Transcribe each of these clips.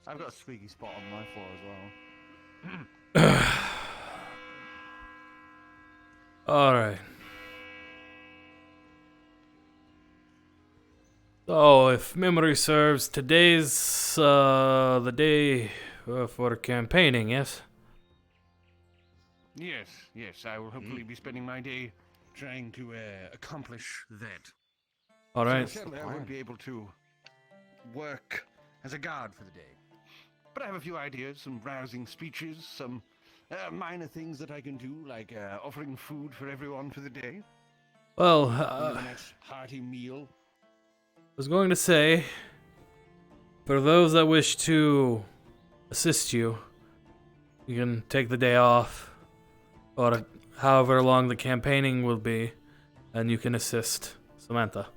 I've got a squeaky spot on my floor as well. All right. So, if memory serves, today's the day for campaigning, yes? Yes, I will hopefully be spending my day trying to accomplish that. All right. Sadly, I won't be able to work as a guard for the day. But I have a few ideas, some rousing speeches, some minor things that I can do, like offering food for everyone for the day. Well, A nice hearty meal. I was going to say, for those that wish to assist you, you can take the day off, or however long the campaigning will be, and you can assist Samantha.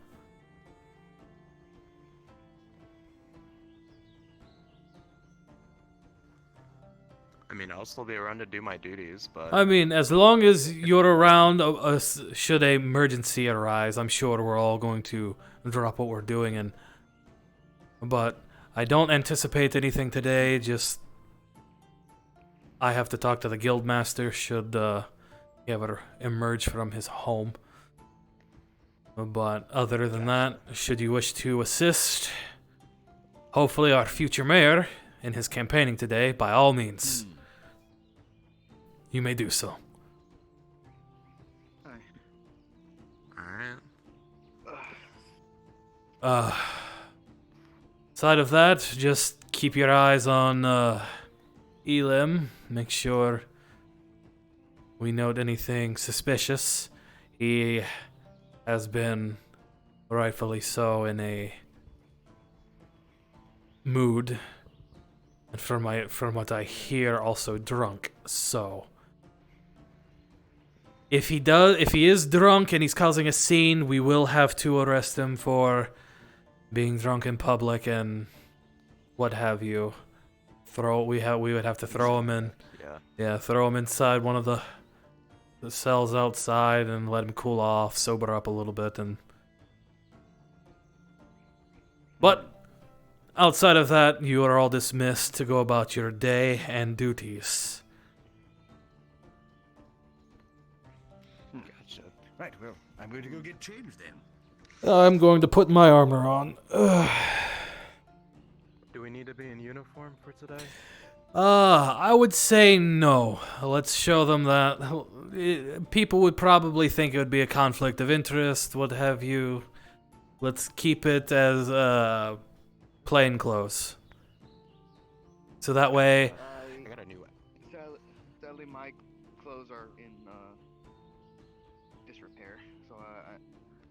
I mean, I'll still be around to do my duties, but I mean, as long as you're around, should a emergency arise, I'm sure we're all going to drop what we're doing. But I don't anticipate anything today. Just I have to talk to the guildmaster should he ever emerge from his home. But other than that, should you wish to assist, hopefully our future mayor in his campaigning today, by all means, you may do so. alright. Aside of that, just keep your eyes on Elim. Make sure we note anything suspicious. He has been, rightfully so, in a mood, and from what I hear, also drunk. So, if he is drunk and he's causing a scene, we will have to arrest him for being drunk in public and what have you. We would have to throw him in. Yeah, throw him inside one of the cells outside and let him cool off, sober up a little bit, but outside of that, you are all dismissed to go about your day and duties. Gotcha. Right, well, I'm going to go get changed then. I'm going to put my armor on. Do we need to be in uniform for today? I would say no. Let's show them that people would probably think it would be a conflict of interest, what have you. Let's keep it as plain clothes. So that way, I got a new Sadly, my clothes are in disrepair, so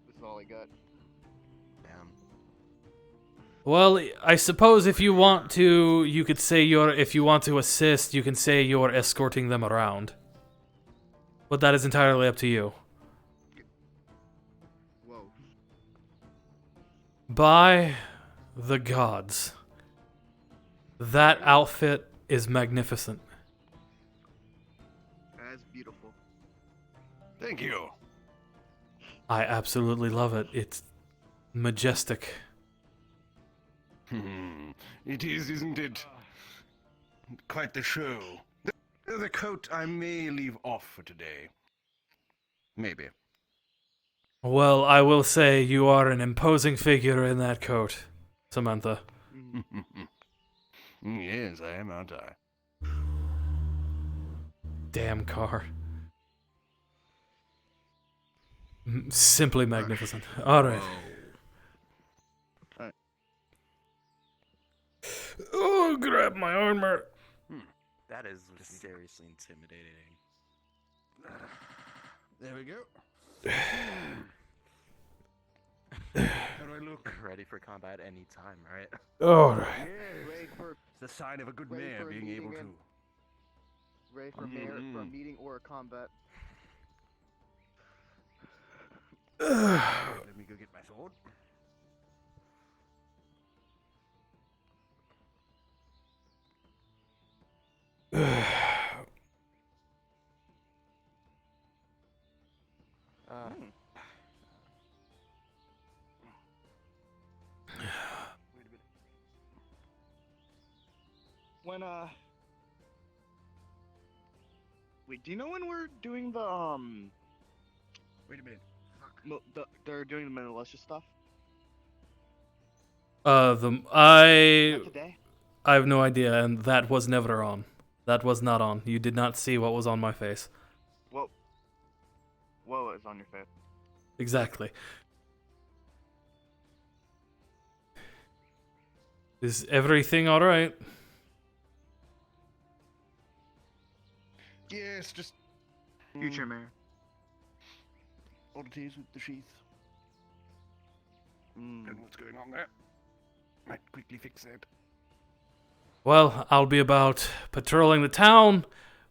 this is all I got. damn. well, I suppose if you want to, you could say if you want to assist, you can say you're escorting them around. But that is entirely up to you. Whoa. By the gods, that outfit is magnificent. That's beautiful. Thank you. I absolutely love it. It's majestic. It is, isn't it? Quite the show. The coat I may leave off for today. Maybe. Well, I will say you are an imposing figure in that coat, Samantha. Yes, I am, aren't I? Damn car. Simply magnificent. All right. Oh, grab my armor. That is seriously intimidating. There we go. How do I look? Ready for combat anytime, right? All right. Ready for It's the sign of a good Ready mayor for a being able meeting to. ready for for a meeting or a combat. Let me go get my sword. when wait, do you know when we're doing the Wait a minute. Fuck. they're doing the militia stuff? I Not today. I have no idea, and that was never on. That was not on. You did not see what was on my face. What is on your face? Exactly. Is everything all right? Yes, just Future mayor. oddities with the sheath. Don't know what's going on there. Might quickly fix that. Well, I'll be about patrolling the town.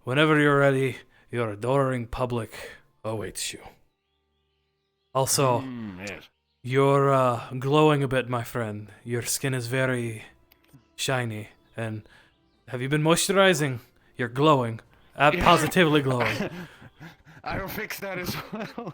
Whenever you're ready, your adoring public awaits you. Also, Yes. you're glowing a bit, my friend. Your skin is very shiny. And have you been moisturizing? You're glowing. Positively glowing. I'll fix that as well.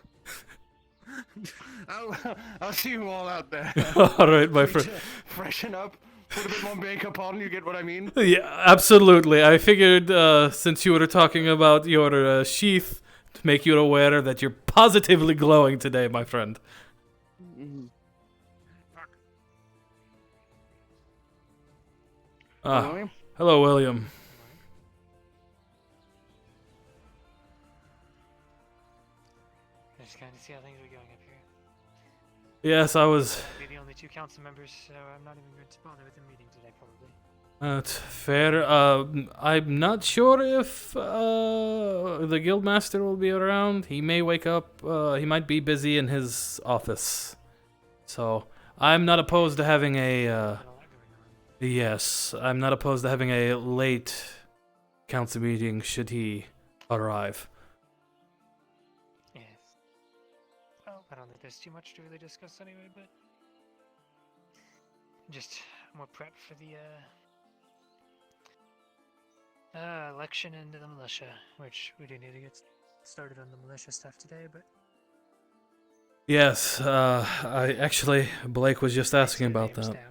I'll see you all out there. All right, my friend. Freshen up, put a bit more makeup on. You get what I mean? Yeah, absolutely. I figured since you were talking about your sheath, to make you aware that you're positively glowing today, my friend. William? Hello, William. Just kind of see how things are going up here. Yes, I was. We're the only two council members, so I'm not even going to bother with the meeting today, probably. That's fair. I'm not sure if the guildmaster will be around. He may wake up. He might be busy in his office. So I'm not opposed to having a. Got a lot going on. Yes, I'm not opposed to having a late council meeting should he arrive. Yes. Well, I don't think there's too much to really discuss anyway, but just more prep for the election into the militia, which we do need to get started on the militia stuff today, but Yes, I actually Blake was just asking about names that. down.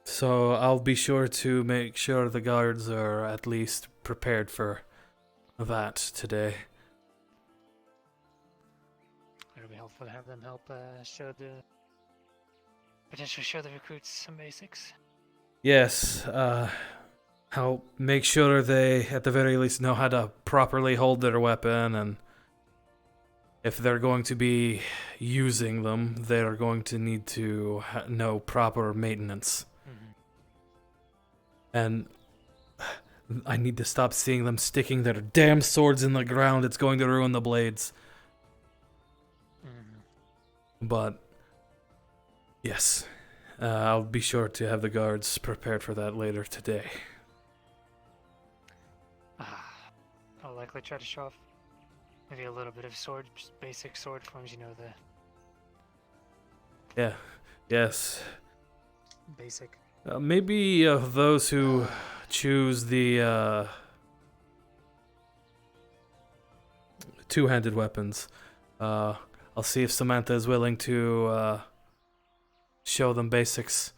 So I'll be sure to make sure the guards are at least prepared for that today. It'll be helpful to have them help potentially show the recruits some basics. Yes, I'll make sure they at the very least know how to properly hold their weapon, and if they're going to be using them, they're going to need to know proper maintenance. And I need to stop seeing them sticking their damn swords in the ground. It's going to ruin the blades. But yes, I'll be sure to have the guards prepared for that later today. I'll likely try to show off maybe a little bit of sword, just basic sword forms, you know, the Yeah, yes. basic. Maybe those who choose the two-handed weapons. I'll see if Samantha is willing to show them basics.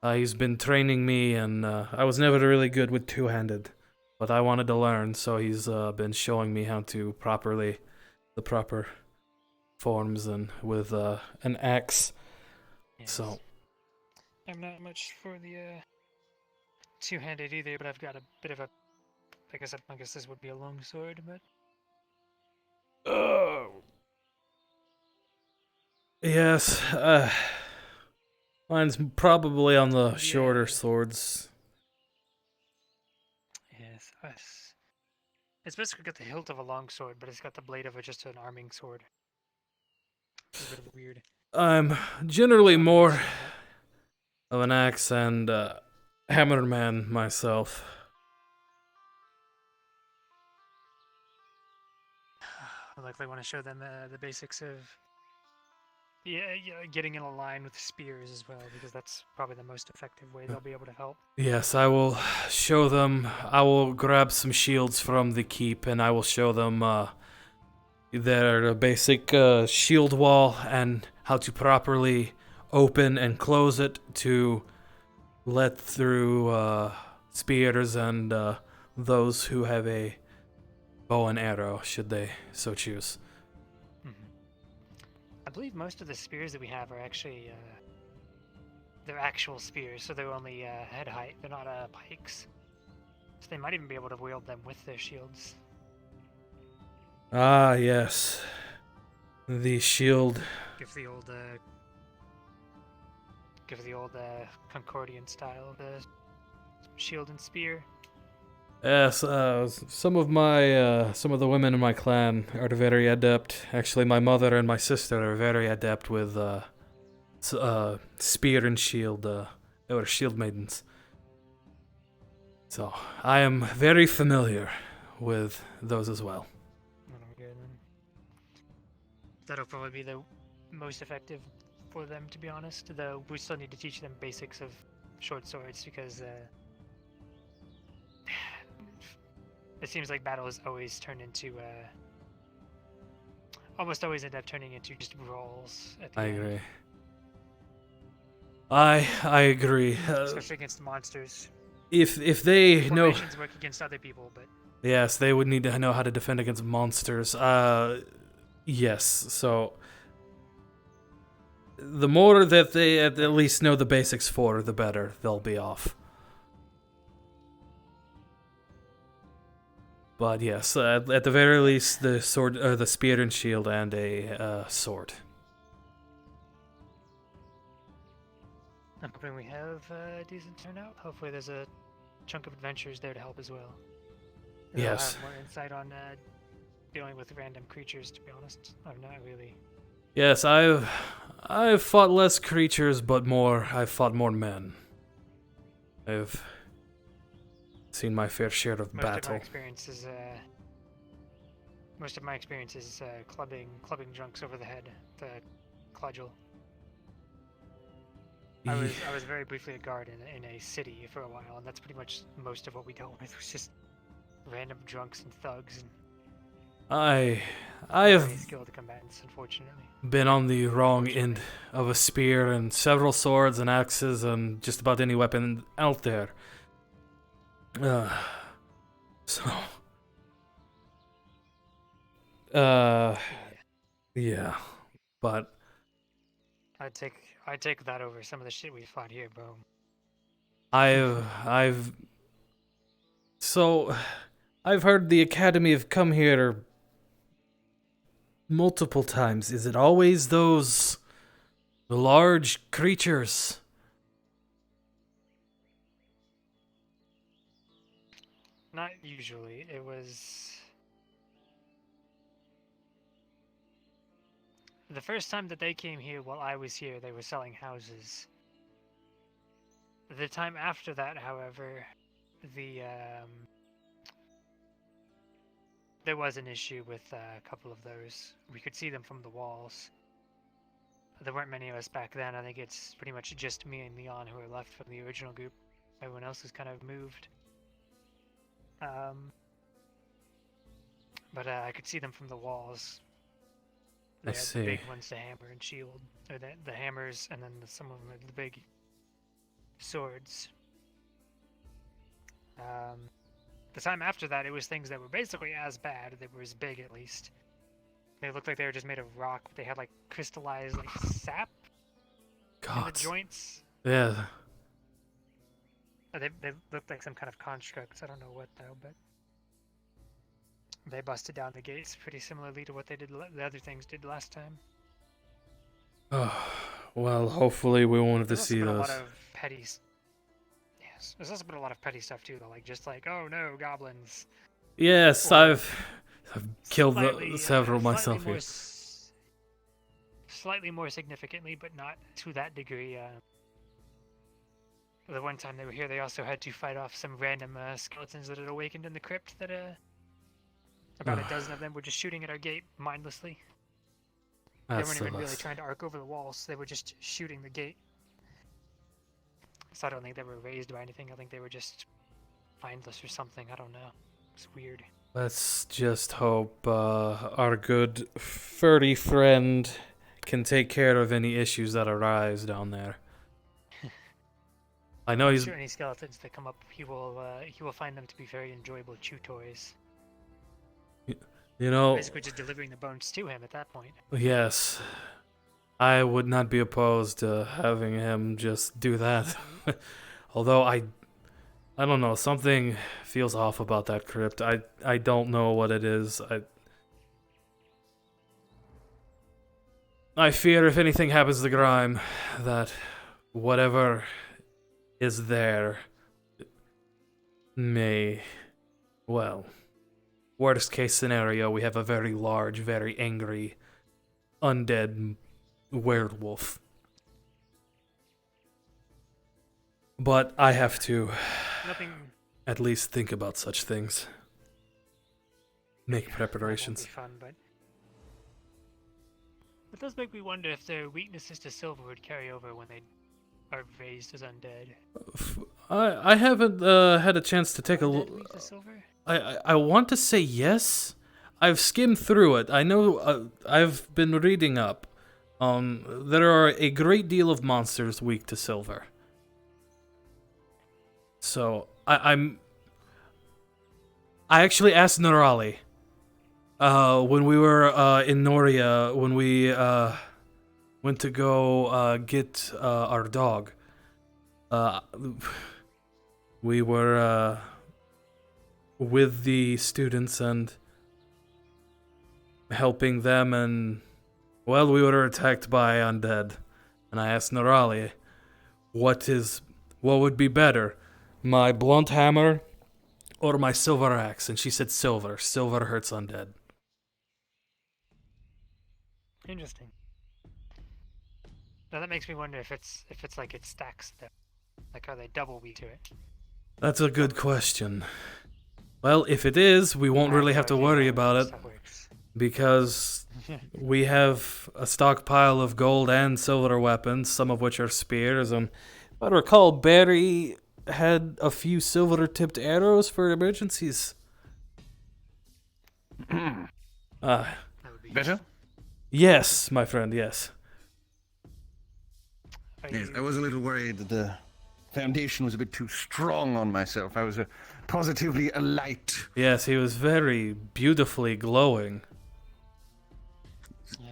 He's been training me, and I was never really good with two-handed, but I wanted to learn, so he's been showing me how to the proper forms and with an axe. Yes. So I'm not much for the two-handed either, but I've got a bit of a. I guess this would be a long sword, but yes, mine's probably on the Yeah. shorter swords. yes, it's basically got the hilt of a long sword, but it's got the blade of just an arming sword. It's a bit weird. I'm generally more of an axe and hammer man myself. I likely want to show them the basics of getting in a line with spears as well, because that's probably the most effective way they'll be able to help. Yes, I will show them. I will grab some shields from the keep, and I will show them their basic shield wall and how to properly open and close it to let through spears and those who have a bow and arrow, should they so choose. I believe most of the spears that we have are actually they're actual spears, so they're only head height. They're not pikes, so they might even be able to wield them with their shields. Ah, yes. The shield. Give the old Concordian style of the shield and spear. Yes, some of the women in my clan are very adept. Actually, my mother and my sister are very adept with spear and shield. They were shield maidens. So I am very familiar with those as well. That'll probably be the most effective for them, to be honest. Though we still need to teach them basics of short swords because it seems like battles always turn into almost always end up turning into just brawls at the I end. agree. I agree. Especially against monsters. If they know, Formations work against other people, but yes, they would need to know how to defend against monsters. Yes. So the more that they at least know the basics for, the better they'll be off. But yes, at the very least, the sword, the spear and shield, and a sword. I'm hoping we have a decent turnout. Hopefully there's a chunk of adventurers there to help as well. And they'll Yes. have more insight on dealing with random creatures, to be honest. I'm not really... Yes, I've fought less creatures, but I've fought more men. I've seen my fair share of Most battle. of my experience is clubbing drunks over the head, the cudgel. I was very briefly a guard in a city for a while, and that's pretty much most of what we dealt with. It was just random drunks and thugs and I very have skilled combatants, unfortunately. been on the wrong end of a spear and several swords and axes and just about any weapon out there. Yeah, but I'd take that over some of the shit we fought here, bro. I've heard the Academy have come here multiple times. Is it always those large creatures? Not usually. It was the first time that they came here while I was here, they were selling houses. The time after that, however, there was an issue with a couple of those. We could see them from the walls. There weren't many of us back then. I think it's pretty much just me and Leon who are left from the original group. Everyone else has kind of moved. But I could see them from the walls. They had see. the big ones to hammer and shield, or the hammers, and then some of them had the big swords. The time after that, it was things that were basically as bad. They were as big, at least. They looked like they were just made of rock. They had like crystallized like sap in the God. joints. Yeah. They looked like some kind of constructs. I don't know what though, but they busted down the gates pretty similarly to what they did. The other things did last time. Oh, well, hopefully we won't have to There's also see been a those. lot of petty. Yes, there's also been a lot of petty stuff too, though. Like just like, oh no, goblins. Yes, Or I've killed several myself here. Slightly more significantly, but not to that degree. The one time they were here, they also had to fight off some random skeletons that had awakened in the crypt. That about a dozen of them were just shooting at our gate mindlessly. They That's weren't the even really best. trying to arc over the walls. They were just shooting the gate. So I don't think they were raised by anything. I think they were just mindless or something. I don't know. It's weird. Let's just hope our good furry friend can take care of any issues that arise down there. I know he's. Sure, any skeletons that come up, he will find them to be very enjoyable chew toys. You know, Basically, just delivering the bones to him at that point. yes. I would not be opposed to having him just do that. Although I don't know, something feels off about that crypt. I don't know what it is. I fear if anything happens to Grime, that whatever is there may, well, worst case scenario, we have a very large, very angry, undead werewolf. But I have to Nothing. at least think about such things. Make That won't preparations. be fun, but it does make me wonder if their weaknesses to silver would carry over when they are raised as undead. I haven't had a chance to take a Undead look. weak to silver? I want to say yes. I've skimmed through it. I know I've been reading up. There are a great deal of monsters weak to silver. So I actually asked Nerali when we were in Noria, when we went to go get our dog. We were with the students and helping them, and well, we were attacked by undead. And I asked Nerali, what would be better, my blunt hammer or my silver axe? And she said silver. Silver hurts undead. Interesting. Now that makes me wonder if it's like it stacks them. Like, are they double weak to it? That's a good question. Well, if it is, we won't really have to worry about it, That works. because we have a stockpile of gold and silver weapons, some of which are spears, and if I recall, Barry had a few silver-tipped arrows for emergencies. That would be Better? Yes, my friend, yes. Are Yes, you- I was a little worried that the foundation was a bit too strong on myself. I was positively a light. Yes, he was very beautifully glowing.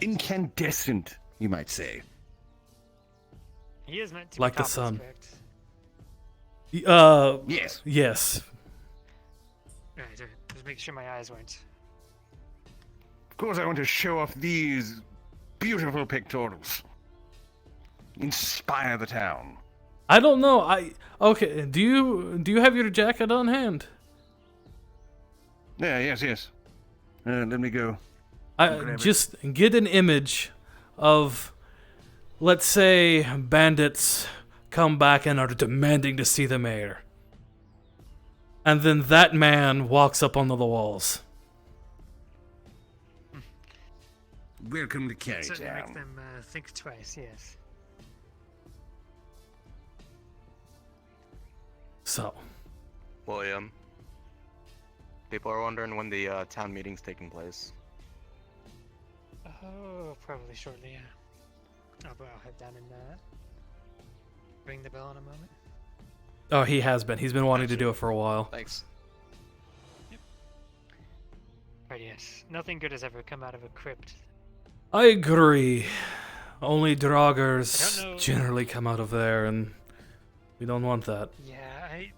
Incandescent, you might say. He is meant to Like be the topless, sun. correct? Yes. Yes. Right, just make sure my eyes weren't. Of course, I want to show off these beautiful pictorials. Inspire the town. I don't know. Okay. Do you have your jacket on hand? Yeah, yes. Let me go. Grab it. Just get an image of, let's say, bandits come back and are demanding to see the mayor. And then that man walks up onto the walls. Welcome to Cari Certainly makes town. them think twice. Yes. So, William. People are wondering when the town meeting's taking place. Oh, probably shortly. Yeah. I'll head down and ring the bell in a moment. oh, he has been. He's been wanting to do it for a while. Thanks. Right. Yes. Nothing good has ever come out of a crypt. I agree. Only I Draugrs don't know- generally come out of there, and we don't want that. Yeah, I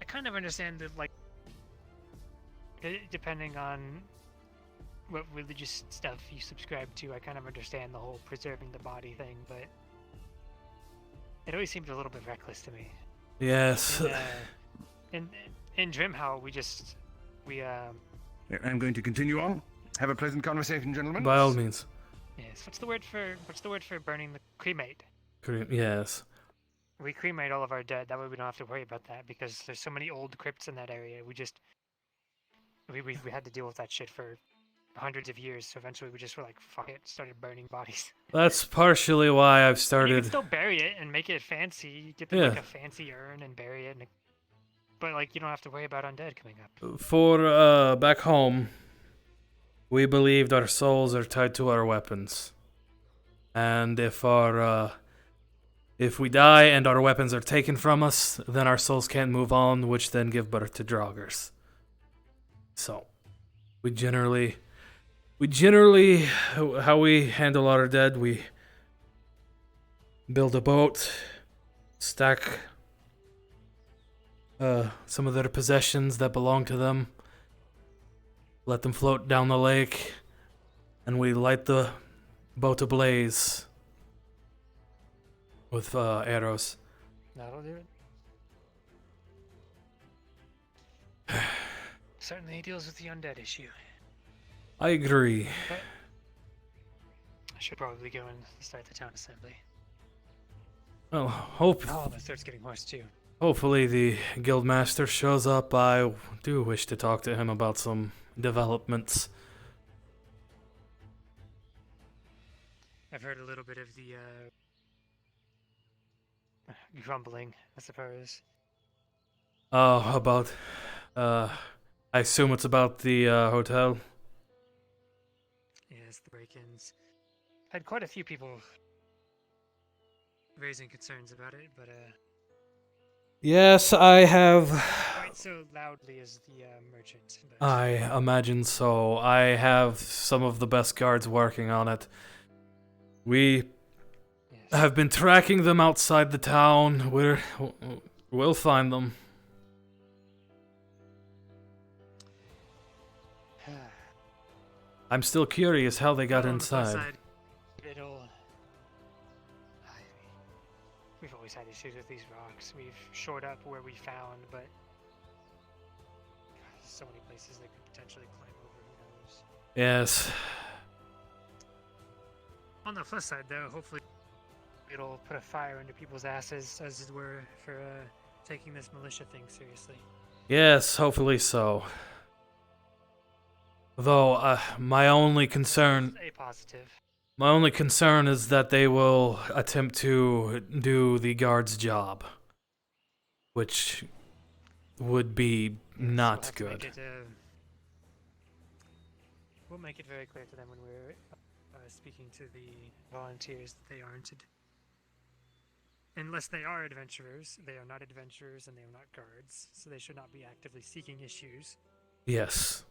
kind of understand that, like, depending on what religious stuff you subscribe to, I kind of understand the whole preserving the body thing, but it always seemed a little bit reckless to me. Yes. In Drimhow, we I'm going to continue on. Have a pleasant conversation, gentlemen. By all means. yes. What's the word for burning the cremate? Yes. We cremate all of our dead. That way we don't have to worry about that because there's so many old crypts in that area. We had to deal with that shit for hundreds of years. So eventually we just were like, fuck it, started burning bodies. That's partially why I've And you started. can still bury it and make it fancy. Get them Yeah. like a fancy urn and bury it. But like you don't have to worry about undead coming up. For back home, we believed our souls are tied to our weapons. And if our If we die and our weapons are taken from us, then our souls can't move on, which then give birth to draugrs. So, we generally, how we handle our dead, we build a boat, stack some of their possessions that belong to them, let them float down the lake, and we light the boat ablaze with arrows. That'll do it. Certainly deals with the undead issue. I agree. But I should probably go and start the town assembly. Well, Oh, the third's getting hoarse too. hopefully the guildmaster shows up. I do wish to talk to him about some developments. I've heard a little bit of the grumbling, I suppose. About, I assume it's about the hotel. Yes, the break-ins. Had quite a few people raising concerns about it, but Yes, I have. quite so loudly as the merchant. But I imagine so. I have some of the best guards working on it. We yes. have been tracking them outside the town. We'll find them. I'm still curious how they got Well, on the plus inside. side, we've always had issues with these rocks. We've shored up where we found, but God, there's so many places they could potentially climb over. Who knows? Yes. On the plus side, though, hopefully it'll put a fire under people's asses, as it were, for taking this militia thing seriously. Yes, hopefully so. Though, my only concern Stay positive. is that they will attempt to do the guard's job, which would be Yes, not we'll have to make good. it, we'll make it very clear to them when we're speaking to the volunteers that they aren't. Unless they are adventurers, they are not adventurers and they are not guards, so they should not be actively seeking issues. Yes.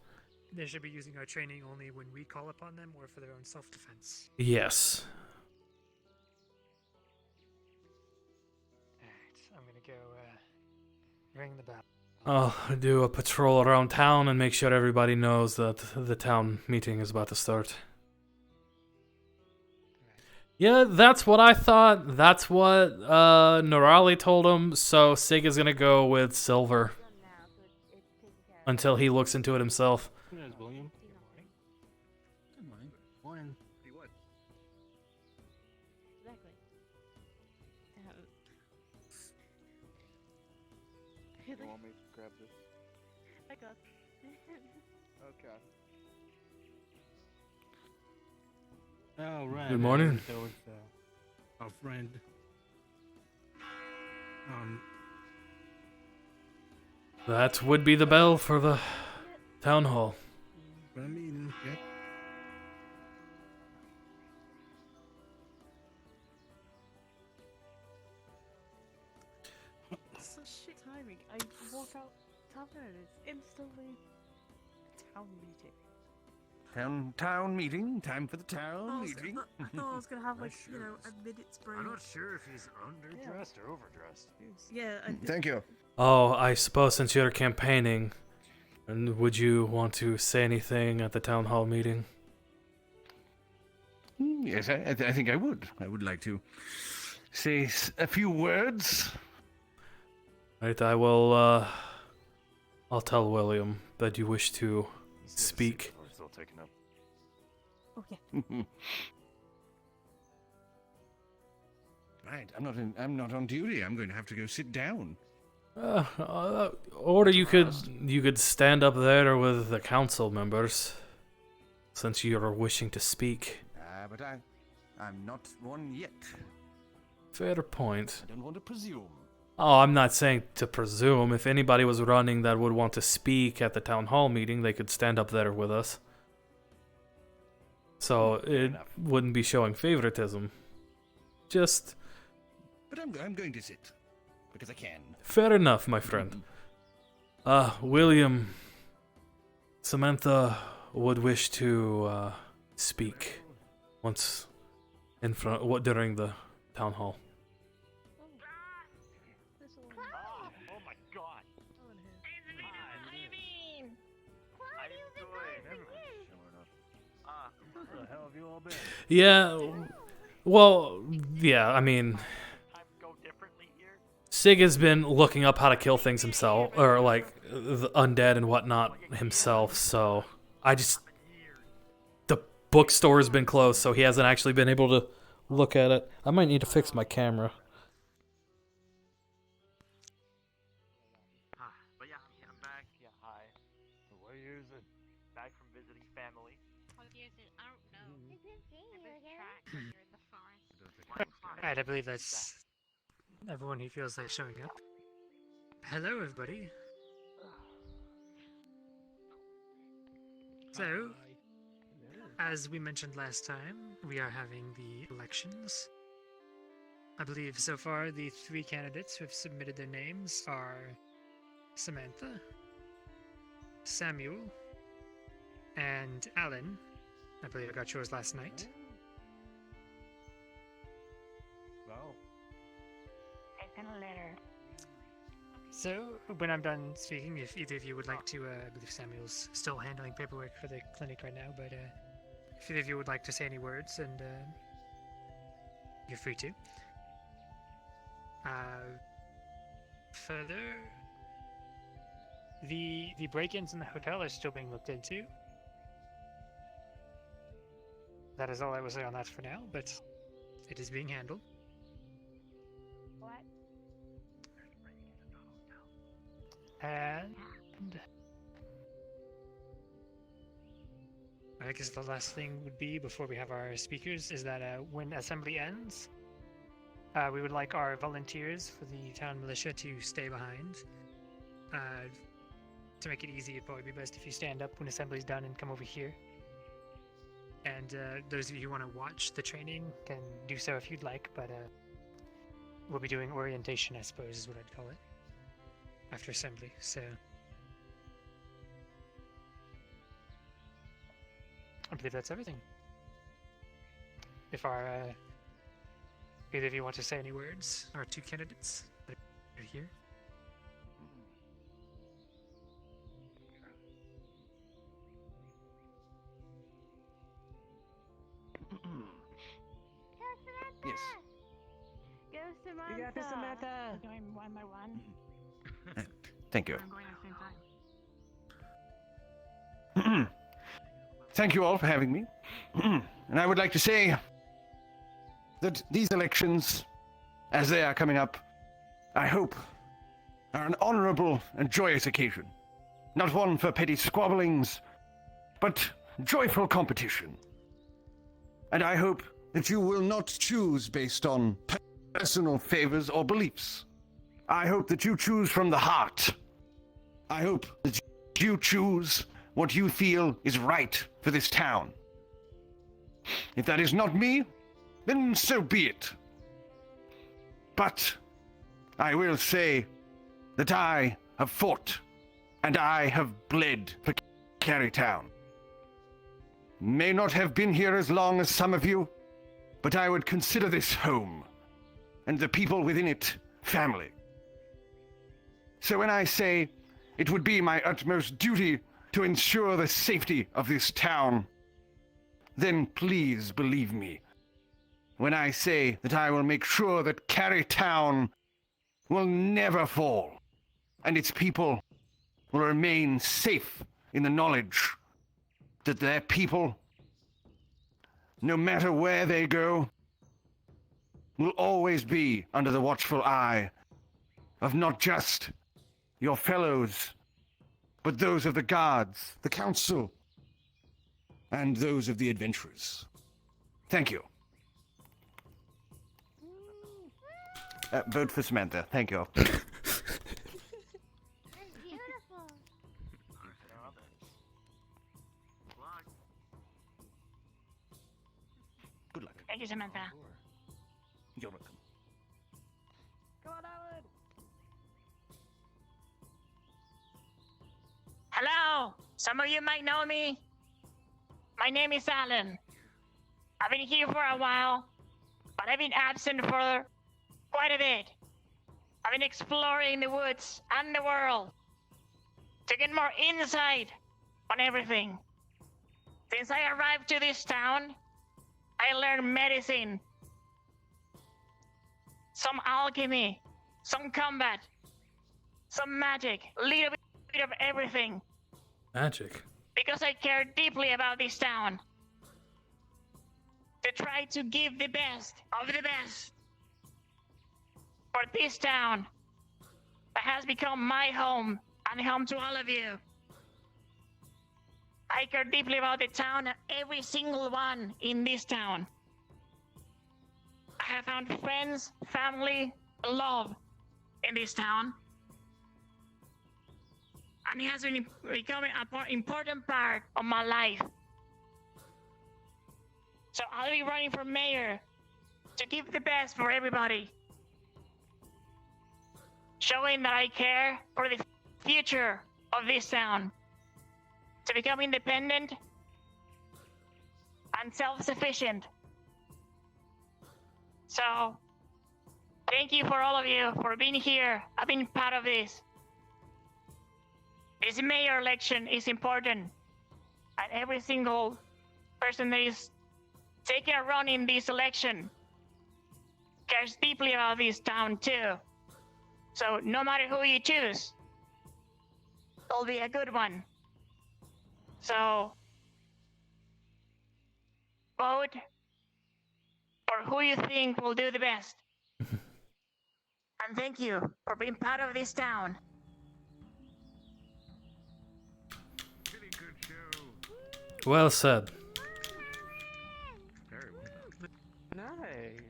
They should be using our training only when we call upon them or for their own self-defense. Yes. Alright, I'm gonna go ring the bell. I'll do a patrol around town and make sure everybody knows that the town meeting is about to start. Yeah, that's what I thought. That's what Norali told him. So Sig is gonna go with Silver until he looks into it himself. Yes, William. Good morning. Morning. See what? Exactly. You want me to grab this? I got. Okay. All right. Good morning. So it's our friend. That would be the bell for the town hall. For a meeting. Yep. Such shit timing. I walk out town and it's instantly a town meeting. Town meeting. Time for the town I was- meeting. I thought I was gonna have like, Nice you know, shoes. a minute's break. I'm not sure if he's underdressed or overdressed. Yeah, I Thank you. Oh, I suppose since you're campaigning, and would you want to say anything at the town hall meeting? Yes, I think I would. I would like to say a few words. Right, I will, I'll tell William that you wish to speak. We're still taking up. Okay. Right. I'm not on duty. I'm going to have to go sit down. Or you could stand up there with the council members, since you're wishing to speak. But I'm not one yet. Fair point. I don't want to presume. Oh, I'm not saying to presume. If anybody was running that would want to speak at the town hall meeting, they could stand up there with us. So it enough. wouldn't be showing favoritism. Just But I'm going to sit because I can. Fair enough, my friend. William, Samantha would wish to speak once in front during the town hall. Oh my god. Where the hell have you all been? Yeah, well, yeah, I mean, Time go differently here. Sig has been looking up how to kill things himself, or like the undead and whatnot himself, so the bookstore has been closed, so he hasn't actually been able to look at it. I might need to fix my camera. But yeah, I'm back. Yeah, hi. What is it? Back from visiting family. What year is it? I don't know. Is it track when you're in the forest? Alright, I believe that's everyone who feels like showing up. Hello, everybody. So, as we mentioned last time, we are having the elections. I believe so far the 3 candidates who have submitted their names are Samantha, Samuel, and Alan. I believe I got yours last night. Wow. I sent a letter. So, when I'm done speaking, if either of you would like to, I believe Samuel's still handling paperwork for the clinic right now, but if either of you would like to say any words, and you're free to. Further, the break-ins in the hotel are still being looked into. That is all I will say on that for now, but it is being handled. What? And I guess the last thing would be, before we have our speakers, is that when assembly ends, we would like our volunteers for the town militia to stay behind. To make it easy, it'd probably be best if you stand up when assembly's done and come over here. And those of you who want to watch the training can do so if you'd like, but we'll be doing orientation, I suppose is what I'd call it, after assembly, so... I believe that's everything. If our, either of you want to say any words, our 2 candidates that are here. Yes. Go, Samantha! You got this, Samantha! We're going one by one. Thank you. I'm going at the same time. Thank you all for having me. And I would like to say that these elections, as they are coming up, I hope are an honorable and joyous occasion. Not one for petty squabblings, but joyful competition. And I hope that you will not choose based on personal favors or beliefs. I hope that you choose from the heart. I hope that you choose what you feel is right for this town. If that is not me, then so be it. But I will say that I have fought and I have bled for Cari Town. May not have been here as long as some of you, but I would consider this home, and the people within it family. So when I say it would be my utmost duty to ensure the safety of this town, then please believe me when I say that I will make sure that Cari Town will never fall, and its people will remain safe in the knowledge that their people, no matter where they go, will always be under the watchful eye of not just your fellows, but those of the guards, the council, and those of the adventurers. Thank you. Vote for Samantha. Thank you. That's beautiful. Good luck. Thank you, Samantha. You're welcome. So, some of you might know me. My name is Alan. I've been here for a while, but I've been absent for quite a bit. I've been exploring the woods and the world to get more insight on everything. Since I arrived to this town, I learned medicine, some alchemy, some combat, some magic, a little bit of everything. Magic. Because I care deeply about this town. To try to give the best of the best for this town that has become my home and home to all of you. I care deeply about the town and every single one in this town. I have found friends, family, love in this town. And it has been becoming an important part of my life. So I'll be running for mayor to give the best for everybody. Showing that I care for the future of this town. To become independent and self-sufficient. So, thank you for all of you for being here. I've been part of this. This mayor election is important. And every single person that is taking a run in this election cares deeply about this town too. So no matter who you choose, it'll be a good one. So vote for who you think will do the best. And thank you for being part of this town. Really good show. Well said. Very well done. Nice.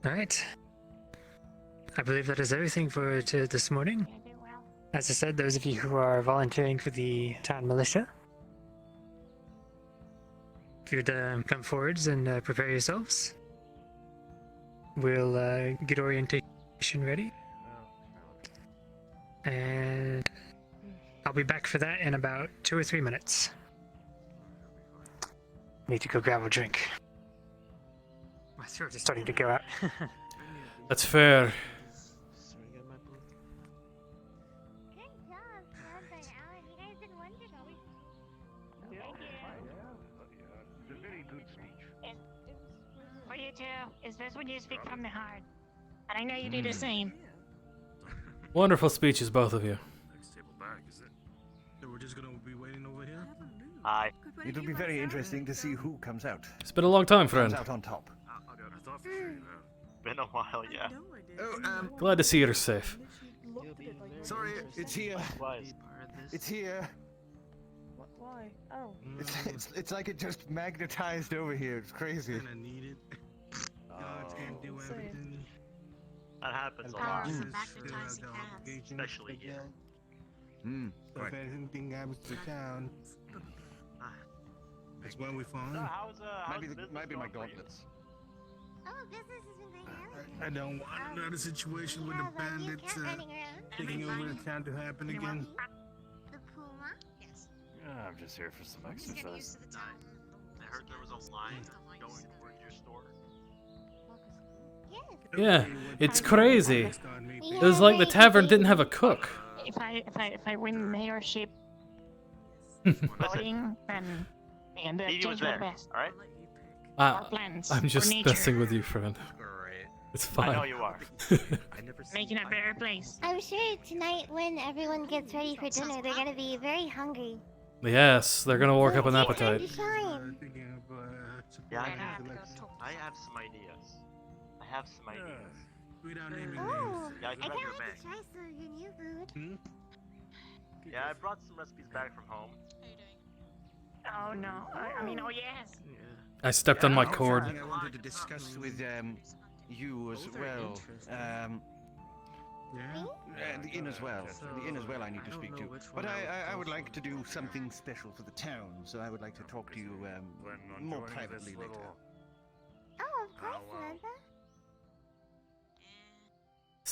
All right. I believe that is everything for this morning. You do well. As I said, those of you who are volunteering for the town militia, if you'd come forwards and prepare yourselves, we'll get orientation ready. And I'll be back for that in about 2 or 3 minutes. Need to go grab a drink. My throat is starting to go out. That's fair. Good job, Santa and Alan. You guys did wonderful. It's a very good speech. For you too, it's best when you speak from the heart. And I know you do the same. Wonderful speeches, both of you. Next table back, is it? So we're just gonna be waiting over here? Hi. It'll be very interesting to see who comes out. It's been a long time, friend. Comes out on top. I thought for sure you know. Been a while, yeah. Oh, Glad to see you're safe. sorry, it's here. Was. It's here. Why? Oh. It's like it just magnetized over here. It's crazy. Kinda needed. Gods can't do Same. everything. That happens a Powers lot. of magnetizing paths. Especially here. So if anything happens to town, that's when we find. So how's Might be my going for you? gauntlets. Oh, business has been going well. I don't want another situation with the have a new bandits cat running around. taking over the town to happen again. The puma? Yes. I'm just here for some exercise. I heard there was a line going towards your store. Yes. Yeah, it's crazy. Yeah, It was like the very tavern good. didn't have a cook. If I win mayorship voting, then we can do a Edie change was for the there, best. alright? Our plans I'm for just nature. messing with you, friend. Great. It's I know fine. you are. I never Making a better place. I'm sure tonight when everyone gets ready for dinner, they're gonna be very hungry. Yes, they're gonna work up an It's time appetite. to shine. Yeah, I I have some ideas. I have some ideas. Without naming Oh, Yeah, I I can can't grab your wait bag. to try some of your new food. Yeah, I brought some recipes back from home. Oh no! I mean, oh yes. I stepped on my Something cord. I wanted to discuss with you as well. The inn as well. The inn as well I need to speak to. But I would like to do something special for the town, so I would like to talk to you more privately later. Oh, of course, Samantha.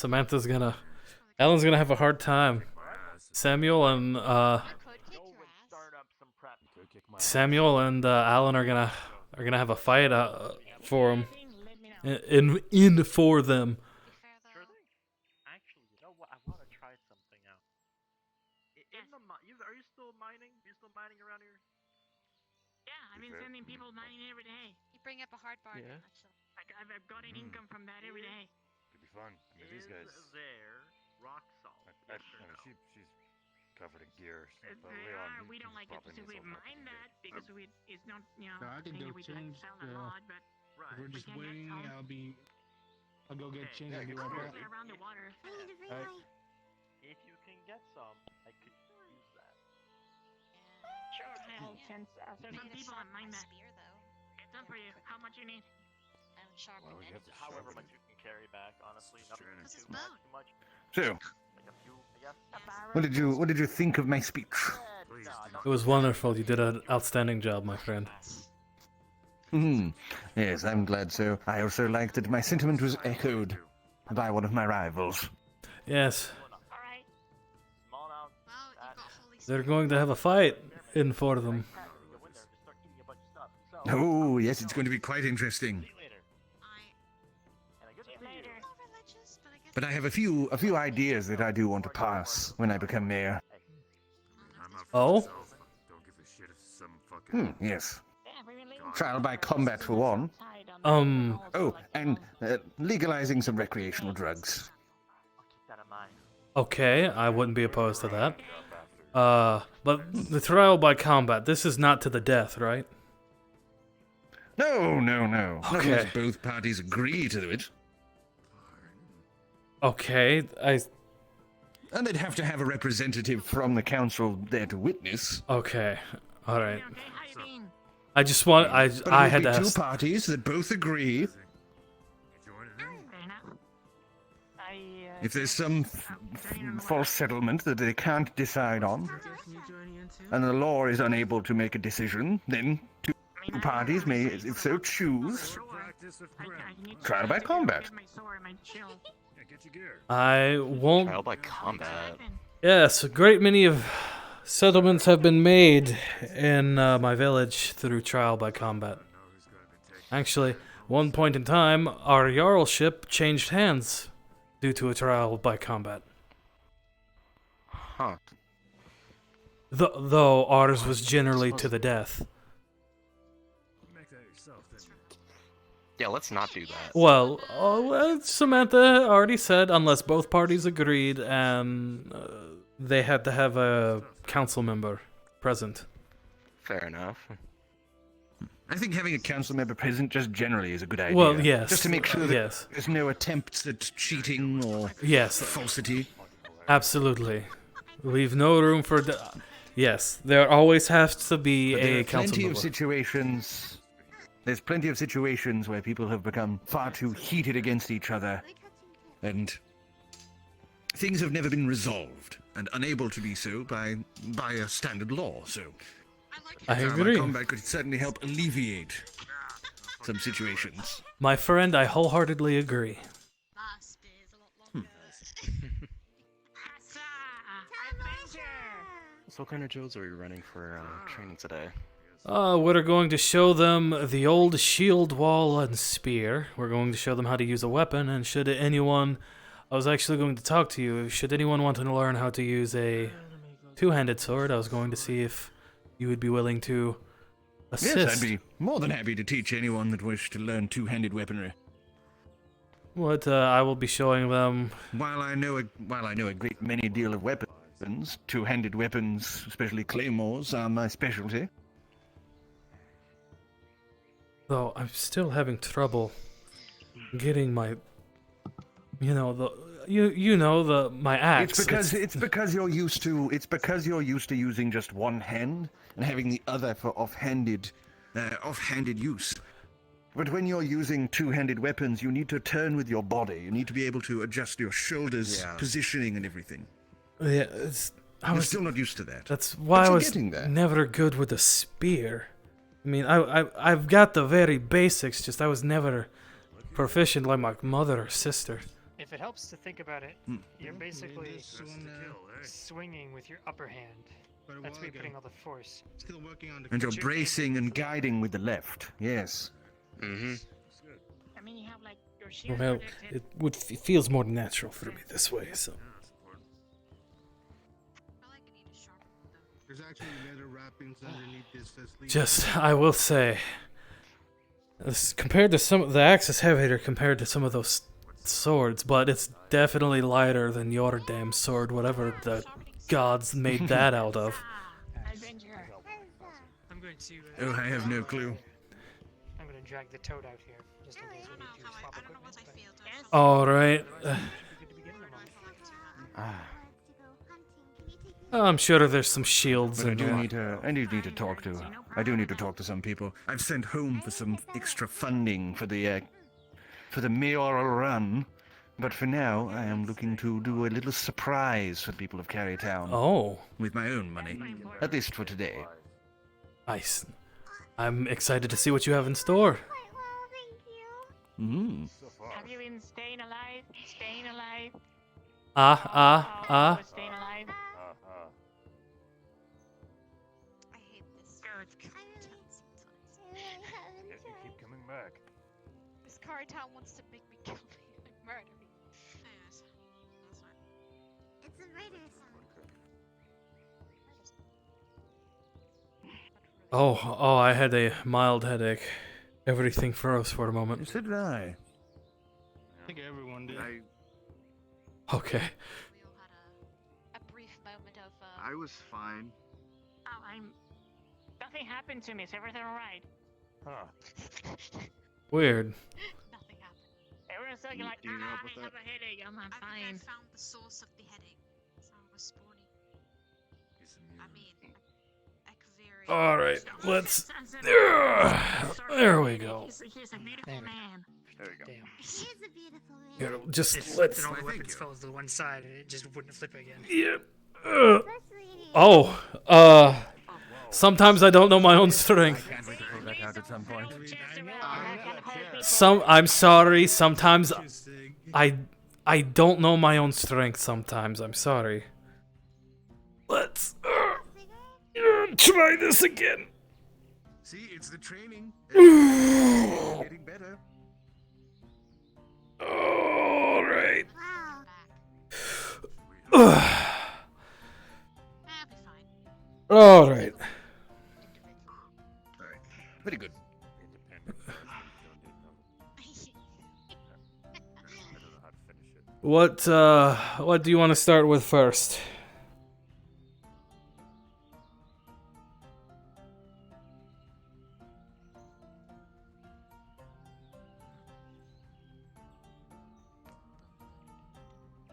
Samantha's gonna... Alan's gonna have a hard time. Samuel and, Samuel and Alan are gonna have a fight for him. In for them. Sure thing. Actually, you know what? I want to try something out. Are you still mining? Are you still mining around here? Yeah, I've been sending people mining every day. You bring up a hard bargain, Yeah. actually. I've got an income from that every day. Could be fun. I mean, these guys. There rock salt? I mean, she's covered in gear. They But Leon, are. We don't like to probably needs specifically a little mine fucking that because it's not, No, I can thing go that we'd like change, to sell a lot, but Right. If we're just can get waiting, some. I'll go get changed and be right back. They're around the water. If you can get some, I could use that. Sure, I'll send some people on mine that. Spear, though. It's up for you. How much you need? I haven't sharpened Well, we any. have to However sharpen much you can carry back, honestly. Nothing Sure. This is too much. bone. So, Like a few, I guess. what did you think of my speech? Please, It was wonderful. You did an outstanding job, my friend. Yes, I'm glad so. I also liked that my sentiment was echoed by one of my rivals. Yes, All right. Small now. Well, you've got holy they're going to have a fight in for them. Go in there, just start eating a bunch of stuff. So, Oh, yes, it's going to be quite interesting. see you later. And I guess See you for you. later. not religious, but I guess. But I have a few ideas that I do want to pass when I become mayor. I'm up Oh? for myself. Don't give a shit if some fucking. Yes. Yeah, we really Trial by combat for one. Oh, and legalizing some recreational drugs. I'll keep that in mind. Okay, I wouldn't be opposed to that. But the trial by combat, this is not to the death, right? No. Not Okay. unless both parties agree to it. Okay, And they'd have to have a representative from the council there to witness. okay, all right. Okay, how you been? I just want, But it I would had be to two ask. parties that both agree. You joining in? Fair enough. If there's some false settlement that they can't decide on, and the law is unable to make a decision, then two parties may, if so choose, Practice of breath. trial by combat. Yeah, get your gear. I won't. Trial by combat. Yes, a great many of settlements have been made in my village through trial by combat. Know who's gonna be taking. Actually, one point in time, our jarlship changed hands due to a trial by combat. Huh. Though ours was generally to the death. Make that yourself, then. Yeah, let's not do that. Well, Samantha already said unless both parties agreed and they had to have a council member present. Fair enough. I think having a council member present just generally is a good idea. Well, yes. Just to make sure that Yes. there's no attempts at cheating or Yes, falsity. absolutely. Leave no room for... Yes, there always has to be But there a are council plenty member. of situations. There's plenty of situations where people have become far too heated against each other, and things have never been resolved, and unable to be so by a standard law. So, I trial by agree. combat could certainly help alleviate some situations. My friend, I wholeheartedly agree. Ah, spear's a lot longer. So what kind of Joes are we running for training today? We're going to show them the old shield wall and spear. We're going to show them how to use a weapon, and should anyone... I was actually going to talk to you. Should anyone want to learn how to use a two-handed sword, I was going to see if you would be willing to assist. Yes, I'd be more than happy to teach anyone that wished to learn two-handed weaponry. What I will be showing them... While I know a great many deal of weapons, two-handed weapons, especially claymores, are my specialty. Though I'm still having trouble getting my... my axe. It's because you're used to using just one hand and having the other for offhanded use. But when you're using two-handed weapons, you need to turn with your body. You need to be able to adjust your shoulders, positioning, and everything. Yeah, I I'm was still not used to that. That's why But I you're was getting there. never good with a spear. I mean, I've got the very basics, just I was never proficient like my mother or sister. If it helps to think about it, you're basically Just one, swinging with your upper hand. quite a That's where while you're putting ago. all the force. Still working on the. And you're But you're aiming bracing and for the- guiding with the left. Yes. Mm-hmm. That's good. I mean, you have like your shield Well, protected. it feels more natural for me this way. So Yeah, that's important. I feel like I need to sharpen them. There's actually leather wrappings underneath this sleeve. just I will say, compared to the axe is heavier compared to some of those swords, but it's definitely lighter than your damn sword, whatever the gods made that out of. Adventure. I'm going to. Oh, I have no clue. I'm going to drag the toad out here, just in I case don't we know need to how swap I don't know what equipment. I feel. Yes. All right. Otherwise, it should be good to be getting them on. I'm sure there's some shields But I in do there. need to. I do need to talk to. I do need to talk to some people. I've sent home for some extra funding for the mayoral run, but for now I am looking to do a little surprise for the people of Cari Town Oh, with my own money, at least for today. I'm excited to see what you have in store. Mm. Have you been staying alive? Staying alive? Ah. Staying alive? I hate this. Good. You keep coming back. This Cari Town wants to make me kill me and murder me. Yes. That's fine. It's a murder Oh, I had a mild headache. Everything froze for a moment. So did I. I think everyone did. Okay. We all had a brief moment of. I was fine. Oh, nothing happened to me. Is everything alright? Huh. Weird. Nothing happened. Everyone's looking like, do you know I about have that? a headache. I'm I fine. think I found the source of the headache. So I was spawning. I mean, Ekaviri. All right, let's. Sorry, There we go. He's a beautiful There we go. man. There you go. Damn. He is a beautiful man. Here, just It's let's. then all the Thank weapons you. fell to the one side and it just wouldn't flip again. Yeah. Especially Sometimes I don't know my own strength. Can't wait to pull that out at some point. I'm sorry. Sometimes Interesting. I don't know my own strength. Sometimes I'm sorry. Let's try this again. See, it's the training. Getting better. All right. Wow. I'll be fine. All right. Very good. What do you want to start with first?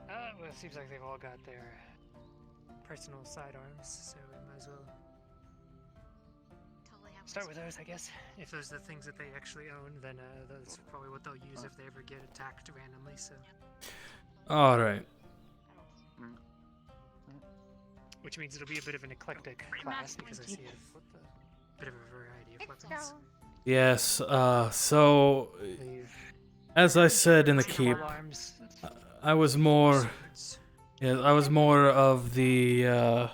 Well, it seems like they've all got their personal sidearms, so we might as well Totally have start with those, I guess. If those are the things that they actually own, then that's probably what they'll use if they ever get attacked randomly. So, All right. which means it'll be a bit of an eclectic class because I see a bit of a variety of It's weapons. so. Yes. So, We've as I said in the keep, arms, I was more. swords. Yeah, I was more of the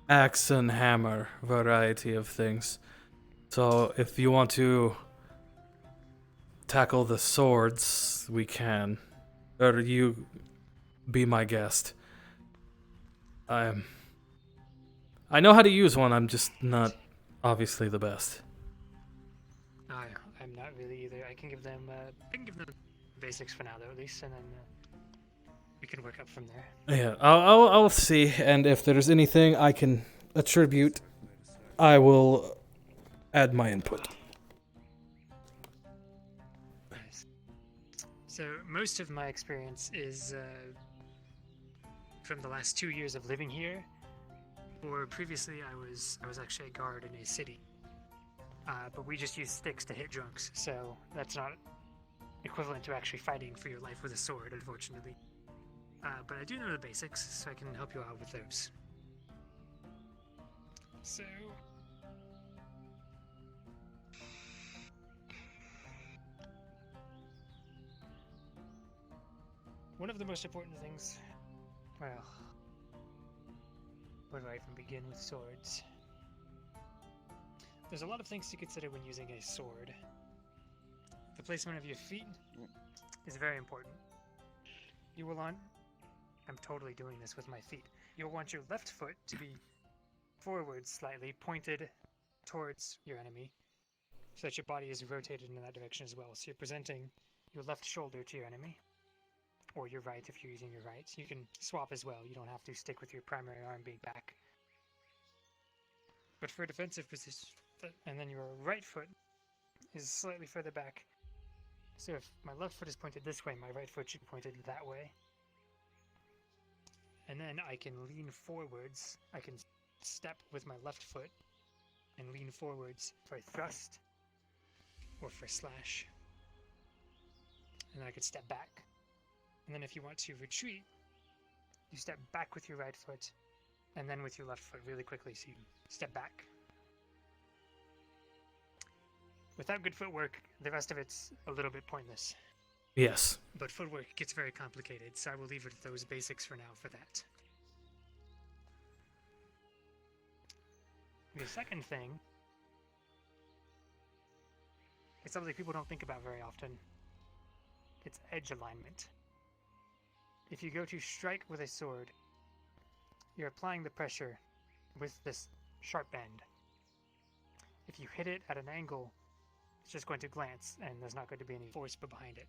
axe and hammer variety of things. So if you want to tackle the swords, we can. Or you be my guest. I know how to use one, I'm just not obviously the best. I'm not really either. I can give them basics for now, though, at least, and then we can work up from there. Yeah, I'll see, and if there's anything I can attribute, I will add my input. Nice. So most of my experience is from the last 2 years of living here. Or previously, I was actually a guard in a city, but we just use sticks to hit drunks. So that's not equivalent to actually fighting for your life with a sword, unfortunately. But I do know the basics, so I can help you out with those. So. One of the most important things, well, where do I even begin with swords? There's a lot of things to consider when using a sword. The placement of your feet is very important. You will want, I'm totally doing this with my feet. You'll want your left foot to be forward slightly, pointed towards your enemy, so that your body is rotated in that direction as well. So you're presenting your left shoulder to your enemy, or your right if you're using your right. You can swap as well. You don't have to stick with your primary arm being back. But for a defensive position, and then your right foot is slightly further back. So if my left foot is pointed this way, my right foot should be pointed that way. And then I can lean forwards. I can step with my left foot and lean forwards for thrust or for slash. And then I could step back. And then if you want to retreat, you step back with your right foot and then with your left foot really quickly, so you step back. Without good footwork, the rest of it's a little bit pointless. Yes. But footwork gets very complicated, so I will leave it at those basics for now for that. The second thing is something people don't think about very often. It's edge alignment. If you go to strike with a sword, you're applying the pressure with this sharp end. If you hit it at an angle, it's just going to glance, and there's not going to be any force behind it.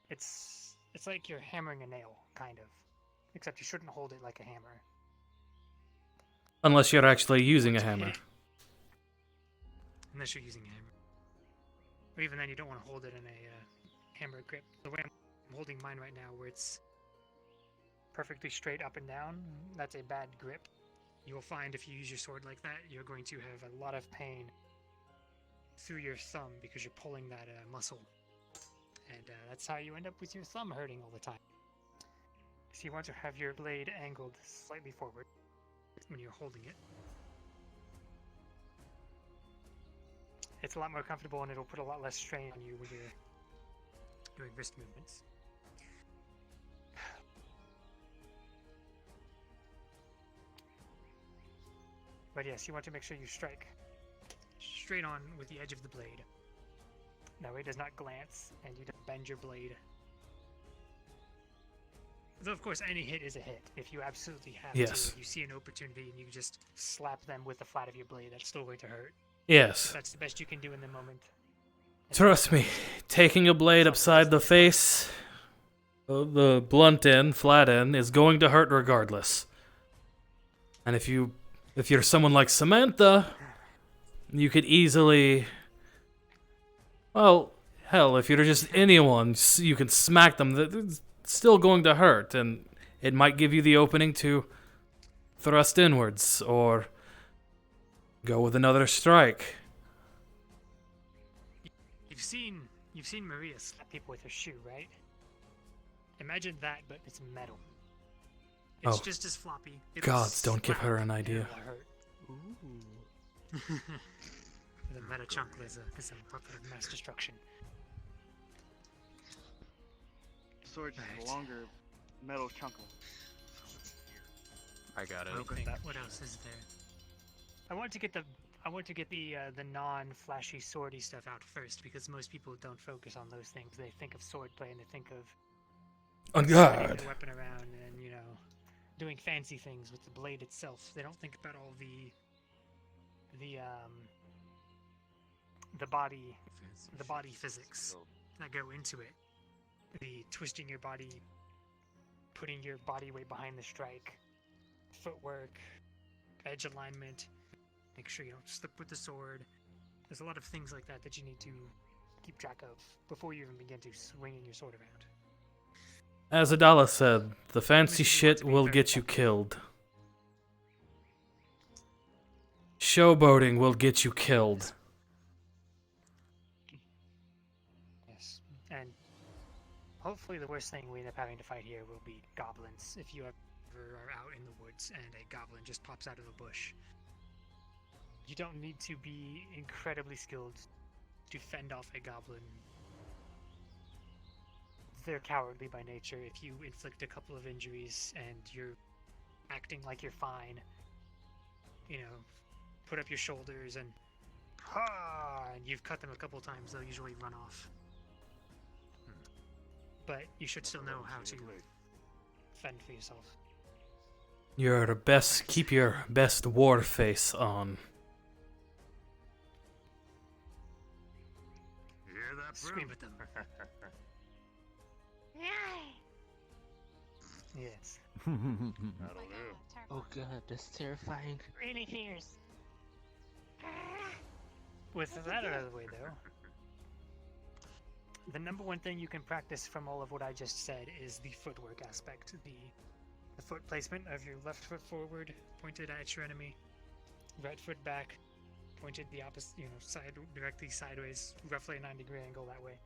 It's like you're hammering a nail, kind of. Except you shouldn't hold it like a hammer. Unless you're actually using a hammer. Unless you're using a hammer. Or even then, you don't want to hold it in a hammer grip. The way I'm holding mine right now, where it's perfectly straight up and down, that's a bad grip. You will find if you use your sword like that, you're going to have a lot of pain through your thumb because you're pulling that muscle. And that's how you end up with your thumb hurting all the time. So you want to have your blade angled slightly forward when you're holding it. It's a lot more comfortable and it'll put a lot less strain on you when you're doing wrist movements. But yes, you want to make sure you strike straight on with the edge of the blade. That way it does not glance and you don't bend your blade. Though of course any hit is a hit. If you absolutely have to, you see an opportunity and you just slap them with the flat of your blade, that's still going to hurt. Yes. That's the best you can do in the moment. Trust me, taking a blade upside the face, the blunt end, flat end, is going to hurt regardless. And if you're someone like Samantha, you could easily, well, hell, if you're just anyone, you can smack them. It's still going to hurt, and it might give you the opening to thrust inwards or go with another strike. You've seen Maria slap people with her shoe, right? Imagine that, but it's metal. It's just as floppy. Gods, don't give her an idea. Ooh. The meta chunk is a weapon of mass destruction. Sword is a longer metal chunk. I got it. Okay. What else is there? I want to get the non-flashy swordy stuff out first because most people don't focus on those things. They think of swordplay and they think of swinging the weapon around and doing fancy things with the blade itself. They don't think about all the body physics that go into it. The twisting your body, putting your body weight behind the strike, footwork, edge alignment, make sure you don't slip with the sword. There's a lot of things like that you need to keep track of before you even begin to swinging your sword around. As Adala said, the fancy shit will get you killed. Showboating will get you killed. Yes, and hopefully the worst thing we end up having to fight here will be goblins. If you ever are out in the woods and a goblin just pops out of a bush, you don't need to be incredibly skilled to fend off a goblin they're cowardly by nature. If you inflict a couple of injuries and you're acting like you're fine, you know, put up your shoulders and and you've cut them a couple times, they'll usually run off. But you should still know how to fend for yourself. Keep your best war face on. You hear that, bro? Scream at them. Yes. That'll do. Oh god, that's terrifying. Really fierce. With that out of the way, though, the number one thing you can practice from all of what I just said is the footwork aspect. The foot placement of your left foot forward, pointed at your enemy, right foot back, pointed the opposite, directly sideways, roughly a 90-degree angle that way.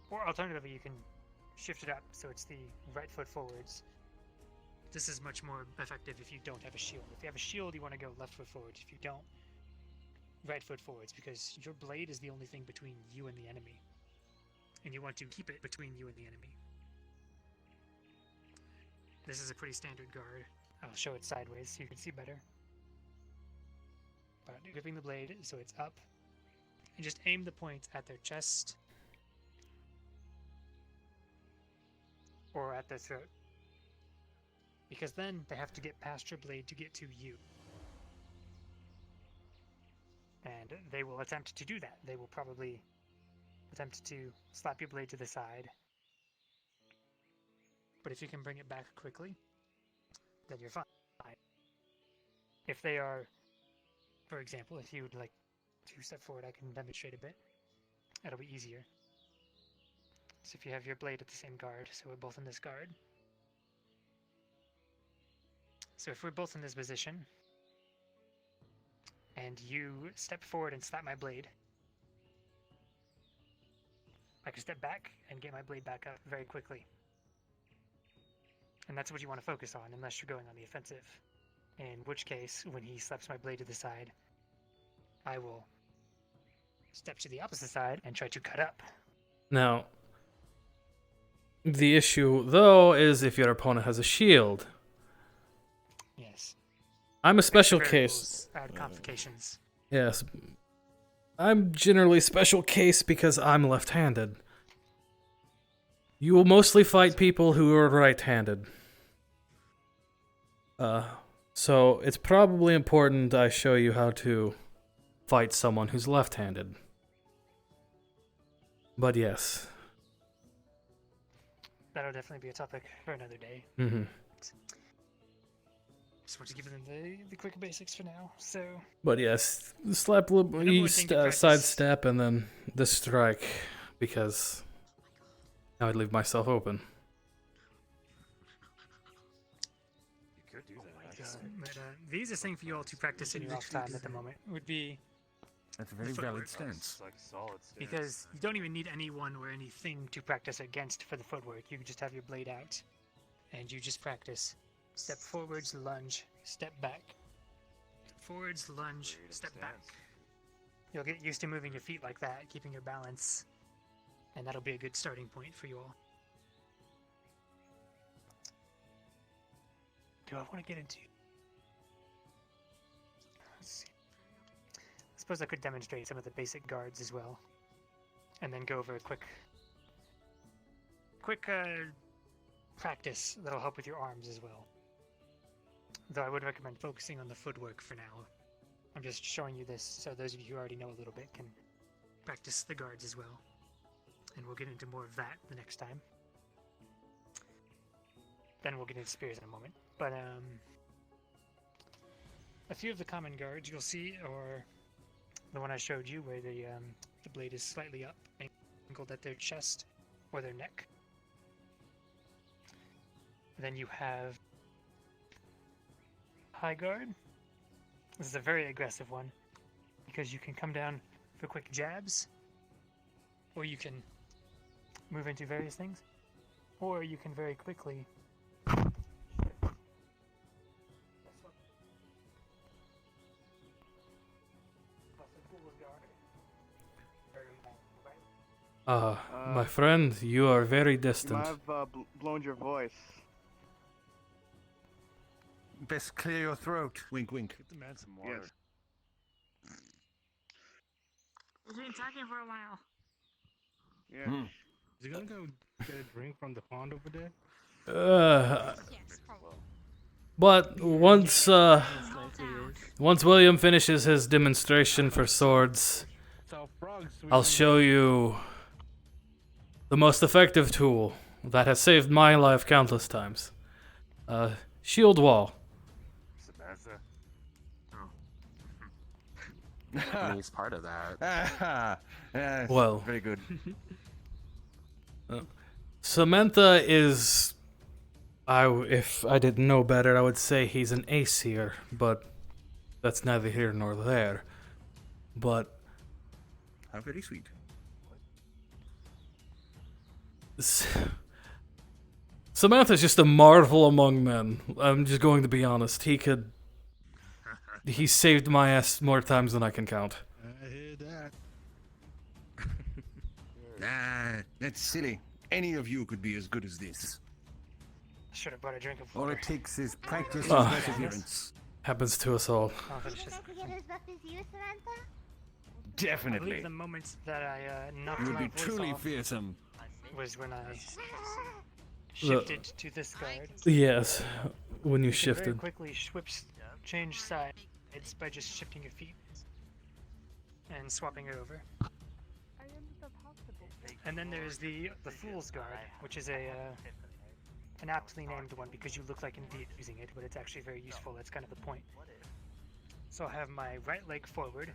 Or alternatively, you can shift it up so it's the right foot forwards. This is much more effective if you don't have a shield. If you have a shield, you want to go left foot forwards. If you don't, right foot forwards, because your blade is the only thing between you and the enemy. And you want to keep it between you and the enemy. This is a pretty standard guard. I'll show it sideways so you can see better. But gripping the blade so it's up, and just aim the point at their chest or at their throat. Because then they have to get past your blade to get to you. And they will attempt to do that. They will probably attempt to slap your blade to the side. But if you can bring it back quickly, then you're fine. If they are, for example, if you would like to step forward, I can demonstrate a bit. That'll be easier. So if you have your blade at the same guard, so we're both in this guard. So if we're both in this position, and you step forward and slap my blade, I can step back and get my blade back up very quickly. And that's what you want to focus on, unless you're going on the offensive. In which case, when he slaps my blade to the side, I will step to the opposite side and try to cut up. Now, the issue, though, is if your opponent has a shield. Yes. I'm a special Variables case. Add complications. Yes. I'm generally special case because I'm left-handed. You will mostly fight people who are right-handed. So it's probably important I show you how to fight someone who's left-handed. But yes. That'll definitely be a topic for another day. Mm-hmm. Just want to give them the quick basics for now. So. But yes, slap, sidestep, and then the strike, because I would leave myself open. You could do that. But the easiest thing for you all to practice in your off time at the moment would be. That's a very valid stance. Like solid stance. Because you don't even need anyone or anything to practice against for the footwork. You can just have your blade out, and you just practice. Step forwards, lunge, step back. Forwards, lunge, step back. You'll get used to moving your feet like that, keeping your balance, and that'll be a good starting point for you all. Do I want to get into? Let's see. I suppose I could demonstrate some of the basic guards as well, and then go over a quick practice that'll help with your arms as well. Though I would recommend focusing on the footwork for now. I'm just showing you this so those of you who already know a little bit can practice the guards as well. And we'll get into more of that the next time. Then we'll get into spears in a moment. But a few of the common guards you'll see are the one I showed you where the blade is slightly up, angled at their chest or their neck. Then you have high guard. This is a very aggressive one because you can come down for quick jabs, or you can move into various things, or you can very quickly My friend, you are very You distant. might have blown your voice. Best clear your throat. Wink, wink. Get the man some water. Yes. We've been talking for a while. Yeah. Hmm. Is he gonna go get a drink from the pond over there? Yes, probably. But once William finishes his demonstration for swords, So frogs. I'll show you the most effective tool that has saved my life countless times. Shield wall. Samantha. Oh. He's part of that. Yes, Well. very good. Samantha is... if I didn't know better, I would say he's an Aesir, but that's neither here nor there. But How very sweet. Samantha's just a marvel among men. I'm just going to be honest. He saved my ass more times than I can count. I hear that. That's silly. Any of you could be as good as this. Should have brought a drink of All water. it takes is practice Oh. and perseverance. Happens to us all. Oh, but it's Think just, I could get as buff as you, Samantha? I Definitely. believe the moment that I knocked You would my be voice truly off fearsome. was when I shifted to this guard. Yes, when you You can very shifted. quickly change sides by just shifting your feet and swapping it over. I ended up hospital. And then there's the Fool's Guard, which is an aptly named one because you look like an idiot using it, but it's actually very useful. That's kind of the point. So I have my right leg forward,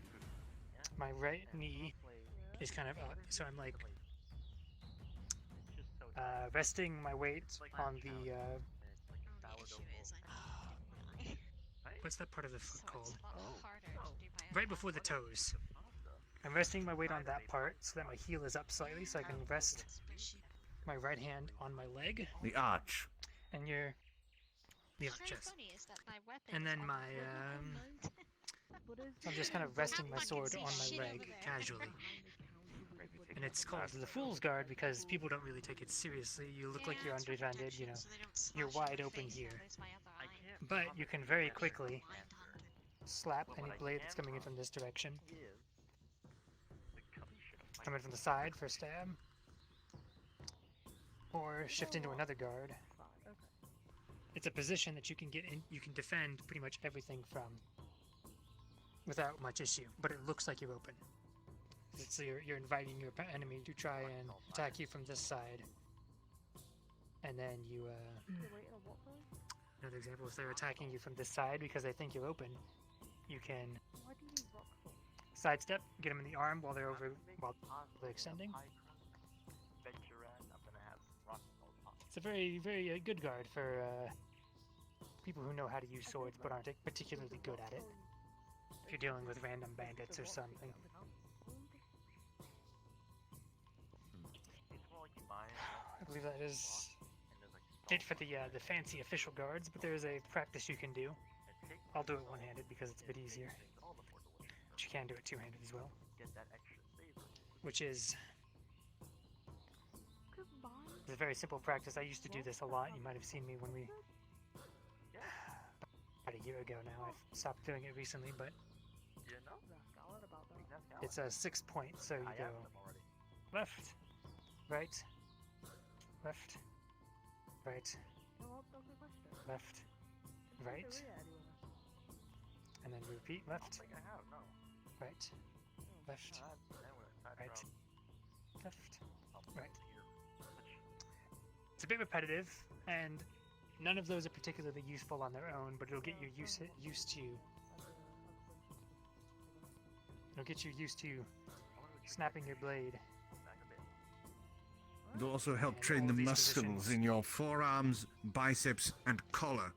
my right knee is kind of up, so I'm like resting my weight on the what's that part of the foot called? Right before the toes. I'm resting my weight on that part so that my heel is up slightly, so I can rest my right hand on my leg, The arch. and the arch, yes. And then my so I'm just kind of resting my sword on my leg casually. And it's called the Fool's Guard because people don't really take it seriously. You look like you're undefended, you know, you're wide open here. But you can very quickly slap any blade that's coming in from this direction. Coming from the side for a stab. Or shift into another guard. It's a position that you can get in, you can defend pretty much everything from without much issue, but it looks like you're open. So you're inviting your enemy to try and attack you from this side. And then you, another example, if they're attacking you from this side because they think you're open, you can sidestep, get them in the arm while they're extending. It's a very, very good guard for people who know how to use swords but aren't particularly good at it. If you're dealing with random bandits or something. I believe that is it for the fancy official guards, but there is a practice you can do. I'll do it one-handed because it's a bit easier. But you can do it two-handed as well. Which is it's a very simple practice. I used to do this a lot. You might have seen me when we about a year ago now. I've stopped doing it recently, but it's a 6 point, so you go left, right, left, right, left, right, and then repeat left, right, left, right, left, right. It's a bit repetitive, and none of those are particularly useful on their own, but it'll get you used to. It'll get you used to snapping your blade. It'll also help train the muscles in your forearms, biceps, and collar.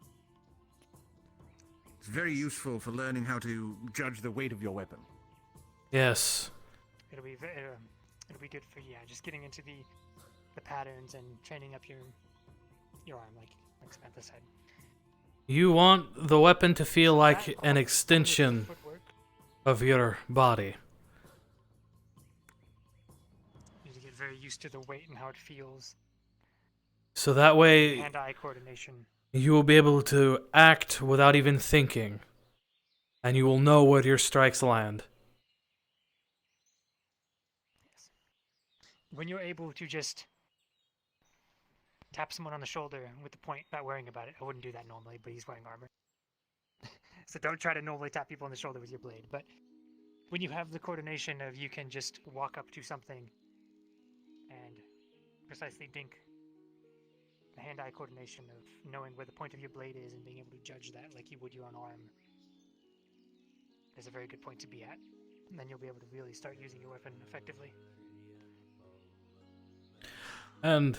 It's very useful for learning how to judge the weight of your weapon. Yes. It'll be good for just getting into the patterns and training up your arm, like Samantha said. You want the weapon to feel like an extension of your body. You need to get very used to the weight and how it feels. So that way, Hand-eye coordination. you will be able to act without even thinking. And you will know where your strikes land. When you're able to just tap someone on the shoulder with the point without worrying about it. I wouldn't do that normally, but he's wearing armor. So don't try to normally tap people on the shoulder with your blade. But when you have the coordination of you can just walk up to something and precisely dink, the hand-eye coordination of knowing where the point of your blade is and being able to judge that like you would your own arm is a very good point to be at. And then you'll be able to really start using your weapon effectively. And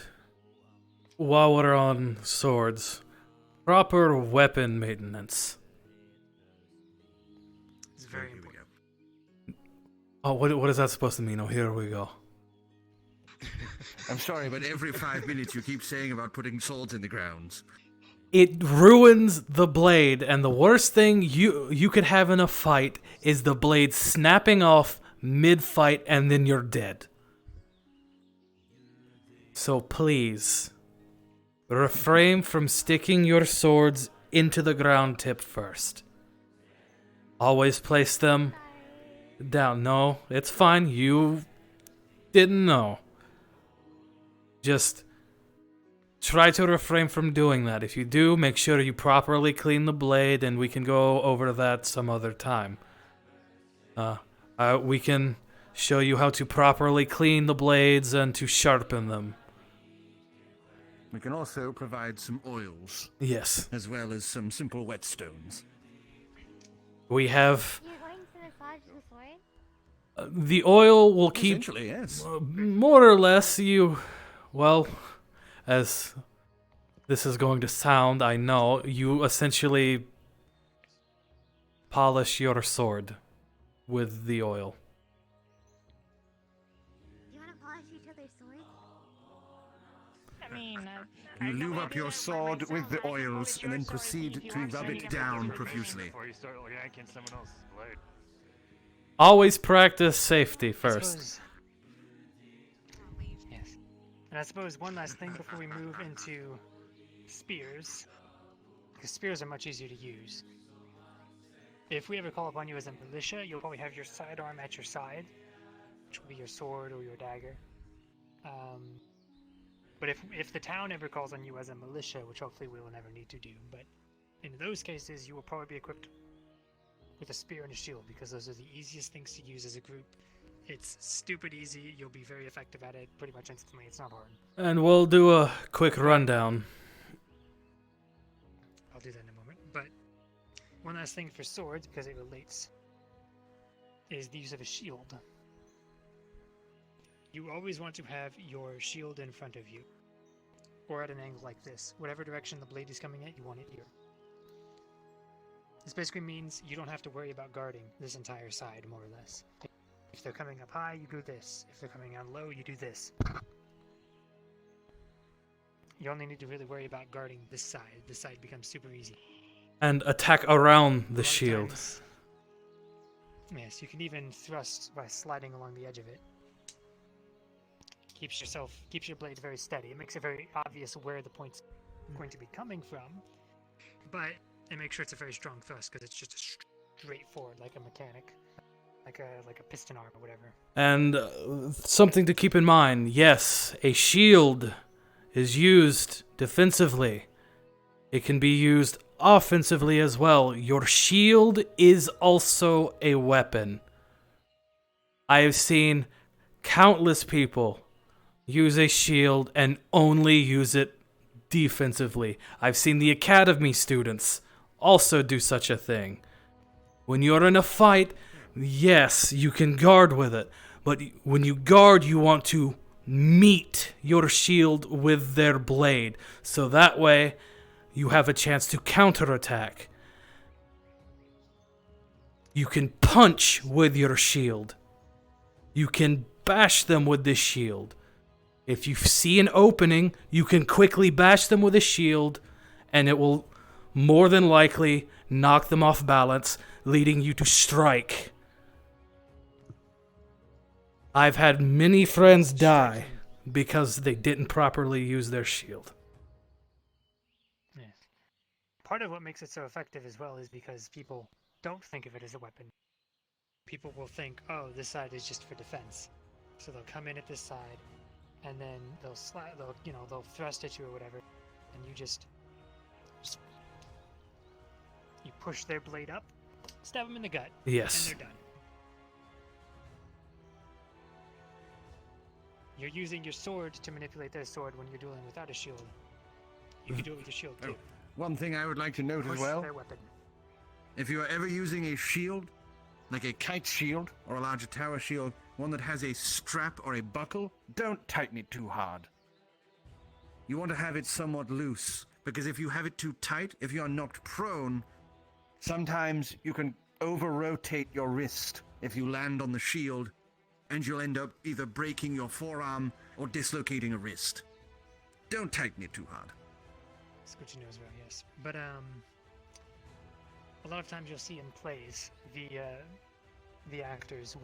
while we're on swords, proper weapon maintenance. It's very important. Oh, what is that supposed to mean? Oh, here we go. I'm sorry, but every 5 minutes you keep saying about putting swords in the grounds. It ruins the blade, and the worst thing you could have in a fight is the blade snapping off mid-fight and then you're dead. So please, refrain from sticking your swords into the ground tip first. Always place them down. No, it's fine. You didn't know. Just try to refrain from doing that. If you do, make sure you properly clean the blade, and we can go over that some other time. We can show you how to properly clean the blades and to sharpen them. We can also provide some oils. Yes. As well as some simple whetstones. We have... You're going to massage the sword? The oil will keep... Essentially, yes. More or less, you... Well, as this is going to sound, I know, you essentially polish your sword with the oil. You want to polish each other's swords? I mean, You lube up your sword with the oils and then proceed to rub it down profusely. Before you start yanking someone else's blade. Always practice safety I first. suppose- Yes. And I suppose one last thing before we move into spears, because spears are much easier to use. If we ever call upon you as a militia, you'll probably have your sidearm at your side, which will be your sword or your dagger. But if the town ever calls on you as a militia, which hopefully we will never need to do, but in those cases you will probably be equipped with a spear and a shield, because those are the easiest things to use as a group. It's stupid easy, you'll be very effective at it pretty much instantly, it's not hard. And we'll do a quick rundown. I'll do that in a moment, but one last thing for swords, because it relates, is the use of a shield. You always want to have your shield in front of you, or at an angle like this. Whatever direction the blade is coming at, you want it here. This basically means you don't have to worry about guarding this entire side, more or less. If they're coming up high, you do this. If they're coming down low, you do this. You only need to really worry about guarding this side. This side becomes super easy. And attack around A the lot of shield. times- yes, you can even thrust by sliding along the edge of it. Keeps your blade very steady. It makes it very obvious where the point's going to be coming from, but it makes sure it's a very strong thrust because it's just a straight forward, like a mechanic, like a piston arm or whatever. And something to keep in mind, yes, a shield is used defensively. It can be used offensively as well. Your shield is also a weapon. I have seen countless people use a shield and only use it defensively. I've seen the academy students also do such a thing. When you're in a fight, yes, you can guard with it, but when you guard, you want to meet your shield with their blade, so that way you have a chance to counterattack. You can punch with your shield. You can bash them with this shield. If you see an opening, you can quickly bash them with a shield, and it will more than likely knock them off balance, leading you to strike. I've had many friends die because they didn't properly use their shield. Yes. Part of what makes it so effective as well is because people don't think of it as a weapon. People will think, oh, this side is just for defense. So they'll come in at this side, and then they'll thrust at you or whatever, and you just you push their blade up, stab them in the gut, Yes. and they're done. You're using your sword to manipulate their sword when you're dueling without a shield. You can do it with your shield too. One thing I would like to note Push as well, their weapon. if you are ever using a shield, like a kite shield or a larger tower shield, one that has a strap or a buckle, Don't tighten it too hard. you want to have it somewhat loose. Because if you have it too tight, if you are knocked prone, sometimes you can over-rotate your wrist if you land on the shield, and you'll end up either breaking your forearm or dislocating a wrist. Don't tighten it too hard. That's good to know as well, yes. But a lot of times you'll see in plays, the actors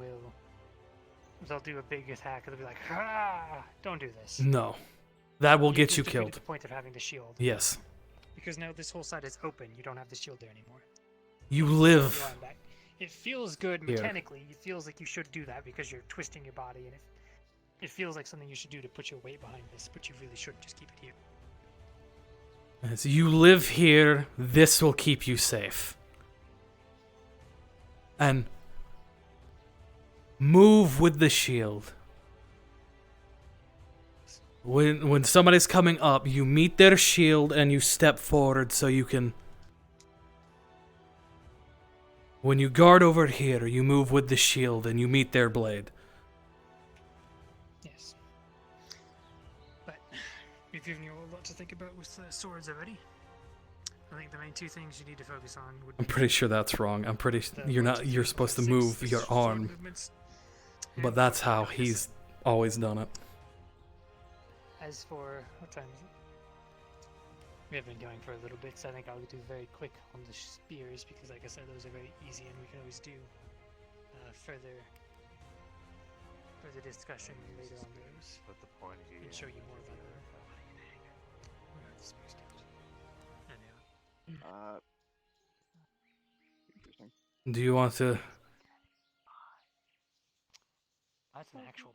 they'll do a big attack and they'll be like, "Ah, don't do this." No. That will get just you defeated killed. The point of having the shield. Yes. Because now this whole side is open. You don't have the shield there anymore. You You're live. on back. It feels good Here. mechanically. It feels like you should do that because you're twisting your body, and it feels like something you should do to put your weight behind this, but you really shouldn't. Just keep it here. As you live here, this will keep you safe. And move with the shield. When somebody's coming up, you meet their shield and you step forward so you can... When you guard over here, you move with the shield and you meet their blade. Yes. But we've given you a lot to think about with swords already. I think the main two things you need to focus on would I'm be pretty sure that's wrong. I'm pretty the you're 1 not to you're 3, supposed to 6 move your sword arm, movements, but and that's 4 how focus. he's always done it. As for what time is it? We have been going for a little bit, so I think I'll do very quick on the spears because, like I said, those are very easy, and we can always do further discussion later on those. What's the point of you? And show you more about where the spears go. Anyhow. Interesting. Do you want to? That's an actual.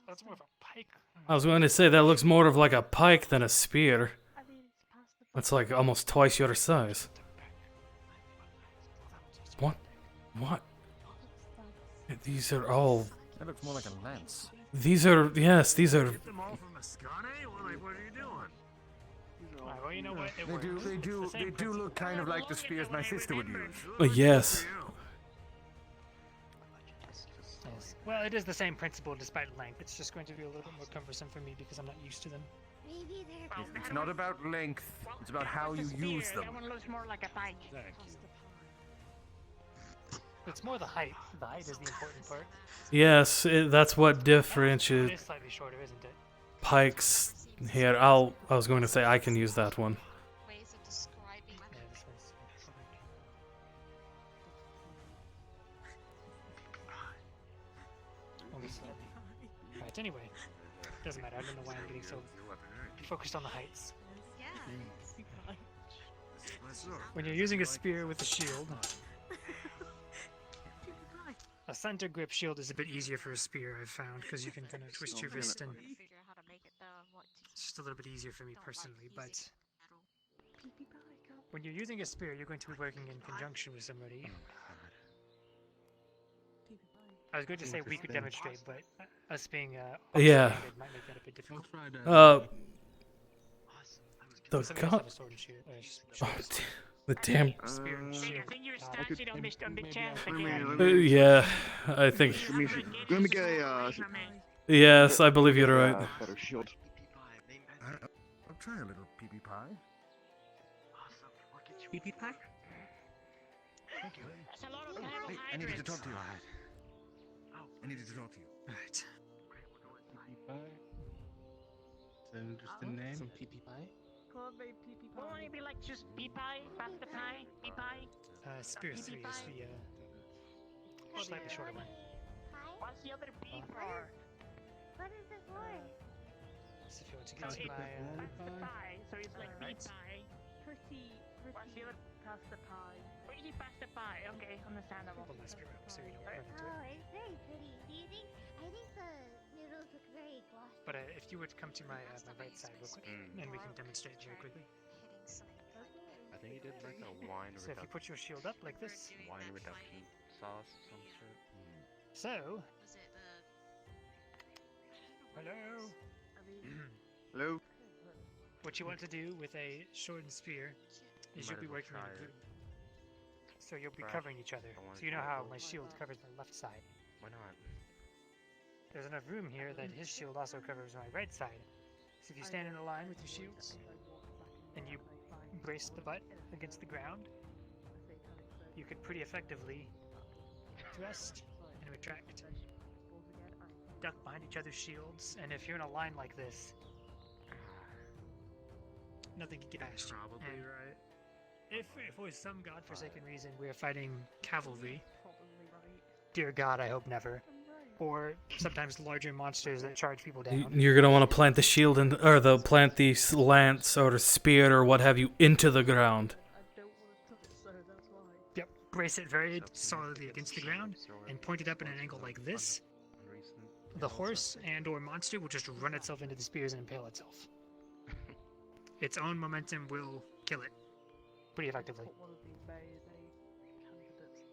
That's more of a pike. I was going to say that looks more of like a pike than a spear. I mean, it's past the That's like almost twice your size. What? What? These are all. That looks more like a lance. These are yes. These are. Get them all from Ascane? What are you doing? Alright, well, you know what? It They do, works. they It's do, the same they do principle. look kind of like the spears my sister would use. Yes. Yes. Well, it is the same principle despite length. It's just going to be a little bit more cumbersome for me because I'm not used to them. Maybe they're It's not about length, it's about how you use them. That one looks more like a pike. It's more the height. The height is the important part. Yes. That's what It differentiates is slightly shorter, isn't it? pikes here. I was going to say I can use that one. Ways of describing Yeah, this one's. Only slightly. Right, anyway. Doesn't matter. I don't know why I'm getting so focused on the heights. yeah. When you're using a spear with a shield, a center grip shield is a bit easier for a spear, I've found, because you can kind of twist your wrist and Figure how to make it it's just a little bit easier for me personally. But when you're using a spear, you're going to be working in conjunction with somebody. I was going to say we could demonstrate, but us being Yeah. opposite-handed might make that a bit difficult. The Some of us god. have a sword and shield, Oh, the damn. spear and shield. I think you're God. starting on Mr. Chance Let me- again. let me- Yeah, I think. Let me get Yes, I believe you're right. better shield. I'll try a little pee-pee pie. Pee-pee pie? That's a lot of Hey, I needed to talk to you. Oh, I needed to talk to you. Right. Is that an interesting name? Some pee-pee pie? Won't it be like just pea pie, pasta pie, pea pie? Spear 3 is the slightly shorter one. What's the other P for? What is it for? to So get to it's my pasta pie. So it's like meat Right. pie. Pretty pasta pie. Pretty pasta pie. Okay, understandable. Well, let's be real, so you don't run into Oh, it. it's very pretty. Do you think? I think the noodles look very glossy. But if you would come to my right side real quick, and we can demonstrate very quickly. Hitting something. I think he did like a wine So if you put your shield up like this, wine reduction sauce, some sort. so Was it the? hello. Hello. What you want to do with a shortened spear is Might you'll be as well working in try a it. group. So you'll be Right. covering each other. I wanna So you know try how both. my shield covers my left side. Why not? There's enough room here that his shield also covers my right side. So if you stand in a line with your shields and you brace the butt against the ground, you could pretty effectively thrust and retract. Duck behind each other's shields, and if you're in a line like this, nothing can get past you. Probably And right. if for some godforsaken reason we are fighting cavalry, dear God, I hope never, or sometimes larger monsters that charge people down. You're gonna want to plant the shield or plant the lance or spear or what have you into the ground. I don't want to touch it, so that's why. Yep, brace it very solidly against the ground and point it up at an angle like this. The horse and or monster will just run itself into the spears and impale itself. Its own momentum will kill it pretty effectively. Put one of these mayonnaise candidates.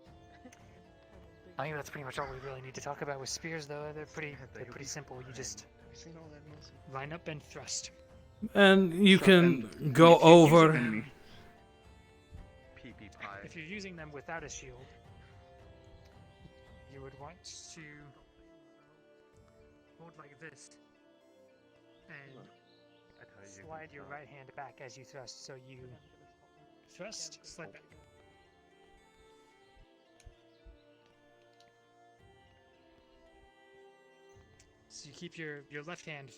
I think that's pretty much all we really need to talk about with spears, though. They're pretty simple. You just Have you seen all that muscle? line up and thrust. And you So, can and go if you're using over. them- PP pie. If you're using them without a shield, you would want to hold like this and I tell you, slide your right hand back as you thrust. So you thrust, slide back. So you keep your left hand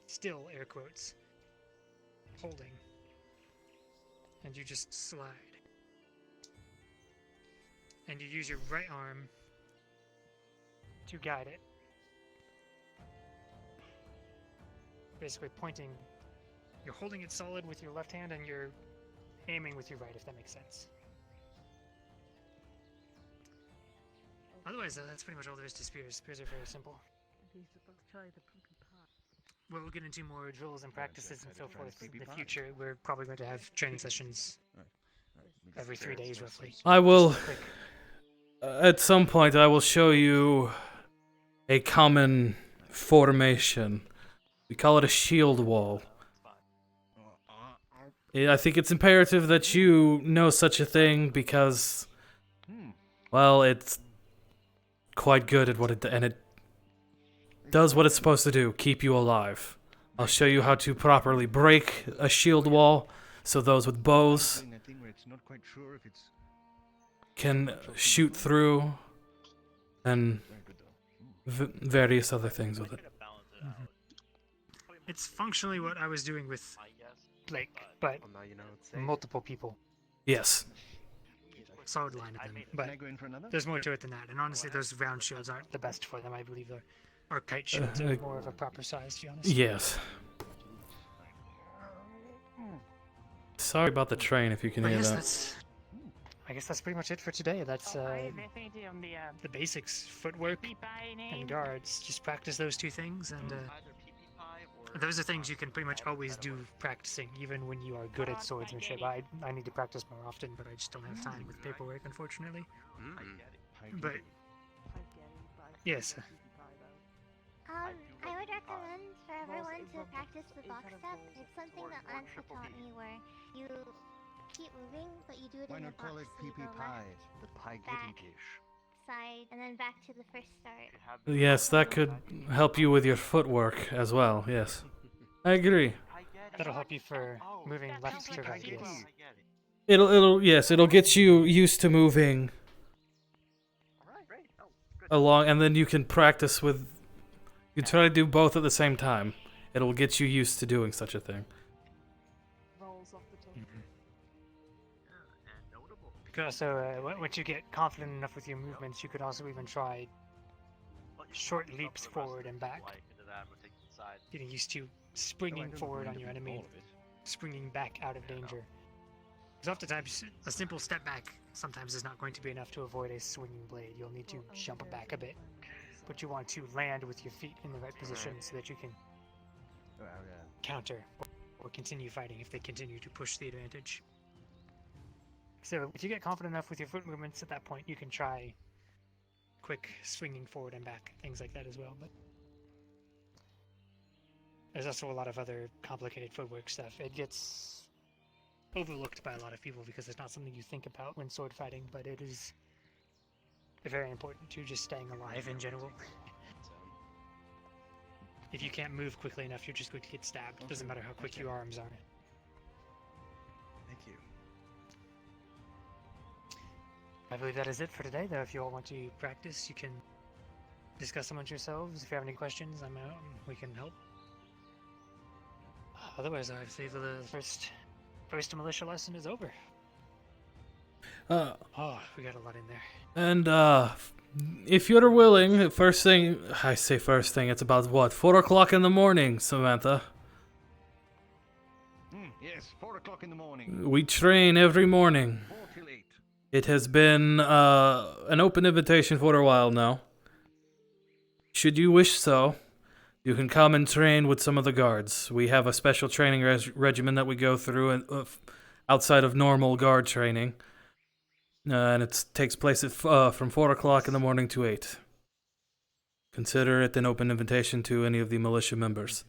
still, air quotes, holding, and you just slide. And you use your right arm to guide it. Basically pointing, you're holding it solid with your left hand and you're aiming with your right, if that makes sense. Otherwise, that's pretty much all there is to spears. Spears are very simple. He's supposed to try the pumpkin pie. We'll get into more drills and practices and so try forth the in PB the pie. future. We're probably going to have training sessions every 3 days, roughly. I will, Just quick. at some point, I will show you a common formation. We call it a shield wall. I think it's imperative that you know such a thing because, well, it's quite good at what it does what it's supposed to do, keep you alive. I'll show you how to properly break a shield wall so those with bows Doing that thing where it's not quite sure if it's can shoot through and very good though. various other things with it. It's functionally what I was doing with Blake, but Well, now you know it's safe. multiple people. Yes. Solid line of them. Can But I go in for another? there's more to it than that. And honestly, those round shields aren't the best for them. I believe the archite shields are more of a proper size, to be honest. Yes. Sorry about the train if you can But hear yes, that. I guess that's pretty much it for today. That's Definitely on the basics: footwork the pie name. and guards. Just practice those two things, and those are things you can pretty much always do practicing, even when you are good at swordsmanship. I need to practice more often, but I just don't have time with paperwork, unfortunately. But yes, I would recommend for everyone to practice the box step. It's something that Anka taught me where you keep moving, but you do it Why in the not call box. it So you PP go pie? left, The pie Back. kitty dish. side, and then back to the first start. Yes, that could help you with your footwork as well. Yes. I agree. that'll help you for moving left to right. Yes. It'll get you used to moving along, and then you can practice with. You try to do both at the same time. It'll get you used to doing such a thing. Rolls off the tongue. You could also, once you get confident enough with your movements, you could also even try short leaps forward and back. outside. getting used to springing don't forward agree on your with enemy, all of it. springing back out of danger. Because oftentimes, a simple step back sometimes is not going to be enough to avoid a swinging blade. You'll need to jump back a bit. But you want to land with your feet in the right position so that you can counter or continue fighting if they continue to push the advantage. So if you get confident enough with your foot movements at that point, you can try quick swinging forward and back, things like that as well. But there's also a lot of other complicated footwork stuff. It gets overlooked by a lot of people because it's not something you think about when sword fighting, but it is very important to just staying alive in general. If you can't move quickly enough, you're just going to get stabbed. It doesn't matter how quick your arms are. Thank you. I believe that is it for today, though. If you all want to practice, you can discuss amongst yourselves. If you have any questions, I'm out and we can help. Otherwise, I believe the first militia lesson is over. Oh, we got a lot in there. And if you're willing, first thing, I say first thing, it's about what, 4 o'clock in the morning, Samantha. Yes, 4 o'clock in the morning. We train every morning. 4 till 8. It has been an open invitation for a while now. Should you wish so, you can come and train with some of the guards. We have a special training regimen that we go through outside of normal guard training. And it takes place at, from 4 o'clock in the morning to 8. Consider it an open invitation to any of the militia members.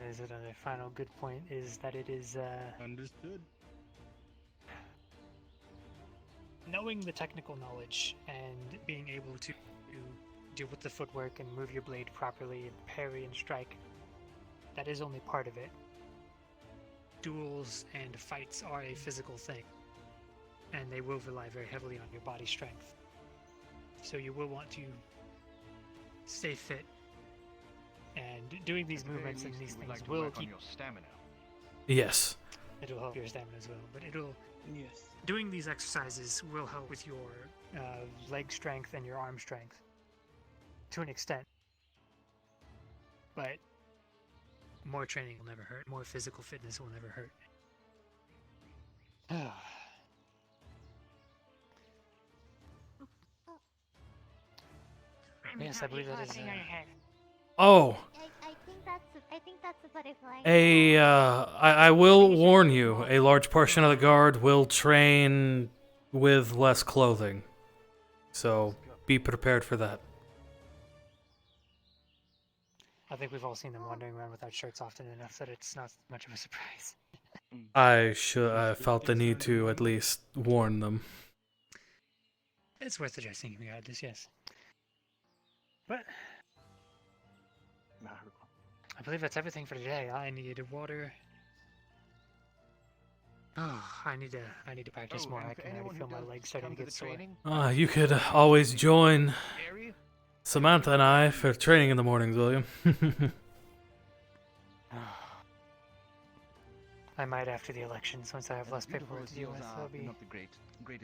Is it a final good point? Is that it is Understood. knowing the technical knowledge and being able to deal with the footwork and move your blade properly and parry and strike. That is only part of it. Duels and fights are a physical thing, and they will rely very heavily on your body strength. So you will want to stay fit, and doing these movements and these things will keep your stamina. Yes. It'll help your stamina as well, but Yes. doing these exercises will help with your leg strength and your arm strength to an extent. But more training will never hurt. More physical fitness will never hurt. Yes, I believe that is. Oh, I think that's a butterfly. I will warn you, a large portion of the guard will train with less clothing. So be prepared for that. I think we've all seen them wandering around without shirts often enough that it's not much of a surprise. I felt the need to at least warn them. It's worth addressing regardless, yes. But I believe that's everything for today. I need water. Oh, I need to practice more. I can already feel my legs starting to get sore. You could always join Samantha and I for training in the mornings, William. I might after the elections, once I have less paperwork to deal with.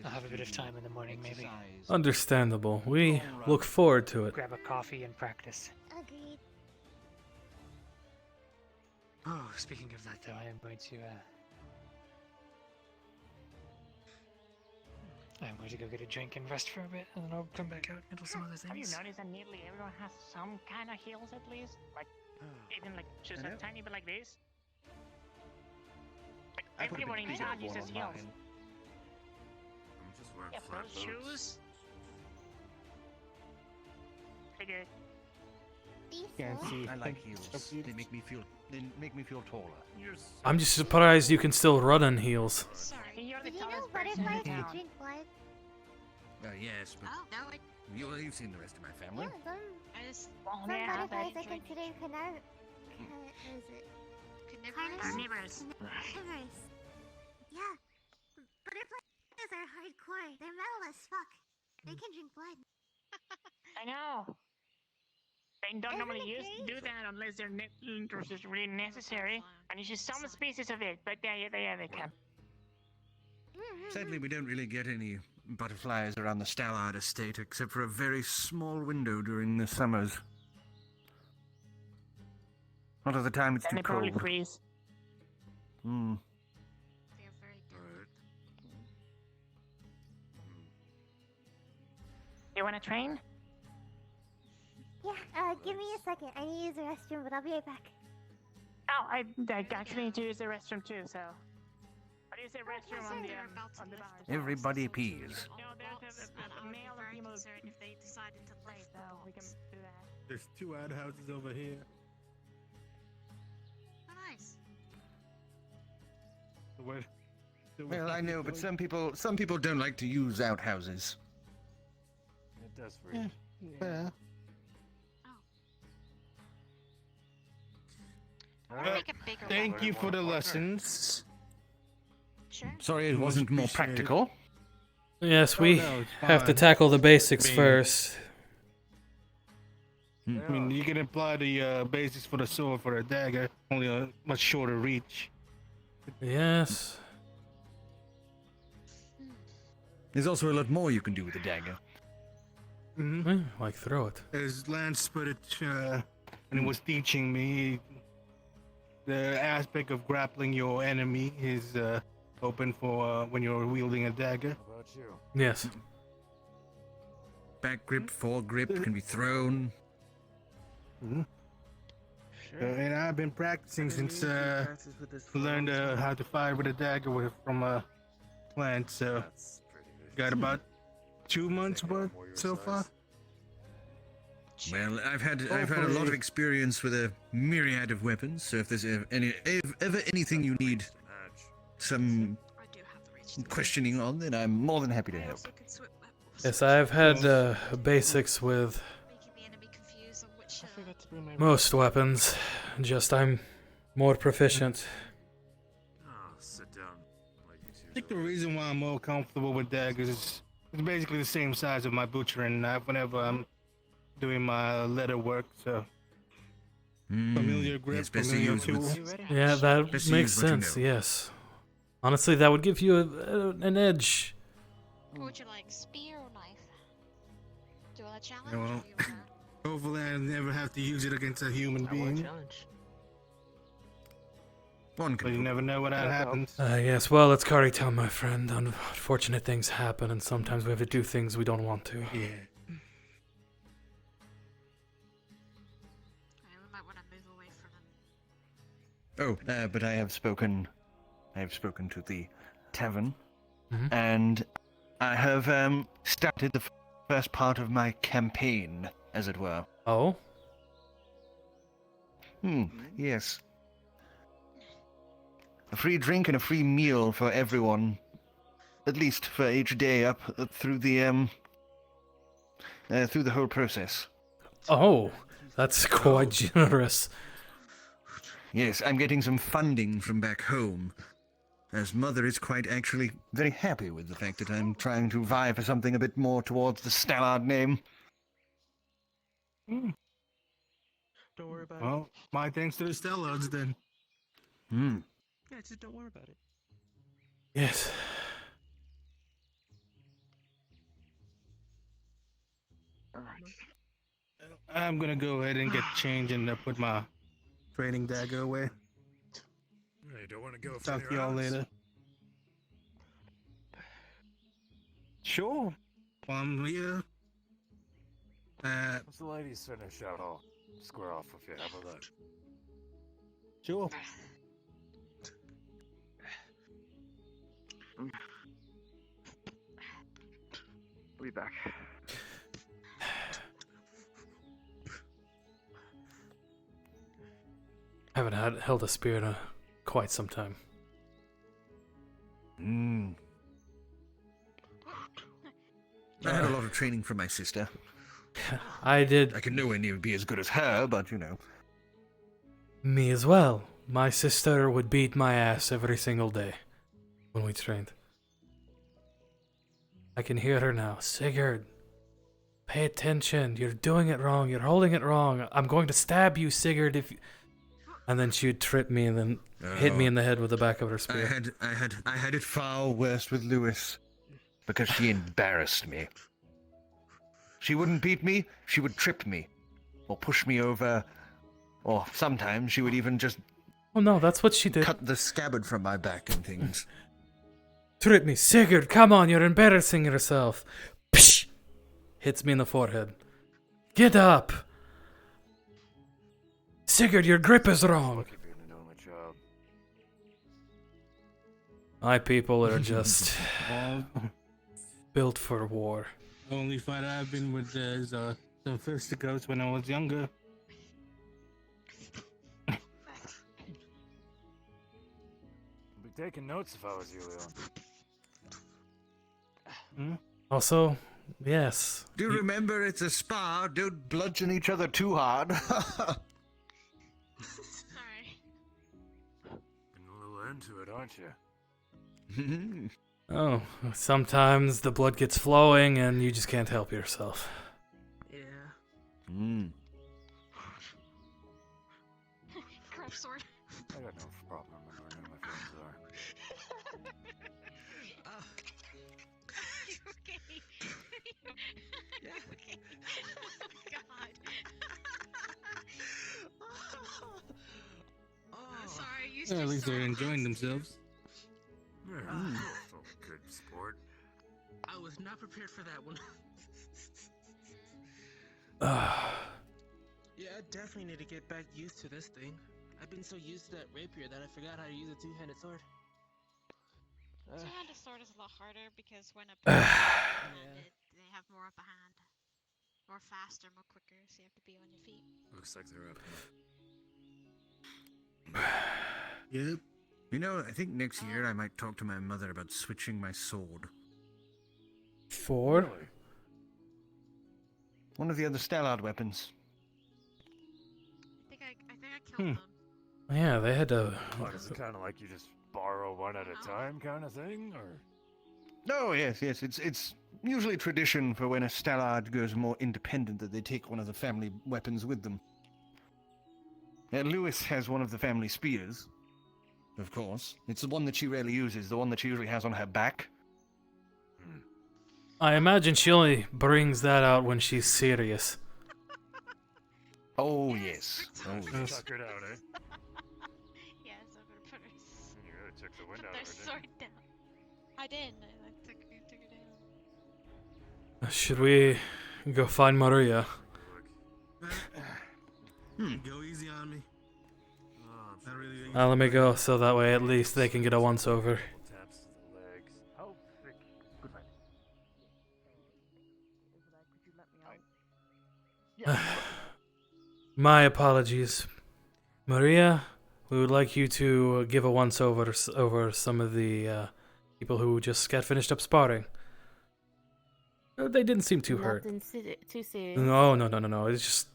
I'll have a bit of time in the morning, maybe. Understandable. We look forward to it. Grab a coffee and practice. Agreed. Oh, speaking of that, though, I am going to go get a drink and rest for a bit, and then I'll come back out and do some other things. Have you noticed that nearly everyone has some kind of heels at least? Like, even like just a tiny bit like this? Like, everyone in town uses heels. I'm just wearing Yeah, flat those boots. shoes. Pretty good. I like heels. They make me feel taller. I'm just surprised you can still run in heels. Sorry. You're the Did you know tallest person butterflies in can town. drink blood? Yes, but Oh, no, you've seen the rest of my family. Yeah, I just Well, some yeah, butterflies they are drink. considered what is it? carnivorous. Carnivorous. Carnivorous. Yeah. Butterflies are hardcore. They're metal as fuck. They can drink blood. I know. They don't Isn't normally it do that unless they're just really necessary. And it's just some species of it, but yeah, they can. Sadly, we don't really get any butterflies around the Stallard estate except for a very small window during the summers. Not at the time it's Then too they probably cold. freeze. Hmm. They are very good. Alright. You want to train? Yeah, give me a second. I need to use the restroom, but I'll be right back. Oh, I actually need to use the restroom too, so. How do you say restroom on the, They're about to on the lift bars? the Everybody boxes pees. onto No, the there's box, a and I would be male and very female. concerned if they decided to lift So the we can box. do that. There's 2 outhouses over here. Oh, nice. So where- so Well, where I are we know, but going? some people don't like to use outhouses. It does freeze. Well, I want to make a bigger Thank one. you for the lessons. Sure. sorry it Much wasn't more appreciated. practical. Yes, Oh, we no, it's have to fine. tackle the basics I mean- first. I mean, you can apply the basics for the sword for a dagger, only a much shorter reach. Yes. There's also a lot more you can do with a dagger. Mm-hmm. Like throw it. As Lance put it, when he was teaching me, the aspect of grappling your enemy is open for when you're wielding a dagger. How about you? Yes. Back grip, foregrip can be thrown. Mm-hmm. And I've been practicing since learned how to fire with a dagger from a plant. So That's pretty good. got about 2 months worth so far. Well, I've had a lot of Hopefully- experience with a myriad of weapons. So if there's ever anything you need Match. some I do have the reach. to do questioning on, then I'm more than happy to it. I help. also can switch weapons. Yes, I've had basics with Making the enemy confused on which. I forgot to bring my. most weapons. Just I'm more proficient. Oh, sit down. Like you two I think the do. reason why I'm more comfortable with daggers is it's basically the same size of my butchering knife whenever I'm doing my leather work. So familiar grip, Yes, best to familiar use tool. with- You ready? Yeah, that Best to makes use what you sense. know. Yes. Honestly, that would give you an edge. What would you like, spear or knife? Do you want a challenge? Yeah, well, or you wanna... Hopefully, I never have to use it against a human I want a being. challenge. One But you can. never know when that happens. Yes, well, it's Cari town, my friend. Unfortunate things happen, and sometimes we have to do things we don't want to. Yeah. Yeah, we might want to move away from them. Oh, but I have spoken to the tavern, Mhm. and I have started the first part of my campaign, as it were. Oh? Yes. A free drink and a free meal for everyone, at least for each day up through the whole process. Oh, that's quite generous. Yes, I'm getting some funding from back home, as Mother is quite actually very happy with the fact that I'm trying to vie for something a bit more towards the Stallard name. Hmm. Don't worry about Well, my thanks to the Stellards then. Hmm. Yeah, just don't worry about it. Yes. I'm gonna go ahead and get changed and put my training dagger away. Hey, don't want to go for Talk any to y'all rounds? later. Sure. Well, I'm here. Once the ladies finish out, I'll square off with you. How about that? Sure. I'll be back. Haven't held a spear in quite some time. Hmm. I had a lot of training from my sister. I did I can nowhere near be as good as her, but you know. me as well. My sister would beat my ass every single day when we trained. I can hear her now. Sigurd, pay attention. You're doing it wrong. You're holding it wrong. I'm going to stab you, Sigurd, if you... And then she'd trip me and then hit me in the head with the back of her spear. I had it far worse with Lewis, because she embarrassed me. She wouldn't beat me, she would trip me, or push me over, Or sometimes she would even just Oh no, that's what she did. Cut the scabbard from my back and things. Trip me, Sigurd, come on, you're embarrassing yourself. Psh! Hits me in the forehead. Get up! Sigurd, your grip is wrong. Lucky being to know my job. My people are just built for war. The only fight I've been with is some fisticuffs when I was younger. I'd be taking notes if I was you, Leon. Also, yes. Do remember it's a spa. don't bludgeon each other too hard. Sorry. Been a little into it, aren't you? Oh, sometimes the blood gets flowing and you just can't help yourself. Yeah. Crap sword. I got no problem remembering who my friends are. Okay. Yeah. Okay. Oh God. I'm sorry. I used Yeah, your at least they're sword. enjoying themselves. Yeah, still a good sport. I was not prepared for that one. Yeah, I definitely need to get back used to this thing. I've been so used to that rapier that I forgot how to use a two-handed sword. Two-handed sword is a lot harder because when a person they have more upper hand, more faster, more quicker. So you have to be on your feet. Looks like they're up. Yep. You know, I think next year I might talk to my mother about switching my sword. For? One of the other Stellard weapons. I think I killed them. Yeah, they had to. What, is it kind of like you just borrow one at a time kind of thing, or? Oh, yes. It's usually tradition for when a Stellard goes more independent that they take one of the family weapons with them. Lewis has one of the family spears, of course. It's the one that she rarely uses, the one that she usually has on her back. I imagine she only brings that out when she's serious. Oh, yes. Tuck it out, eh? Yes, I'm gonna put her. You really took the wind Put out their of her, sword didn't down. I did. I took her down. Should we go find Maria? Go easy on me. Not really. Let me go so that way at least they can get a once over. Taps to the legs. How thick? Good man. My apologies. Maria, we would like you to give a once over over some of the people who just got finished up sparring. They didn't seem too hurt. Nothing too serious. No. It's just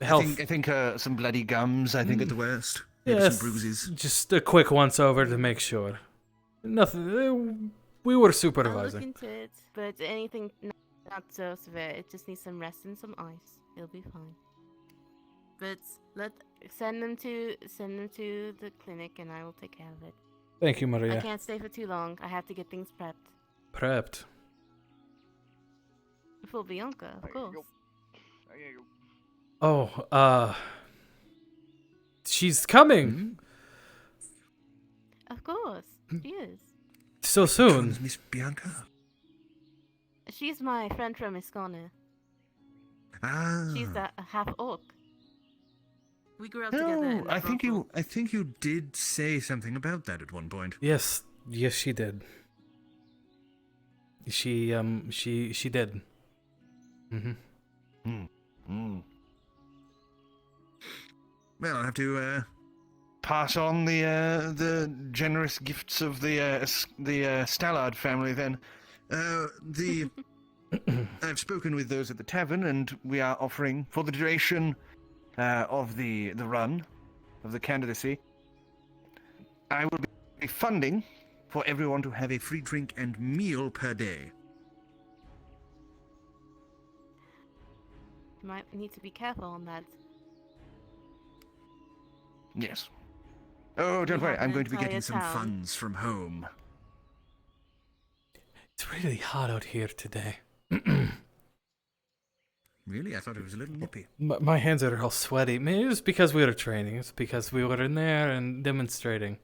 health. I think some bloody gums, I think, at the worst. Maybe Yes, some bruises. just a quick once over to make sure. Nothing. We were I'll supervising. look into it, but anything not so severe. It just needs some rest and some ice. It'll be fine. But send them to the clinic, and I will take care of it. Thank you, I Maria. can't stay for too long. I have to get things prepped. Prepped. For Bianca, of course. Oh, she's coming. Of course, she is. So soon. Miss Bianca. She's my friend from Iskone. Ah. She's a half orc. We grew up together. In No, the I think brothel. you did say something about that at one point. Yes, she did. She did. Well, I'll have to pass on the generous gifts of the Stallard family then. I've spoken with those at the tavern, and we are offering, for the duration of the run of the candidacy, I will be funding for everyone to have a free drink and meal per day. You might need to be careful on that. Yes. Oh, don't We worry, have I'm an going to be entire getting some town. funds from home. It's really hot out here today. Really? I thought it was a little nippy. My hands are all sweaty. Maybe it's because we were training. It's because we were in there and demonstrating.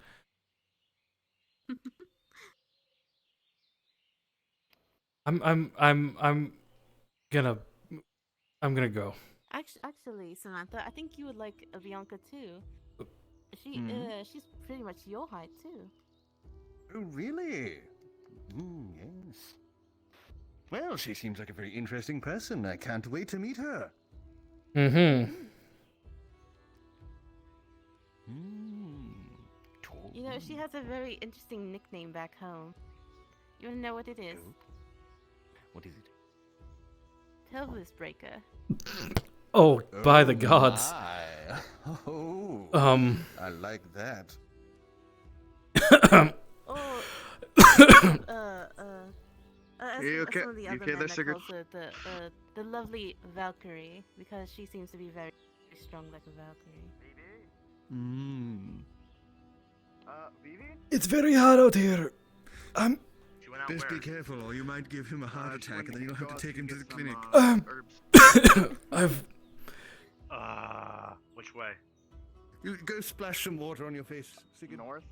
I'm gonna go. Actually, Samantha, I think you would like Bianca too. She's pretty much your height too. Oh, really? Yes. Well, she seems like a very interesting person. I can't wait to meet her. Mm-hmm. You know, she has a very interesting nickname back home. You wanna know what it is? What is it? Pelvis breaker. Oh, by the gods. My. Oh. I like that. As You okay? some of the You other okay men there, that Sigurd? calls her the lovely Valkyrie, because she seems to be very strong like a Valkyrie. Vivi? It's very hot out here. She went out Best where? be careful, or you might give him a heart attack, and then you'll have to take him to the clinic. I've. Which way? You go splash some water on your face, Sigurd. North?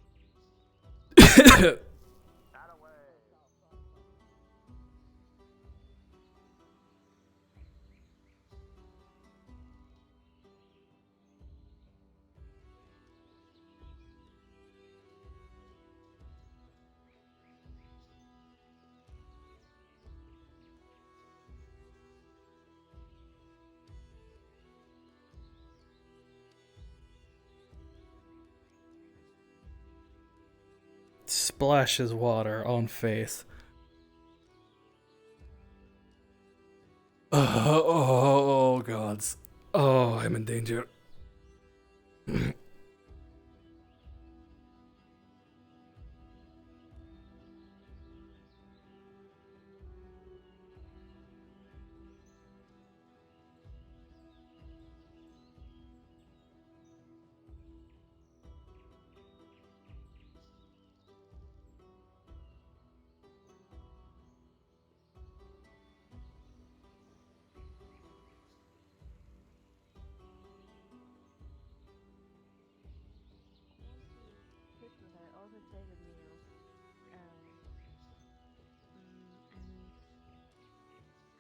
Splashes water on face. Oh gods. Oh, I'm in danger.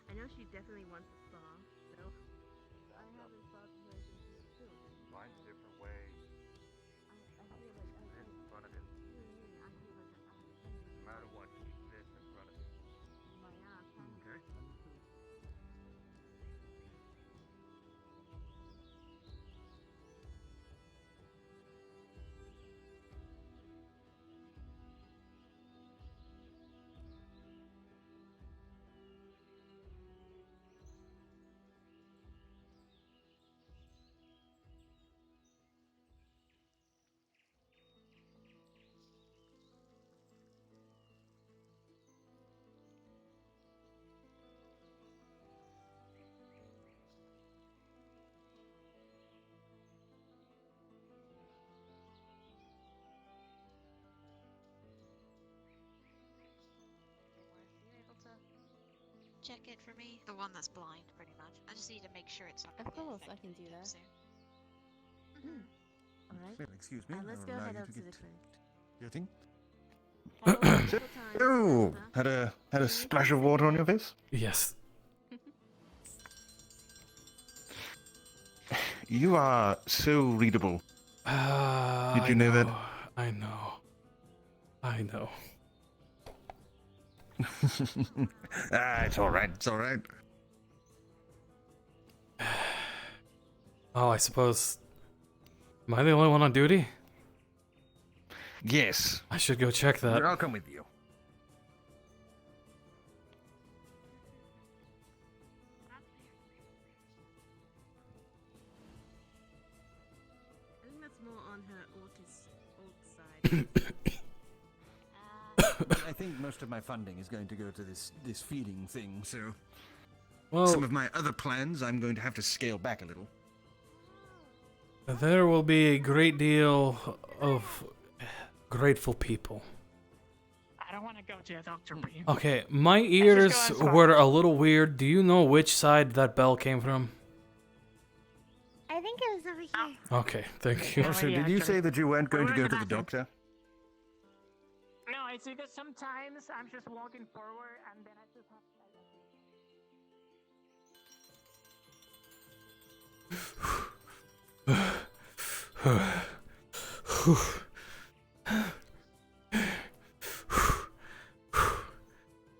I know she definitely wants a spa, so I haven't thought of her since she was too. Mine's a different way. I feel like This in front of it. I feel like No matter what, keep this in front of it. my ass. Okay. Are you able to check it for me? The one that's blind, pretty much. I just need to make sure it's not. Of course, I can do that. Soon. All right. Well, excuse me. Let's I'll go allow head you up to to the get clinic. your thing. Have a wonderful time, Oh, Samantha. had a splash of water on your face? Yes. You are so readable. Did you know that? I know. I know. It's all right. It's all right. Oh, I suppose. Am I the only one on duty? Yes. I should go check that. I'll come with you. I think that's more on her alt side. I think most of my funding is going to go to this feeding thing, so Well, some of my other plans I'm going to have to scale back a little. there will be a great deal of grateful people. I I want to go to Dr. Bean. Okay, my just ears go as far. were a little weird. Do you know which side that bell came from? I think it was over here. Okay, thank you. Also, did you say that you weren't going to go to the doctor? No, it's because sometimes I'm just walking forward and then I just have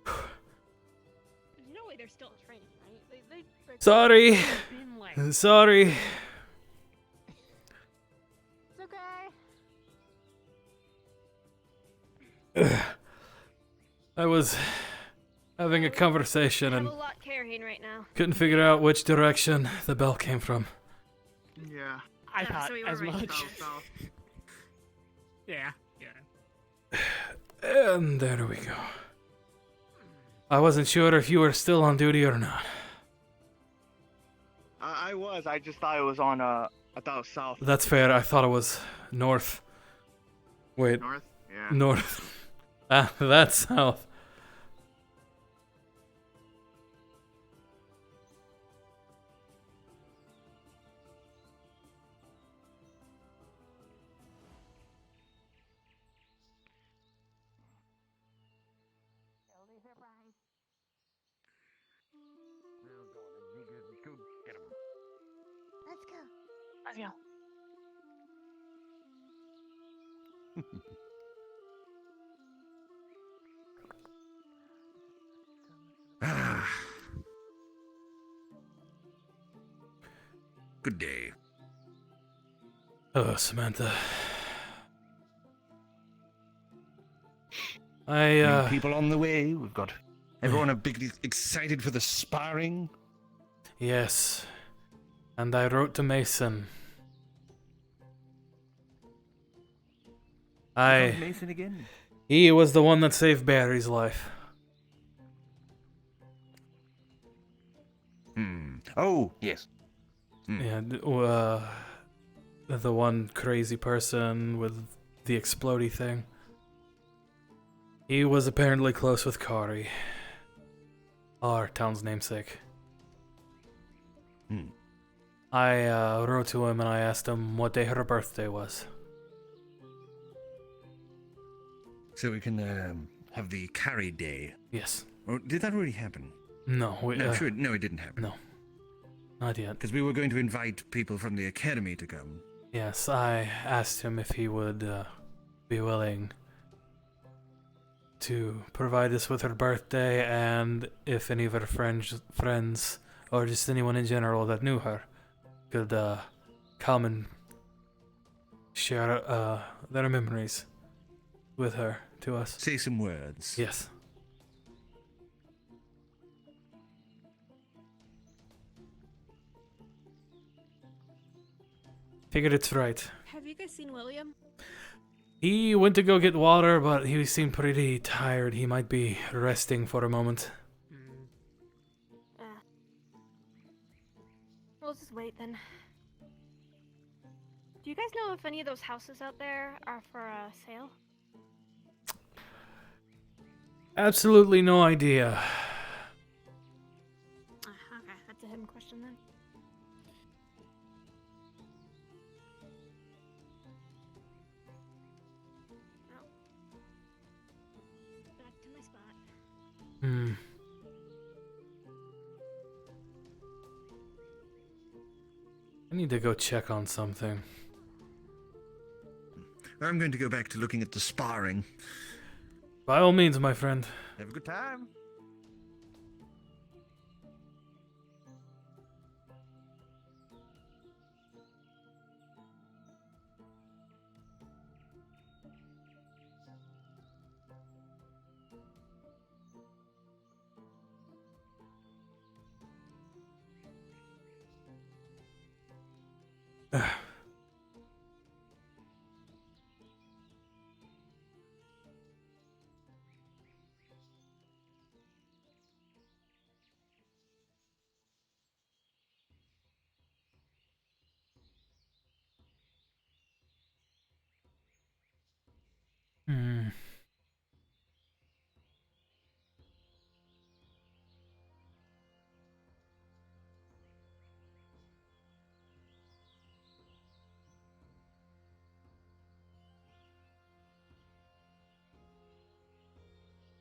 There's no way they're still training, right? They're Sorry. been like- Sorry. It's okay. I was having a conversation I have and a lot carrying right now. couldn't figure out which direction the bell came from. Yeah. I Oh, thought so we were as right. much. South. Yeah, yeah. And there we go. I wasn't sure if you were still on duty or not. I was. I just thought it was on. I thought it was south. That's fair. I thought it was north. Wait. North? Yeah. North. Ah, that's south. Let's go. Let's go. Ah. Good day. Oh, Samantha. I, New people on the way. We've got everyone a big excited for the sparring. Yes. And I wrote to Mason. Mason again. He was the one that saved Barry's life. Oh, yes. Yeah, the one crazy person with the explodey thing. He was apparently close with Cari, our town's namesake. I wrote to him and I asked him what day her birthday was. So we can have the Cari Day. Yes. Oh, did that really happen? No, No, sure. No, it didn't happen. No. Not yet. Because we were going to invite people from the academy to come. Yes, I asked him if he would be willing to provide us with her birthday and if any of her friends or just anyone in general that knew her could come and share their memories with her to us. Say some words. Yes. Figured it's right. Have you guys seen William? He went to go get water, but he seemed pretty tired. He might be resting for a moment. We'll just wait then. Do you guys know if any of those houses out there are for sale? Absolutely no idea. Okay, that's a hidden question then. Back to my spot. I need to go check on something. I'm going to go back to looking at the sparring. By all means, my friend. Have a good time.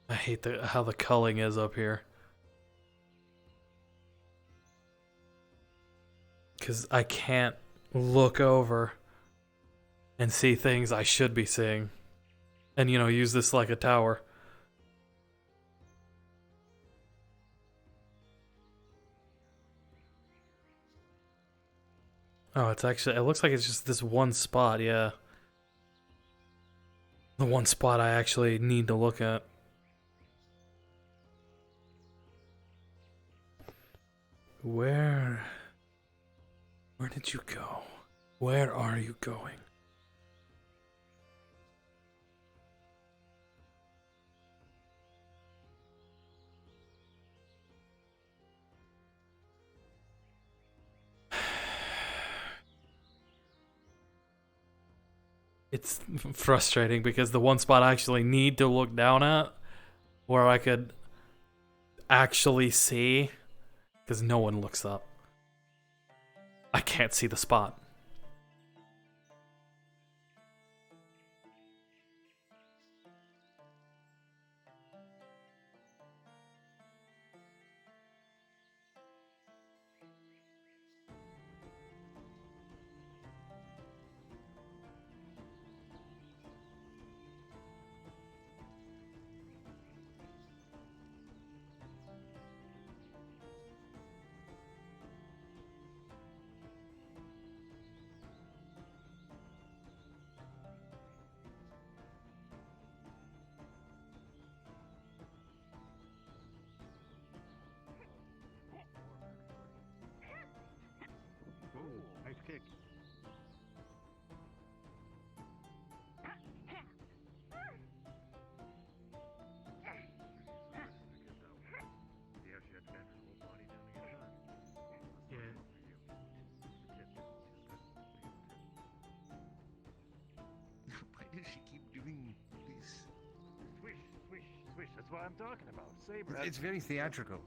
I hate how the culling is up here. Because I can't look over and see things I should be seeing. And, you know, use this like a tower. Oh, it's actually, it looks like it's just this one spot, yeah. The one spot I actually need to look at. Where did you go? Where are you going? It's frustrating because the one spot I actually need to look down at, where I could actually see, because no one looks up. I can't see the spot. Oh, nice kick. Why does she keep doing this? Swish, swish, swish. That's what I'm talking about. Saber. It's very theatrical.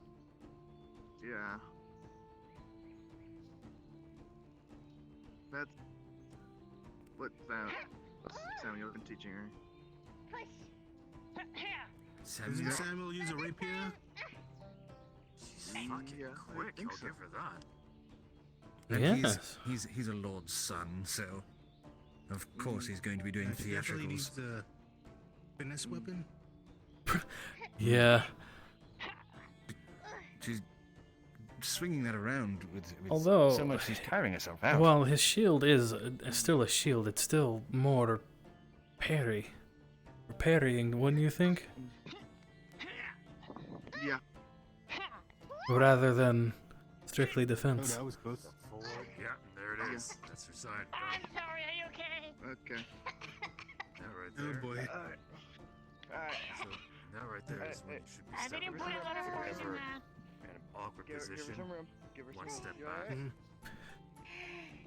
Yeah. That's what Samuel's been teaching her. Doesn't Samuel use a rapier? She's fucking quick. I'll give her that. And Yes. he's a lord's son, so of course he's going to be doing She definitely needs theatricals. the finesse weapon. Yeah. She's swinging that around with Although, so much she's tiring herself out. Well, his shield is still a shield. It's still more parrying, wouldn't you think? Yeah. Rather than strictly defense. that was close. Yeah, there it is. That's her side. I'm sorry, are you okay? Okay. That right Oh there. boy. So that right there is when you should be I stepping didn't put a lot of words in over that. an awkward position. One step back.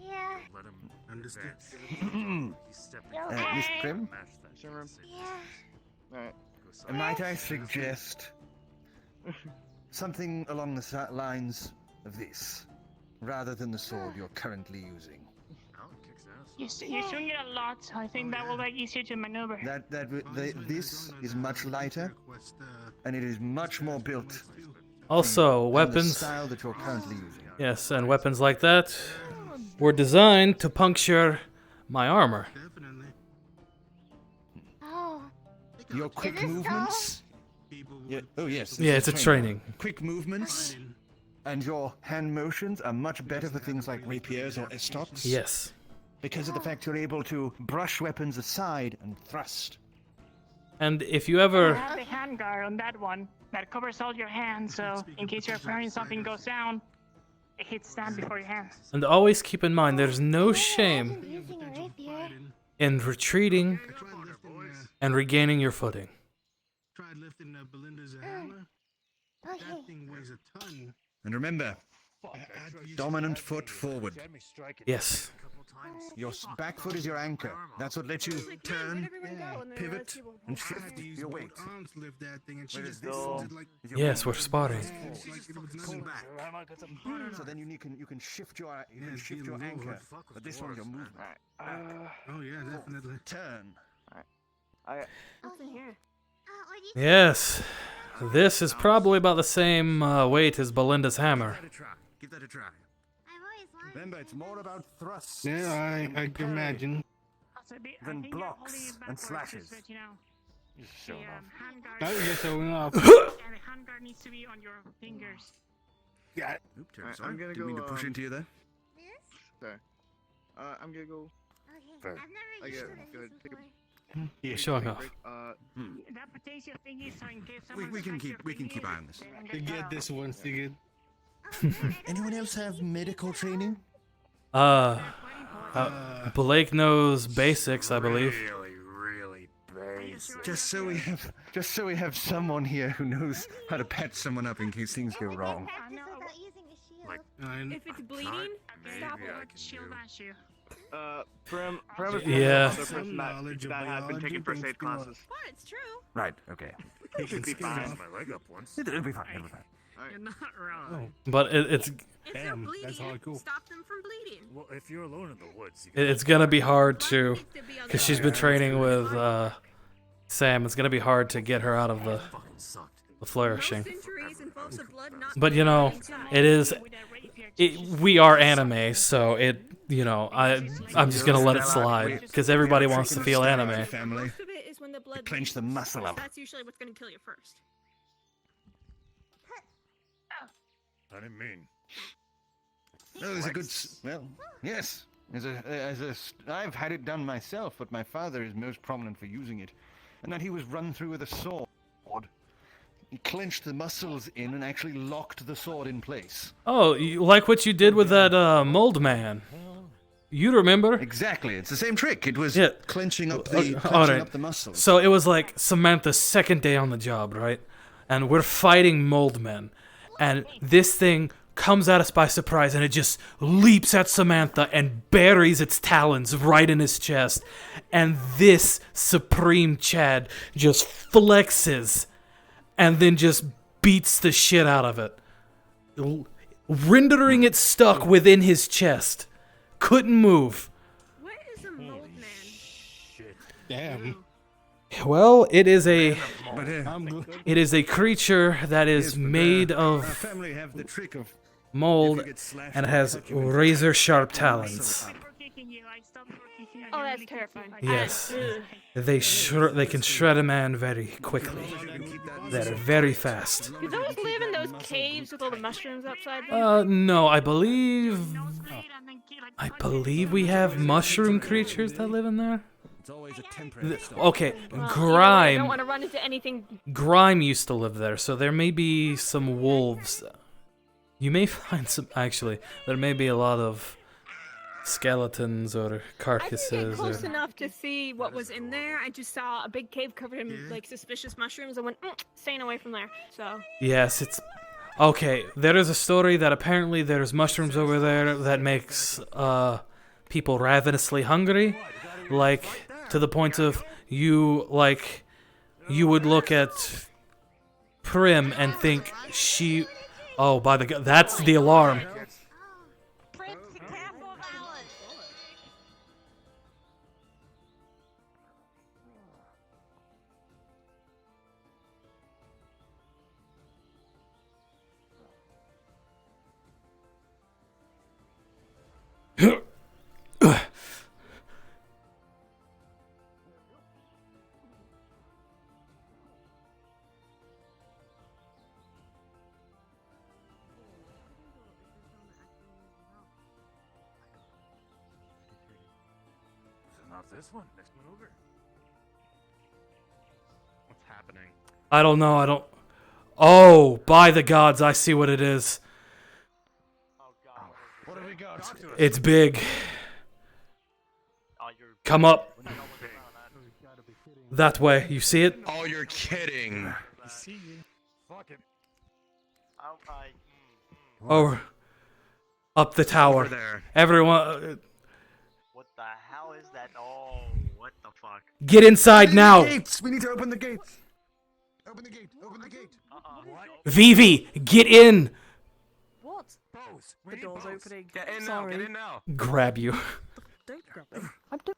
Yeah. Let him Understood. advance. He's stepping You forward. Miss okay? Prim, Match that. Yeah. Alright. Go side. might I suggest something along the lines of this, rather than the sword you're currently using? Oh, it kicks ass. You're swinging it a lot. I think that will make it easier to maneuver. This is much lighter, and it is much more built. Also, than the weapons. style that you're currently using. Yes, and weapons like that were designed to puncture my armor. Definitely. Oh. Your quick Is this movements. Yeah, oh yes. Yeah, this it's is a training. Quick movements and your hand motions are much better for things like rapiers or estocs. Yes. Because of the fact you're able to brush weapons aside and thrust. And if you I ever... have the hand guard on that one that covers all your hands, so in case you're afraid something goes down, it hits stand before your hands. And always keep in mind, there's no shame Imagine using a rapier. in retreating I tried lifting, and regaining your footing. Belinda's hammer. Okay. That thing weighs a ton. And remember, dominant foot forward. Yes. Your back foot is your anchor. That's what lets you turn, pivot, and shift your weight. Arms lift that thing, and she Whereas just this holds it like Yes, we're spotting. like it was nothing back. So then you can shift your anchor. But this one's your movement. Oh yeah, definitely. Turn. What's in here? Yes. This is probably about the same weight as Belinda's hammer. Give that a try. Remember, it's more about thrusts. Yeah, I can imagine. Than blocks and slashes. Just showing off. Oh, you're showing off. And the handguard needs to be on your fingers. Yeah. Oops, Alright, sorry. I'm gonna Didn't mean go, to push into you there. Sorry. I'm gonna go. Okay, I've never used it Go ahead, take a Yeah, showing off. break. That potassium thingy is so in case We someone can smacks your keep thingy, eye on this. they To get get this one, Sigurd. Anyone else have medical training? Blake knows basics, I believe. Really basic. Just so we have someone here who knows how to patch someone up in case things go wrong. without using a shield. Like, If it's bleeding, stop maybe I it. can shield do. bash you. Prim Yeah. is the person that has been taking first aid classes. But it's true. Right. Okay. He should be fine. My leg up once. It'll be fine. It'll be fine. You're not wrong. But it's If they're Damn, bleeding, that's hardcore. stop them from bleeding. Well, if you're alone in the woods, you it's gonna be hard to, because she's been training with Sam. It's gonna be hard to get her out of the fucking sucked. flourishing. Injuries involves the blood not But you know, it is. We are anime, so I'm just gonna let it slide because everybody wants to feel anime. Family. Most of it is when the blood Clench the bleeds, muscle up. That's usually what's gonna kill you first. I didn't mean. No, there's a good. Well, yes. I've had it done myself, but my father is most prominent for using it, and that he was run through with a sword. He clenched the muscles in and actually locked the sword in place. Oh, like what you did with that mold man. You remember? Exactly. It's the same trick. It was clenching up the muscles. So it was like Samantha's second day on the job, right? And we're fighting mold men. And this thing comes at us by surprise and it just leaps at Samantha and buries its talons right in his chest. And this Supreme Chad just flexes and then just beats the shit out of it, rendering it stuck within his chest. Couldn't move. What is a mold man? Damn. Well, it is a I'm good. it is a creature that is made Our of family have the trick of mold if you get slashed and by has it, you can razor sharp muscle talons. up. Oh, that's terrifying. Yes, they can shred a man very quickly. They're very fast. Do those live in those caves with all the mushrooms outside them? No, I believe we have mushroom creatures that live in there. It's always a temporary stop. Okay, Well, I don't Grime. want to run into anything. Grime used to live there, so there may be some wolves. You may find some. Actually, there may be a lot of skeletons or I didn't carcasses. get close Or... enough to see what was in there. I just saw a big cave covered in like suspicious mushrooms. I went, staying away from there. So Yes, it's okay. There is a story that apparently there's mushrooms over there that makes people ravenously hungry, like to the point of you would look at Prim and think she. Oh, by the god, that's the alarm. Not this one. Next one over. What's happening? I don't know. I don't. Oh, by the gods, I see what it is. What have we got? It's big. Come up. That way. You see it? Oh, you're kidding. Fuck it. Over. Up the tower. Over there. Everyone. What the hell is that? Oh, what the fuck? Get inside now. Gates! We need to open the gates. Open the gate. Open the gate. Vivi, get in. What? Bose. The door's opening. Get in now. Sorry. Get in now. Grab you. Don't grab me. I'm doing.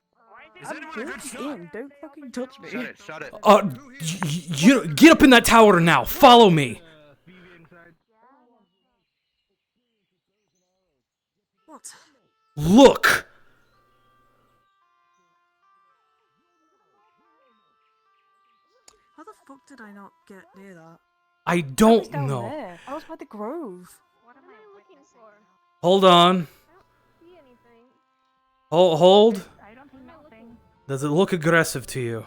Is I'm anyone a good just shot? in. Don't fucking touch me. Shut it, shut it. You get up in that tower now. Follow me. What? Look. How the fuck did I not get near that? I was don't down know. there. I was by the grove. What am I looking for? Hold on. See anything? Hold. I don't see nothing. Does it look aggressive to you?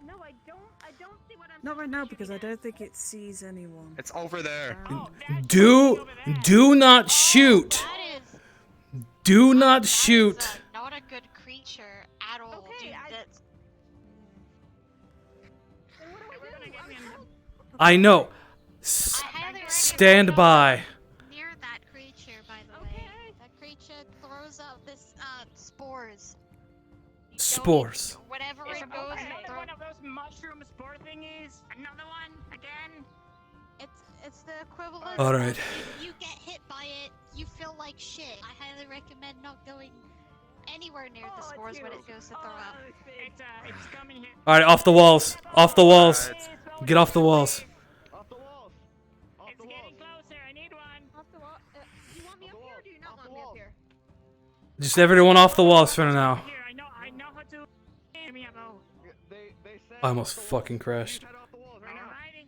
No, I don't. I don't see what I'm. Not right now because I don't think it sees anyone. It's over there. Do not shoot. Do not shoot. Not a good creature at all. Okay, Dude, that's... I know. Stand by. Near that creature, by the way. That creature throws up this spores. Spores. Whatever It's it goes. another one of those mushroom spore thingies. Another one again. It's the equivalent. All right. Of if you get hit by it, you feel like shit. I highly recommend not going anywhere near the spores when it goes to throw up. It's coming here. All right, off the walls. Off the walls. Get off the walls. It's getting closer. I need one. Off the wall. You want me up here or do you not want me up here? Just everyone off the walls for now. Here, I know how to. Give me a bow. I almost fucking crashed. I'm hiding.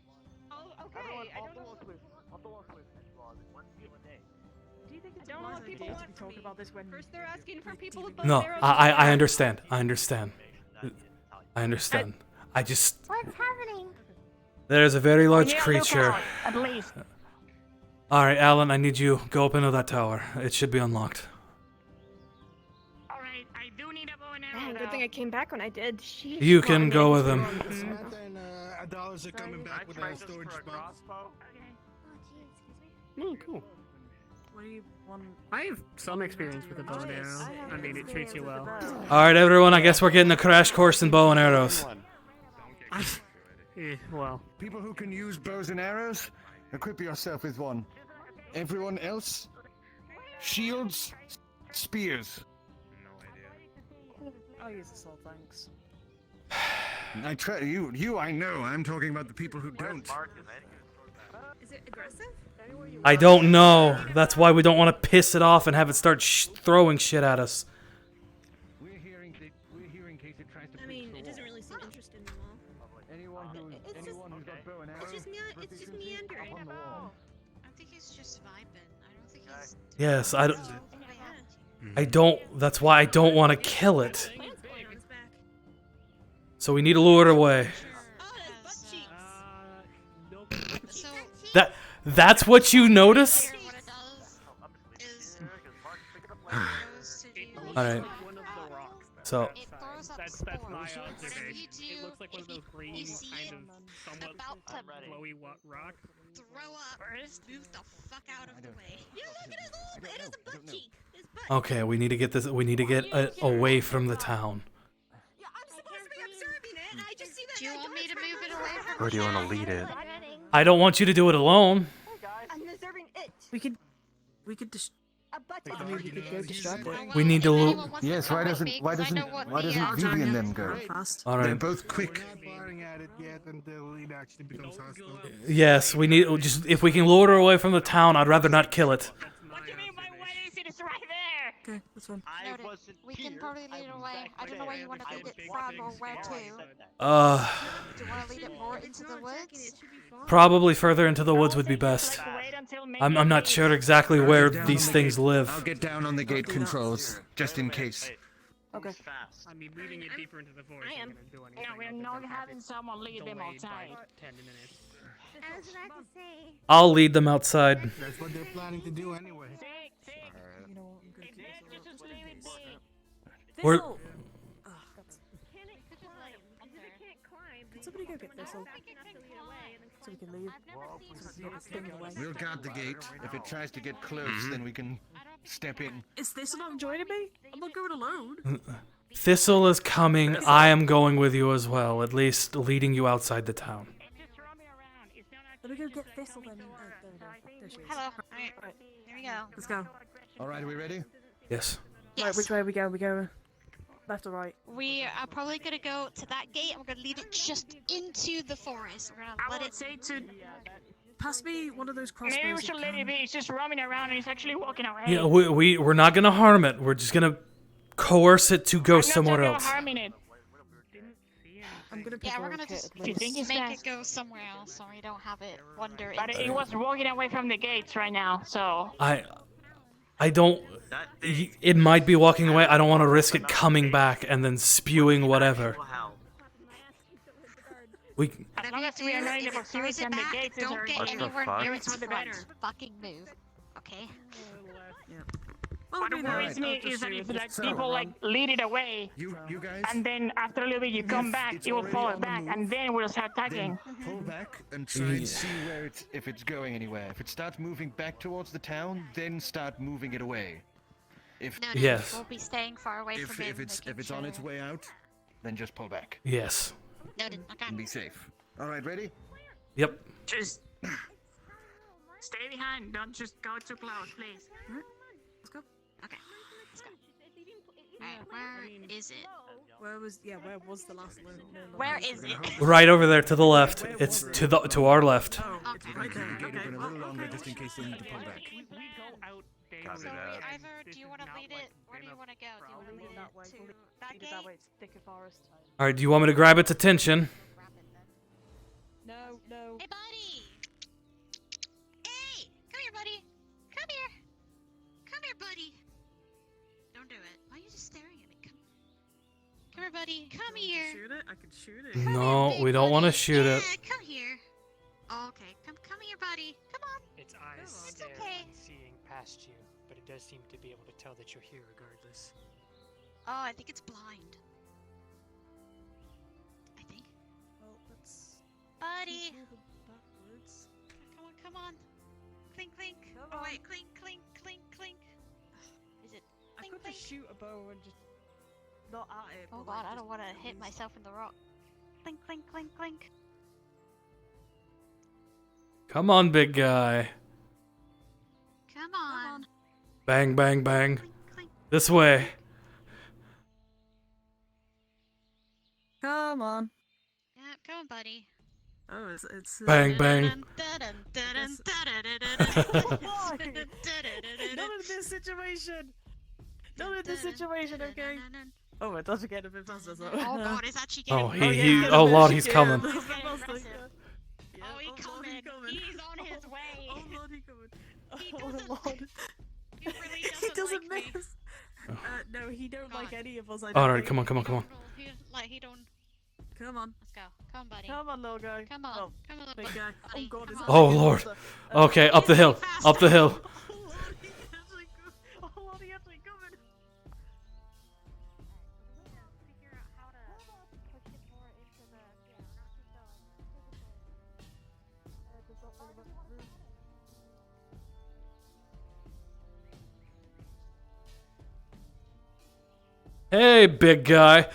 Oh, okay. I don't know. Do you think it's I don't know what people want from me. about this when First they're asking for people with bows No, and arrows. I understand. I understand. I understand. I just. What's happening? There's a very large Yeah, creature. look out, at least. Alright, Alan, I need you. Go up into that tower. It should be unlocked. Alright, I do need a bow and arrow. Man, though. good thing I came back when I did. Sheesh. You can go with him. Samantha and Adalis are coming back with a storage box. Oh, cool. What do you want? I have some experience with a bow and arrow. I mean, it treats you well. Alright, everyone, I guess we're getting a crash course in bow and arrows. Well. People who can use bows and arrows, equip yourself with one. Everyone else, shields, spears. I'll use the sword, thanks. I try you. I know. I'm talking about the people who don't. Is it aggressive? I don't know. That's why we don't want to piss it off and have it start throwing shit at us. We're here in case it tries to. I mean, it doesn't really seem interested in them all. Anyone who's got bow and arrows. It's just meandering. I think he's just vibing. I don't think he's. Yes, I don't. That's why I don't want to kill it. So we need to lure it away. That's what you notice? Alright. So That's my observation. It looks like one of those green kind of somewhat glowy rock. Throw up. First, move the fuck out of the way. Yeah, look at his little. It has a butt cheek. His butt. okay, we need to get this. We need to get away from the town. Yeah, I'm supposed to be observing it, and I just see that. Do you want me to move it away from? Or do you want to lead it? I don't want you to do it alone. I'm observing it. We could just. A butt I mean, we could go distract it. We need to loot. Yes. Why doesn't Vivi and them go? Fast. All They're right. both quick. We're not firing at it yet until it actually becomes hostile. Yes, we need. Just if we can lure her away from the town, I'd rather not kill it. What do you mean by what is it? It's right there. Okay, that's fine. Noted. We can probably lead it away. I don't know where you want to lead it from or where to. Do you want to lead it more into the woods? Probably further into the woods would be best. I'm not sure exactly where these things I'll live. get down on the gate controls just in case. Okay. I mean, leading it deeper into the forest isn't gonna do anything. No, we're not having someone lead them Delayed by outside. 10 minutes. I was about to say. I'll lead them outside. That's what they're planning to do anyway. You know what? I'm gonna keep this all. We're- Thistle! Can somebody go get Thistle? So we can leave. So we can get this thing away. We'll guard the gate. If it tries to get close, then we can step in. Is Thistle not joining me? I'm not going alone. Thistle is coming. I am going with you as well. At least leading you outside the town. Let me go get Thistle then. Oh, there we go. There she is. Hello. Alright, here we go. Let's go. All right, are we ready? Yes. Right, which way are we going? We go. Left or right? We are probably gonna go to that gate and we're gonna lead it just into the forest. We're gonna let it say to pass me one of those crossbows. Maybe we should let it be. He's just roaming around and he's actually walking away. Yeah, we're not gonna harm it. We're just gonna coerce it to go somewhere else. Harming it. I'm gonna Yeah, we're gonna just Do you think he's make best? it go somewhere else so we don't have it wander But into he was walking away from the gates right now, so. I don't. It might be walking away. I don't want to risk it coming back and then spewing whatever. We. As long as we are not in the proximity and the gates is Don't our get anywhere near its for the better. fucking move. Okay? What worries me is that if like people like lead it away, You guys. and then after a little bit you come back, it will fall back, and then we'll start attacking. Pull back and try and see where if it's going anywhere. If it starts moving back towards the town, then start moving it away. If No, Yes. we'll be staying far away from him. if it's on its way out, then just pull back Yes. Noted. Okay. and be safe. All right, ready? Yep. Just stay behind. Don't just go too close, please. Let's go. Okay. Let's go. Alright, where is it? Where was the last one? Where is it? Right over there to the left. It's to our left. Okay. Right there. The gate open a little longer just in case they need to pull back. So either do you want to lead it? Where do you want to go? Do you want to lead that way. it to Lead that it gate? that way. It's thicker forest. All right. Do you want me to grab its attention? No. Hey, buddy! Hey! Come here, buddy! Come here! Come here, buddy! Don't do it. Why are you just staring at me? Come here, buddy. Come here. Shoot it. I can shoot it. No, we don't want to shoot it. Yeah, come here. Oh, okay. Come here, buddy. Come on. Its eyes It's stare okay. seeing past you, but it does seem to be able to tell that you're here regardless. Oh, I think it's blind. I think. Well, let's. Buddy! Backwards. Come on. Clink, clink. Oh, wait. Clink, clink, clink, clink. Is it I clink, could clink? just shoot a bow and just not at it. Oh but, like, god, I just don't want to hit use- myself in the rock. Clink, clink, clink, clink. Come on, big guy. Come on. Bang, bang, bang. This way. Come on. Yeah, come on, buddy. Oh, it's. Bang, bang. Not in this situation. Not in this situation, okay? Oh, it does get a bit faster. So. Oh god, it's actually Oh, getting he. Oh lord, he's coming. Oh, he's coming. He's on his way. Oh lord, he's coming. He Oh doesn't, lord. he really He doesn't like me. miss. No, he don't like any of us. I All don't right, think. come on, come on, come on. He don't. Come on. Let's go. Come on, buddy. Come on, little guy. Come on. Oh, Come on, big buddy. guy. Oh god, is that Oh like a lord. monster? Okay, up the hill. Up the hill. Oh lord, he actually coming. Hey, big guy.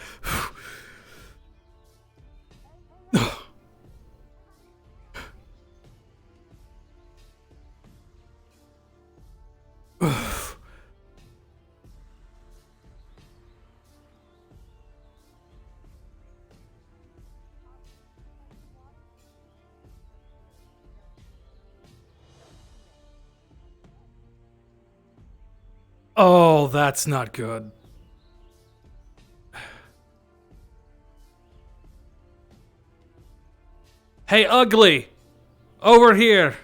Oh, that's not good. Hey, ugly! Over here!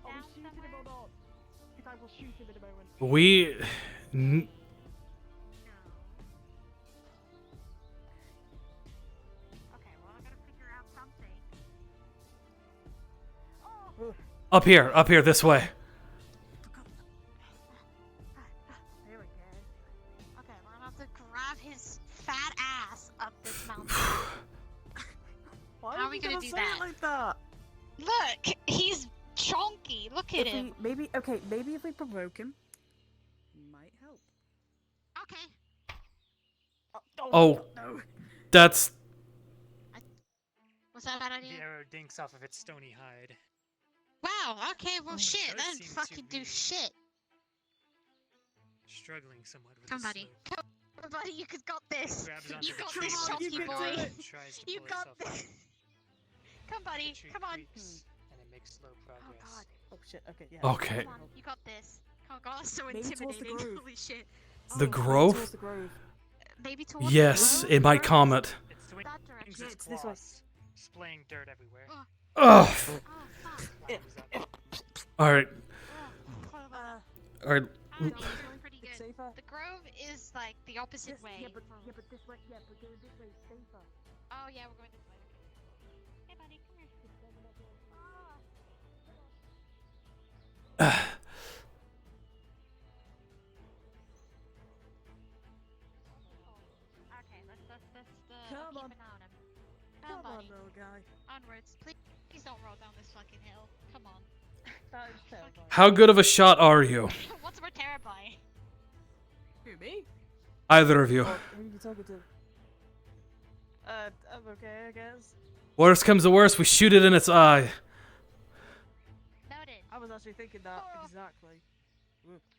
Are we shooting him or not? Because I will shoot him in a moment. We. Up here, this way. Okay, we're gonna have to grab his fat ass up this mountain. we gonna do say that? it like that? Look, he's chonky. Look at If him. maybe if we provoke him, might help. Okay. Oh, no. that's Was that a bad idea? The arrow dinks off of its stony hide. Wow. Okay. Well, shit. does That didn't seem to fucking do be- shit. Struggling somewhat with Come, the buddy. slope. Come, buddy. You got this. Grabs onto You the got tree this, trunk chonky and boy. tries to You pull got itself this. up. Come, buddy. The tree Come on. creaks, and it makes slow progress. Oh shit. Okay. Yeah. okay. Come on. You got this. Oh god, that's so Maybe towards the intimidating. grove. Holy shit. The Towards grove? the grove. Maybe towards Yes, the it might calm it. It's swinging that direction. its Yeah, it's this way. claws, splaying dirt everywhere. Ugh. Oh, fuck. Alright, Uh, alright. I don't know, it's going pretty it's good. safer. The grove is like the opposite This, way. yeah, but this way. Yeah, but going this way is safer. Oh yeah, we're going this way. Okay. Hey buddy, come here. Okay, let's Come keep on. an eye on him. Come on, buddy. little guy. Onwards. Please don't roll down this fucking hill. Come on. That is terrifying. How good of a shot are you? What's more terrifying? Who, me? Either of you. Or who are you talking to? I'm okay, I guess. Worst comes to worst, we shoot it in its eye. Noted. I was actually thinking that exactly.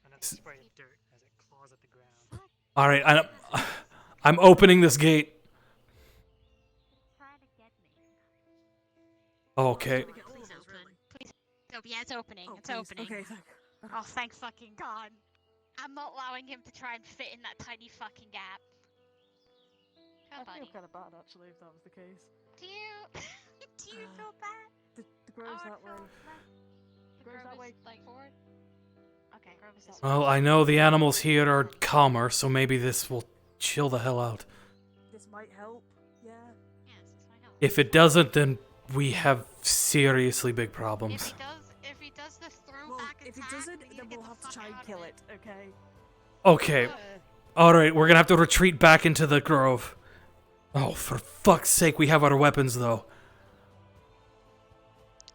Another spray of dirt as it claws at the ground. Alright, I'm opening this gate. Okay. Please open. Please. Oh, yeah, it's opening. Oh, It's please. opening. Okay, thank. Oh, thank fucking God. I'm not allowing him to try and fit in that tiny fucking gap. Come, I feel buddy. kind of bad actually if that was the case. Do you? Do you feel bad? The grove's I that way. feel bad. The Grove's that grove way. is like forward. Okay, grove is this way. Well, I know the animals here are calmer, so maybe this will chill the hell out. This might help. Yeah. Yes, this might help. If it doesn't, then we have seriously big problems. If he does the throwback Well, if it attack, doesn't, we need then to get we'll the have to fuck try and out of kill it. Okay. Okay. Alright, we're gonna have to retreat back into the grove. Oh, for fuck's sake, we have our weapons though.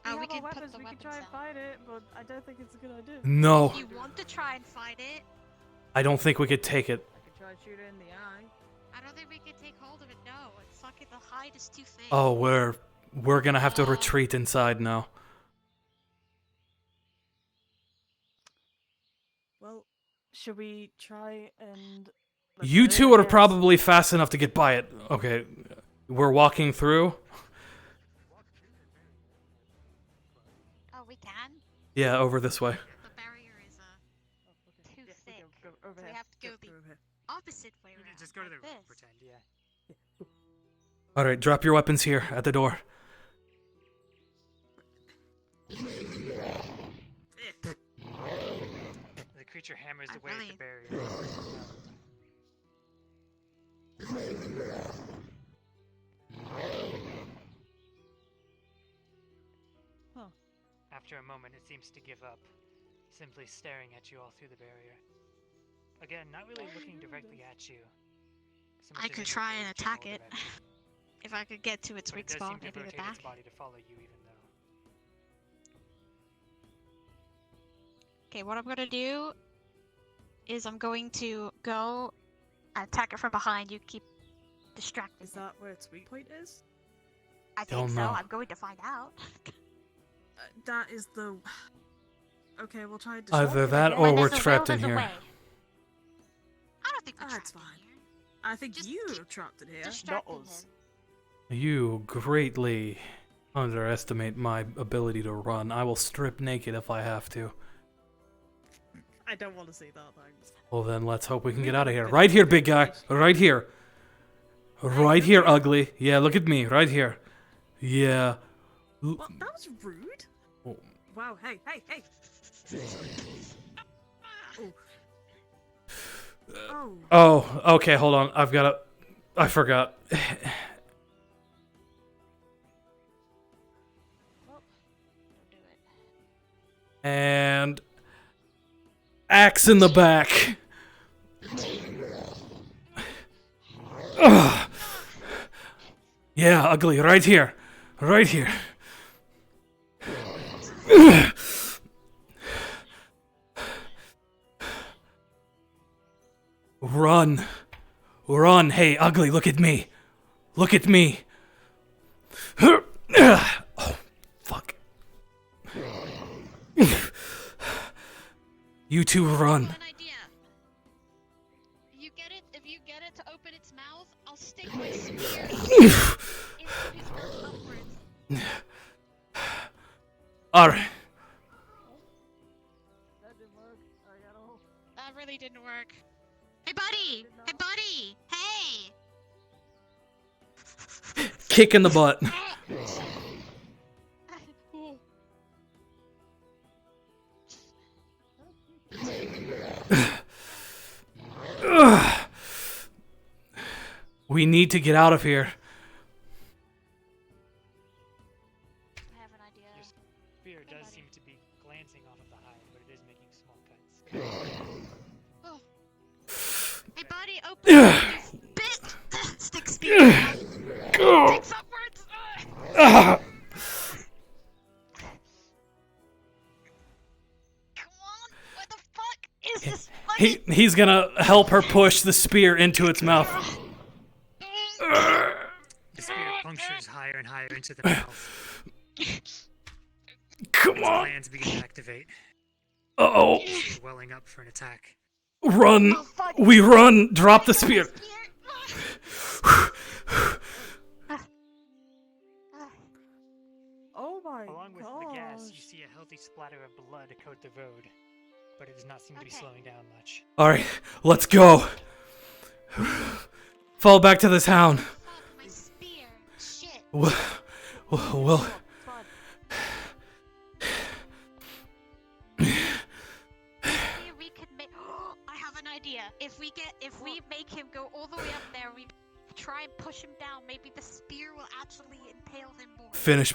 We We have can our put weapons. the We can weapons try and down. fight it, but I don't think it's a good idea. No, If you want to try and fight it, I don't think we could take it. I could try and shoot it in the eye. I don't think we can take hold of it. No, it's fucking the hide is too thick. Oh, we're gonna have to retreat inside now. Well, should we try and? You two are probably fast enough to get by it. Okay, we're walking through. Oh, we can. Yeah, over this way. The barrier is too thick. Go over So we here. have to go the over here. opposite way You around. can just go to the like room, this. pretend, yeah. Alright, drop your weapons here at the door. The creature hammers away at the barrier. Huh. After a moment, it seems to give up, simply staring at you all through the barrier. Again, not really looking directly at you. so much I as could in try a and general attack it. direction. If I could get to its But weak it does spot, seem to maybe the rotate back. its body to follow you, even though. Okay, what I'm gonna do is I'm going to go attack it from behind. You keep distracting. Is that where its weak point is? I Don't think so. know. I'm going to find out. That is the. Okay, we'll try and. Either distract it that again. or When we're there's a trapped will, in there's a here. way. I don't think we're That's trapped in fine. here. I think Just you keep are trapped in here, not distracting us. You greatly underestimate my ability to run. I will strip naked if I have to. I don't want to see that, thanks. Well then, let's hope we can get out of here. Right here, big guy. Right here. Right here, ugly. Yeah, look at me. Right here. Yeah. Well, that was rude. Oh. Wow, hey. Oh. Oh, okay, hold on. I forgot. And axe in the back. Ugh. Yeah, ugly, right here. Right here. Run. Run. Hey, ugly, look at me. Look at me. Oh, fuck. You two run. An idea. If you get it to open its mouth, I'll stick my spear into his mouth upwards. Alright. That really didn't work. Hey, buddy! Hey, buddy! Hey! Kick in the butt. We need to get out of here. I have an idea. Your spear does seem to be glancing off of the hide, but it is making small cuts. Oh. Hey, buddy, open this bit! Stick spear out. Sticks upwards! He's gonna help her push the spear into its mouth. The spear punctures higher and higher into the mouth. Come its on. glands begin to activate. Uh-oh. Welling up for an attack. Run. We run. Drop the spear. Oh my Along with the gas, you see a healthy splatter of blood coat the road, but it does not seem to be slowing down much. Alright, let's go. Fall back to the town. My spear. Shit. We'll We could make. I have an idea. If we make him go all the way up there, we try and push him down. Maybe the spear will actually impale him more. finish.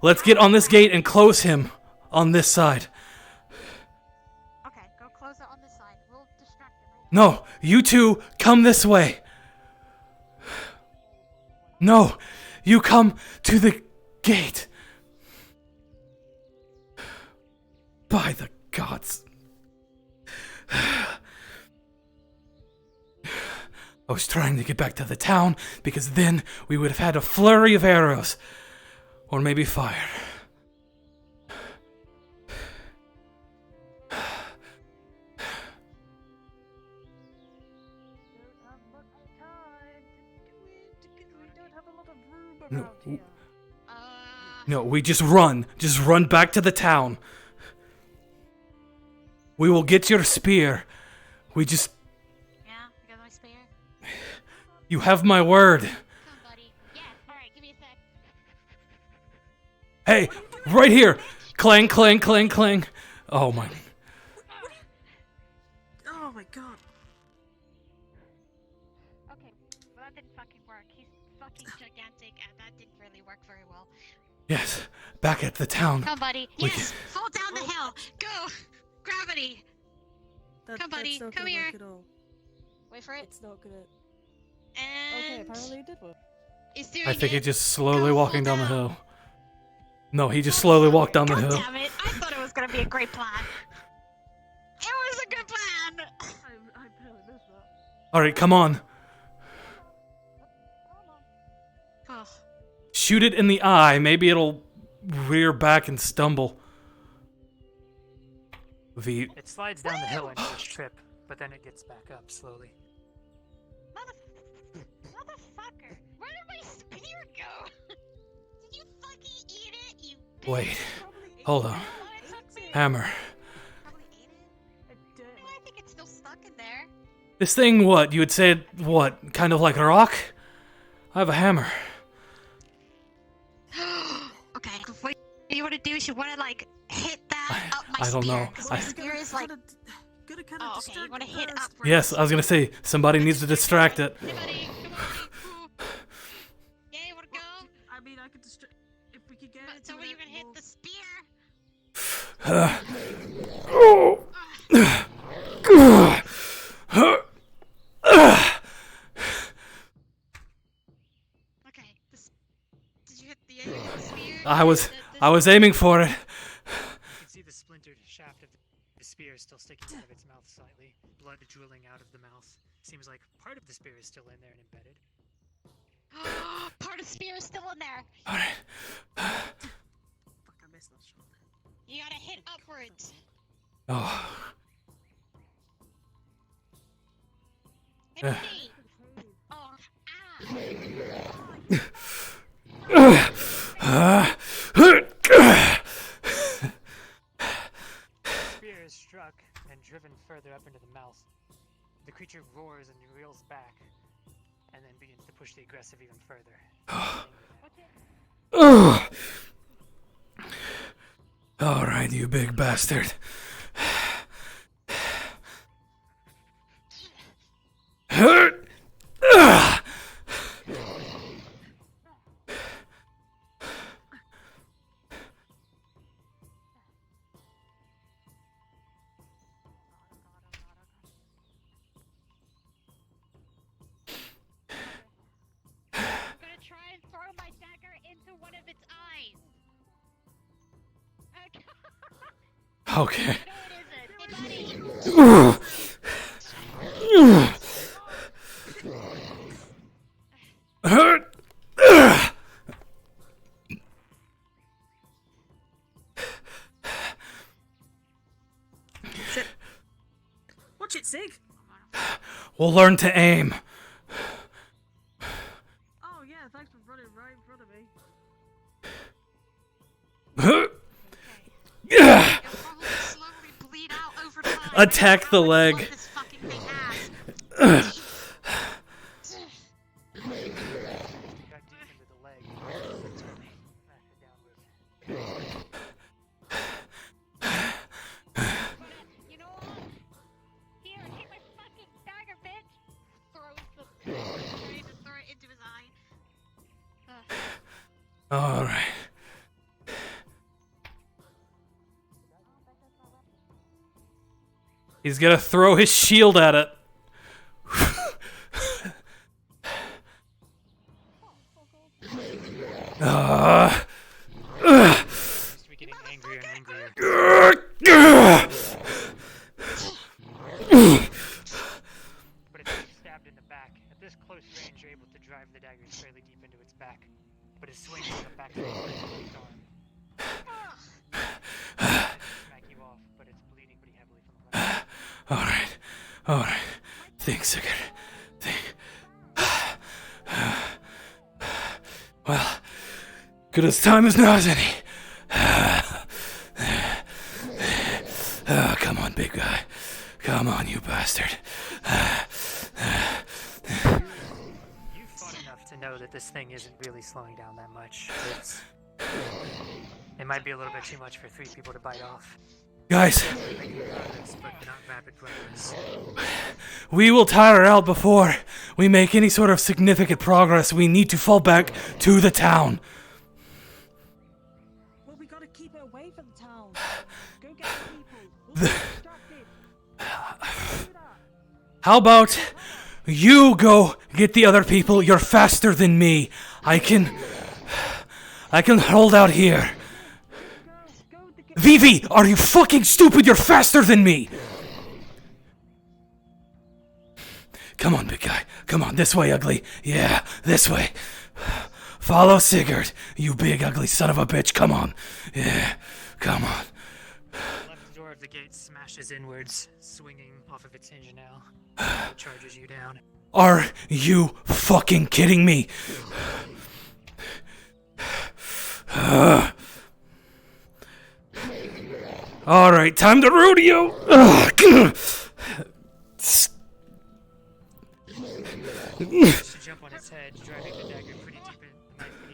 Let's get on this gate and close him on this side. Okay, go close it on this side. We'll distract him. No, you two come this way. No, you come to the gate. By the gods. I was trying to get back to the town because then we would have had a flurry of arrows. Or maybe fire. No, we just run. Just run back to the town. We will get your spear. We just... Yeah, you got my spear? You have my word. Come, buddy. Yeah, alright, give me a sec. Hey, right here. Clang, clang, clang, clang. Oh my... Oh my god. Okay, well that didn't fucking work. He's fucking gigantic and that didn't really work very well. Yes, back at the town. Come, buddy. We Yes, fall down the hill. Go! Gravity! Come, buddy. That's not Come gonna here. work at all. Wait for it. It's not gonna. And... Okay, apparently it did work. He's doing I think it. he's just slowly walking down the hill. No, he just slowly walked down the God hill. damn it! I thought it was gonna be a great plan. It was a good plan. I barely missed that. Alright, come on. Oh. Shoot it in the eye. Maybe it'll rear back and stumble. V. It slides down the hill and goes trip, but then it gets back up slowly. Motherfucker! Where did my spear go? Did you fucking eat it, you Wait. Hold on. Hammer. I think it's still stuck in there. This thing, what? You would say it, what? Kind of like a rock? I have a hammer. Okay, what you want to do is you want to like hit that up my I don't spear. know. 'Cause my spear is like. Oh, okay. You want to hit up. Yes, I was gonna say, somebody needs to distract it. Hey, buddy. Come on, buddy. Yeah, you want to go? I mean, I could distract. If we could get. So when you can hit the spear. I was aiming for it. You can see the splintered shaft of the spear still sticking out of its mouth slightly, blood drooling out of the mouth. Seems like part of the spear is still in there and embedded. Part of the spear is still in there. Alright. Fuck, I missed that shot. You gotta hit upwards. Oh. Hit me. Oh, Spear is struck and driven further up into the mouth. The creature roars and reels back, and then begins to push the aggressive even further. Alright, you big bastard. Okay. Shit. Watch it, Sig. We'll learn to aim. Oh yeah, thanks for running right in front of me. Attack the leg. All right. He's gonna throw his shield at it. Getting angrier and angrier. But it's stabbed in the back. At this close range, you're able to drive the daggers fairly deep into its back. But it swings on the back of its arm. Smack you off, but it's bleeding pretty heavily from the left. Alright. Think, Sigurd. Think. Well, good as time as now as any. Come on, big guy. Come on, you bastard. You've fought enough to know that this thing isn't really slowing down that much. It might be a little bit too much for 3 people to bite off. Guys, But not rapid progress. we will tire out before we make any sort of significant progress. We need to fall back to the town. Well, we gotta keep it away from the town. Go get the people. We'll get distracted. How about you go get the other people? You're faster than me. I can hold out here. Vivi, are you fucking stupid? You're faster than me. Come on, big guy. Come on, this way, ugly. Yeah, this way. Follow Sigurd, you big ugly son of a bitch. Come on. Yeah, come on. The left door of the gate smashes inwards, swinging off of its hinge now. It charges you down. Are you fucking kidding me? Alright, time to rodeo! To jump on its head, driving the dagger pretty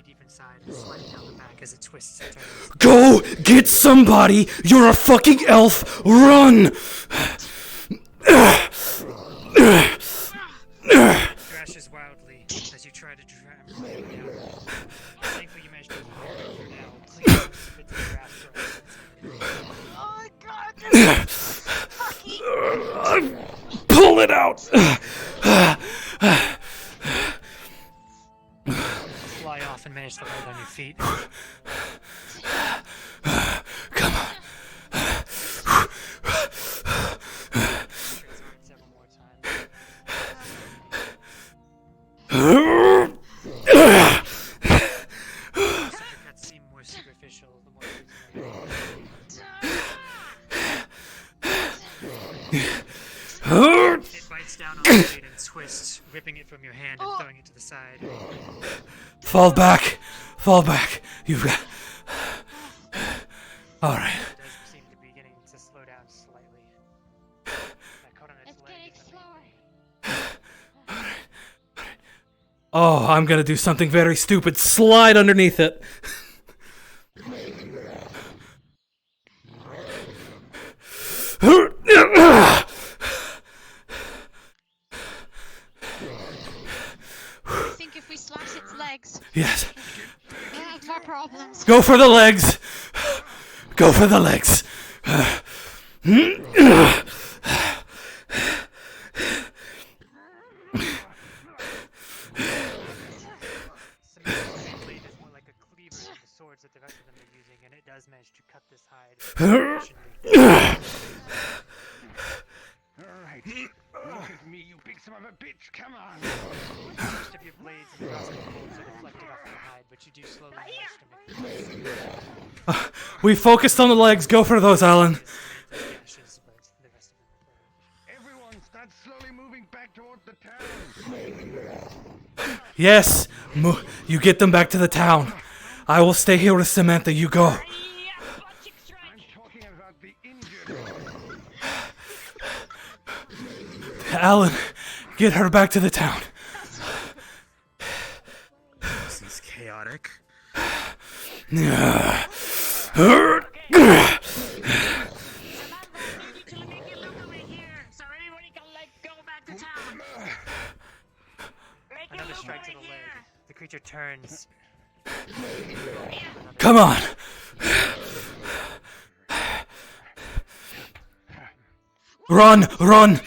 deep inside, and sliding down the back as it twists and turns. Go get somebody! You're a fucking elf! Run! Thrashes wildly as you try to dram it down. Thankfully, you manage to hold it down, clean up bits of grass thrown. Oh god, Pull it out! Fly off and manage to land on your feet. reach down on the blade and twist, ripping it from your hand and throwing it to the side. Fall back. Fall back. You've got. Alright. It does seem to be beginning to slow down slightly. That caught on its leg. Oh, I'm gonna do something very stupid. Slide underneath it. I think if we slash its legs, Yes. we'll have more problems. Go for the legs. Go for the legs. That the rest of them are using, and it does manage to cut this hide. Alright. Look at me, you big son of a bitch. Come on. Most of your blades and crossbow bolts are deflected off the hide, but you do slowly manage to make We focused on the legs. Go for those, Alan. Everyone, start slowly moving back toward the town. Yes. You get them back to the town. I will stay here with Samantha. You go. I'm talking about the injured. Alan, get her back to the town. This is chaotic. Another strike to the leg. The creature turns. Come on. Run, run.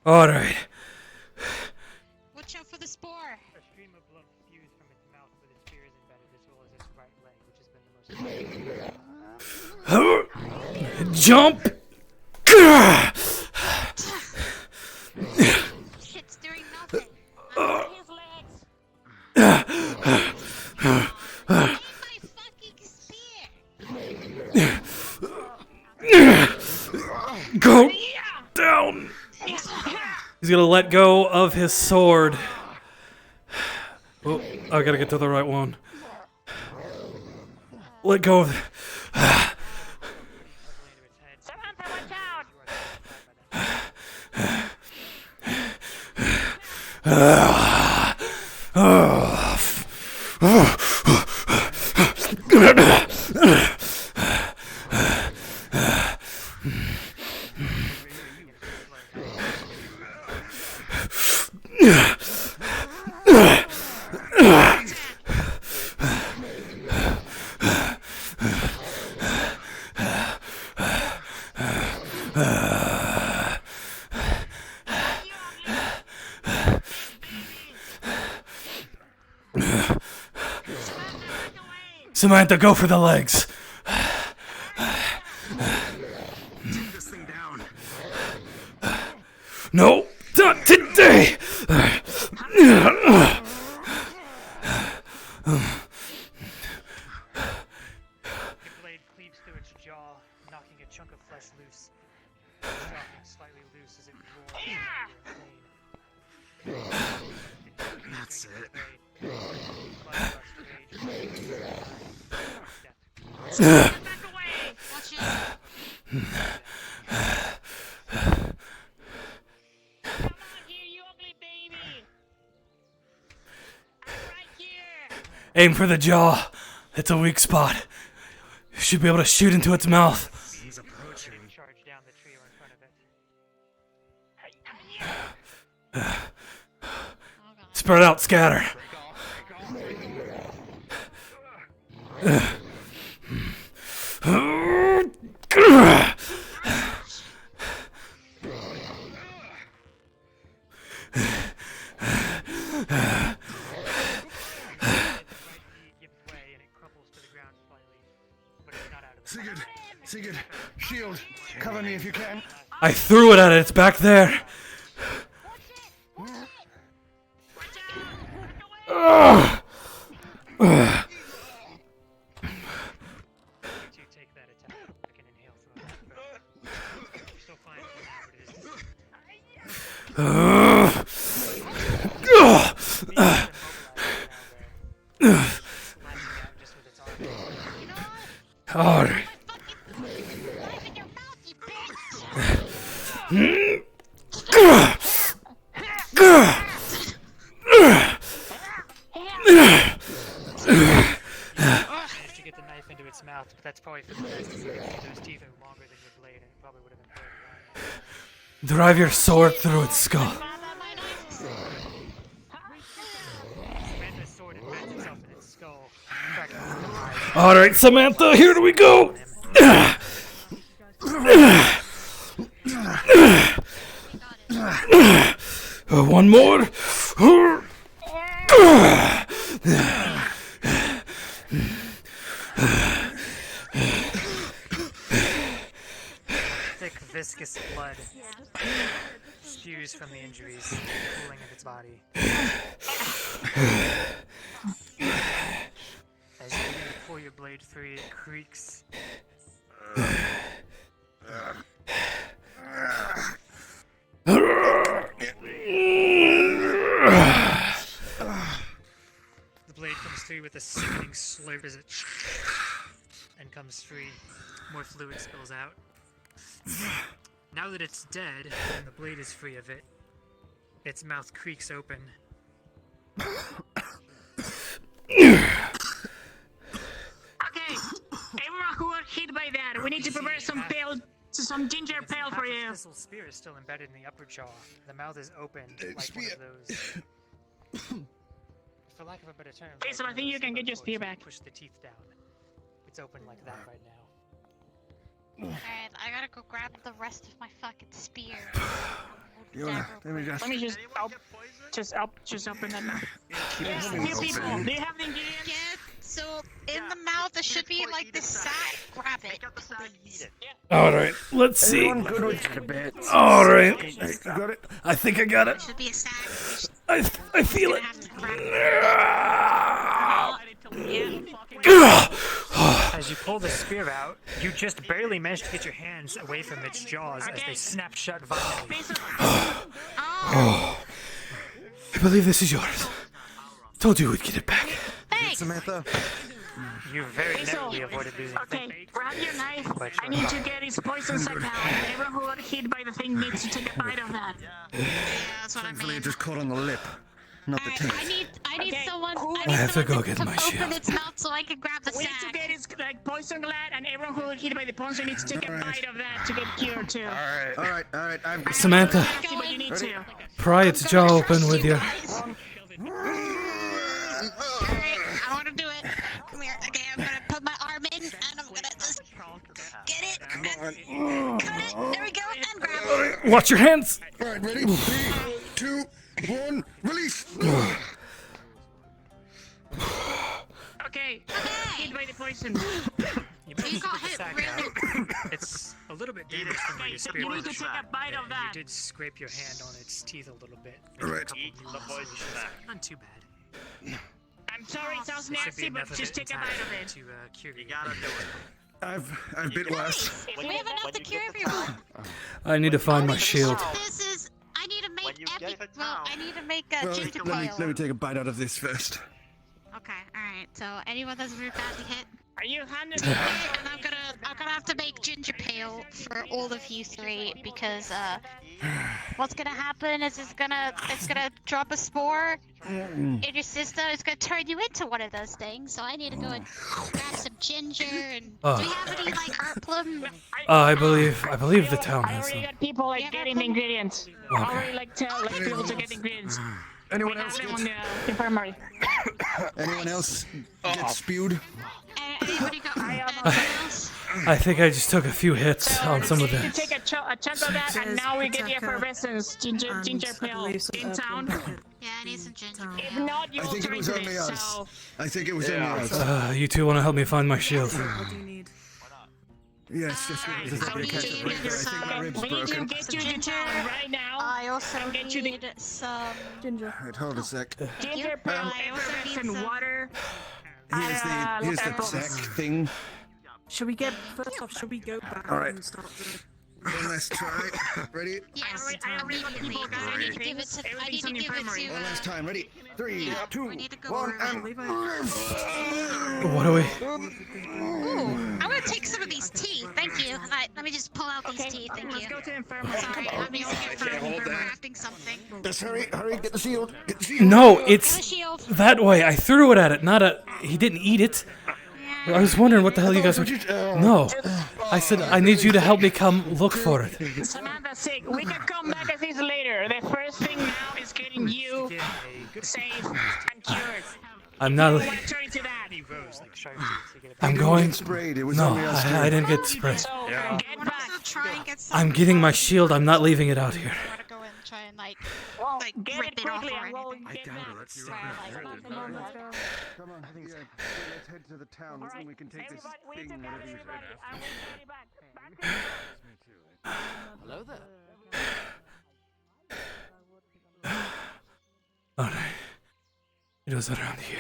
All right. Watch out for the spore. A stream of blood fused from its mouth with its spear is embedded, as well as its right leg, which has been the most. Jump. Shit's doing nothing. His legs. Go down. He's gonna let go of his sword. Oh, I gotta get to the right one. Let go of. Samantha, go for the legs. Take this thing down. No, not today. Blade cleaves through its jaw, knocking a chunk of flesh loose. Dropping slightly loose as it roars. That's it. Aim for the jaw. It's a weak spot. You should be able to shoot into its mouth. He's approaching. Charge down the tree or in front of it. Spread out, scatter. Sigurd, shield, cover me if you can. I threw it at it. It's back there. still fine for now. All right. Managed to get the knife into its mouth, but that's probably for the best. Those teeth are longer than your blade, and it probably would have been further. Drive your sword through its skull. Samantha's sword embeds itself in its skull, cracking open the eye. All right, Samantha, here we go. One more. Thick, viscous blood spews from the injuries, pooling in its body. As you begin to pull your blade through, it creaks. The blade comes through with a sickening slurp as it and comes free. More fluid spills out. Now that it's dead and the blade is free of it, its mouth creaks open. Okay, everyone who got hit by that, we need to prepare some ginger pale for you. The thistle spear is still embedded in the upper jaw. The mouth is opened like one of those. For lack of a better term. Jason, I think you can get your spear back. Push the teeth down. It's open like that right now. Alright, I gotta go grab the rest of my fucking spear. Let me Let me just open that mouth. Yes, new people. Do you have the ingredients? Yeah, so in the mouth there should be like this sack. Grab it, please. All right, let's see. Everyone good with the bits. All right, You got it? I think I got There it. should be a sack. I feel it. As you pull the spear out, you just barely manage to get your hands away from its jaws as they snap shut violently. Oh, I believe this is yours. Told you we'd get it back. Thanks. Samantha. You very narrowly avoided losing. Okay, grab your knife. I need to get his poison sac out. Everyone who got hit by the thing needs to take a bite of that. Yeah, that's what I Thankfully, mean. it just caught on the lip, not the teeth. I need someone. I have to go get my open shield. its mouth so I can grab the We need to sack. get his poison gland, and everyone who got hit by the poison needs to take a bite of that to get cured too. All right. I'm Samantha, But you need to. pry its jaw open with your. Alright, I want to do it. Come here. Okay, I'm gonna put my arm in, and I'm gonna just get it. Cut it. There we go, and grab it. Watch your hands. All right, ready? 3, 2, 1, release. Okay. Hit by the poison. You managed to get the sack out. It's a little bit damaged from where your spear You need was. to take a bite of that. You did scrape your hand on its teeth a little bit. All right. Eat the poison sack. Not too bad. I'm sorry, it sounds There should be nasty, but enough of just it take a bite of it. to cure you. You gotta do it. I've bit worse. We have enough to cure everyone. I need to find my shield. This is. I need to make you epic. get it Well, now. I need to make a Well, ginger let ale. me take a bite out of this first. Okay, alright. So anyone that's really badly hit, Are you handing and I'm gonna have to make ginger ale for all of you three because what's gonna happen is it's gonna drop a spore in your system. It's gonna turn you into one of those things. So I need to go and grab some ginger and do we have any like heart plum? I believe the town I has already some. got people like getting the ingredients. I Okay. already tell people to get the ingredients. Anyone We else have them get? on the infirmary. Anyone else get spewed? Anybody got anyone else? I think I just took a few hits on some of You them. take a chunk of that, and now we get the effervescence ginger ale in town. Yeah, I need some ginger If ale. not, you I will think it drink was only this. us. So I think it was only us. You two want to help me find my shield? What do you need? Yes, just so be we catch need it. I think my rib's we need to broken. get you the town right now. I also and get you the need some Ginger. Right, hold a sec. ginger ale, I also need effervescent some- water. Here's the apples. sec thing. Should we get first off? Should we go back All right. and start the One last try. Ready? Yes, I already got immediately. people got I need to anything. give it to. I Everything's need to on the give it infirmary. to. One last time. Ready? 3, Yeah, 2, we need to go 1, over and. What do we? Ooh, I'm gonna take some of these teeth. Thank you. Let me just pull out these teeth. Thank Let's you. go to infirmary. Sorry, I'm using it for crafting something. Just hurry, get the shield. Get the shield. No, Got a it's shield. that way. I threw it at it, not a. He didn't eat it. I was wondering what the hell you guys were. No, I said I need you to help me come look for it. Samantha's sick. We can come back at this later. The first thing now is getting you safe and cured. I'm not. I want to turn to that. I'm going. Sprayed. It was No, only us I didn't get sprayed. So get back. Try and get some. I'm getting my shield. I'm not leaving it out here. I want to go and try and like Get rip it it off quickly. or I'm going anything. to get back. Come on, yeah. Let's head to the town and we can take this We thing, took out whatever you everybody. said. I'm going back. Hello there. Alright. It was around here.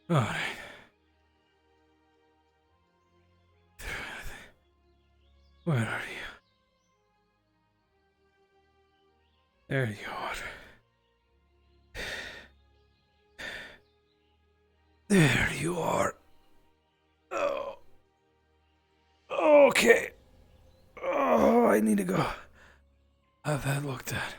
Alright. Where are you? There you are. There you are. Oh. Okay. Oh, I need to go have that looked at.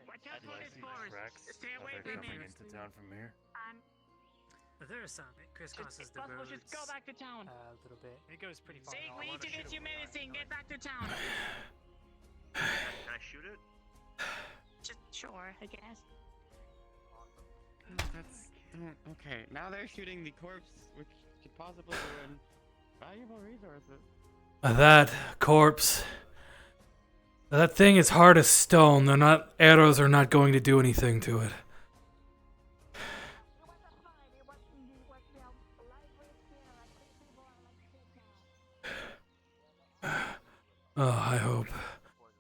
Watch out for this forest. Stay away from coming it. into town from here. There is some. It crisscrosses the Possible, roads. just go back to town. A little bit. It goes pretty far. Sig, we need to get you medicine. Get back to town. Can I shoot it? Just sure, I guess. That's okay. Now they're shooting the corpse, which could possibly ruin valuable resources. That corpse. That thing is hard as stone. They're not. Arrows are not going to do anything to it. Oh, I hope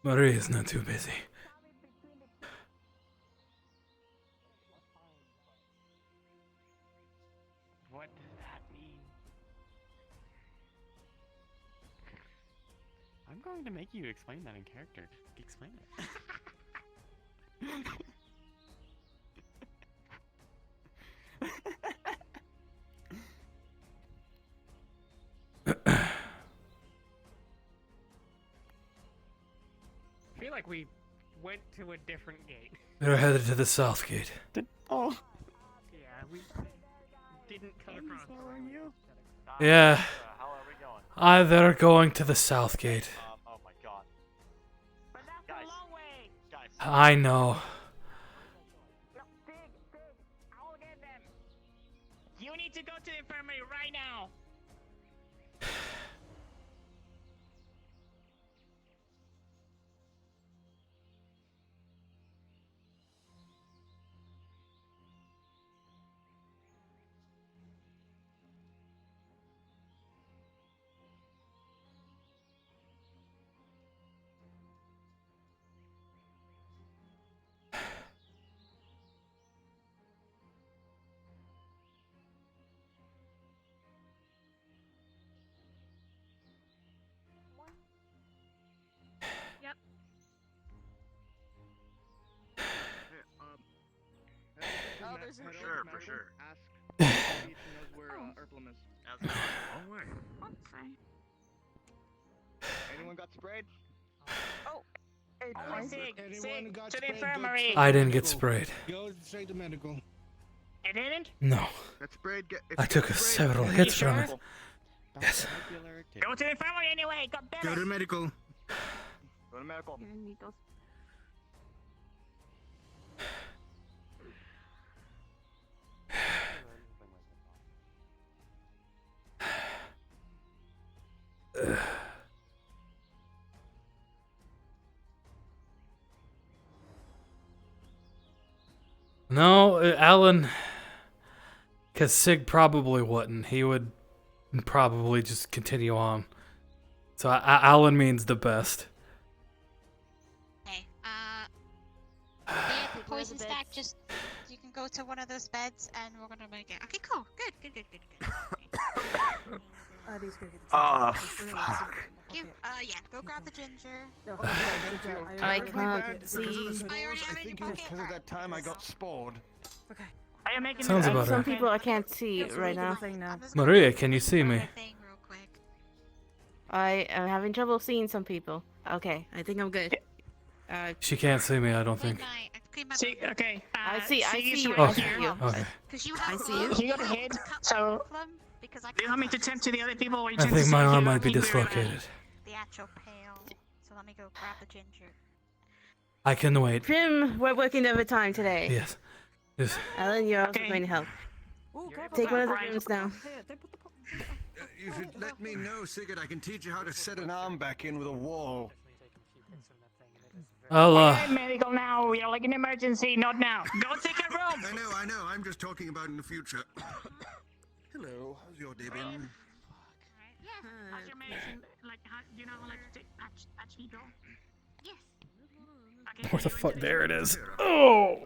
Marie is not too busy. What does that mean? I'm going to make you explain that in character. Explain it. I feel like we went to a different gate. They're headed to the south gate. Oh. Yeah, we didn't come across. You? Yeah. How are we going? They're going to the south gate. Oh my god. Guys, long way. Guys. I know. Dig. I will get them. You need to go to the infirmary right now. Yep. Oh, there's For sure, for sure. Ask if he knows where Erplum is. Oh, wait. Okay. Anyone got sprayed? Only Sig, Anyone got to the sprayed, go infirmary. I didn't get sprayed. Go straight to medical. You didn't? No. That sprayed. I took several hits from it. Yes. Go to the infirmary anyway. God damn Go it. to medical. Go to medical. No, Alan. Because Sig probably wouldn't. He would probably just continue on. So Alan means the best. Okay. The poison stack. Just you can go to one of those beds, and we're gonna make it. Okay, cool. Good. Oh, fuck. Yeah. Go grab the ginger. I can't see. I think it was because of that time I got spored. Okay. Are you making Sounds about Some right. people I can't see right now. Maria, can you see me? I am having trouble seeing some people. Okay, I think I'm good. She can't see me, I don't think. See, okay. I see you. Oh, I see you. okay. I see you. You got a hit, so do you want me to tend to the other people, or you I tend think to my see if arm you might be keep your, dislocated. The actual pail. So let me go grab the ginger. I can wait. Prim, we're working overtime today. Yes. Yes. Alan, you're also going to help. Take one of the rooms now. You should let me know, Sigurd. I can teach you how to set an arm back in with a wall. I'll, Alright, medical now. We are like an emergency, not now. Go take a room. I know. I'm just talking about in the future. Hello, how's your day been? How's your medicine? Like, do you know how to take patch needle? Yes. Okay, Where the fuck? There it is. Oh!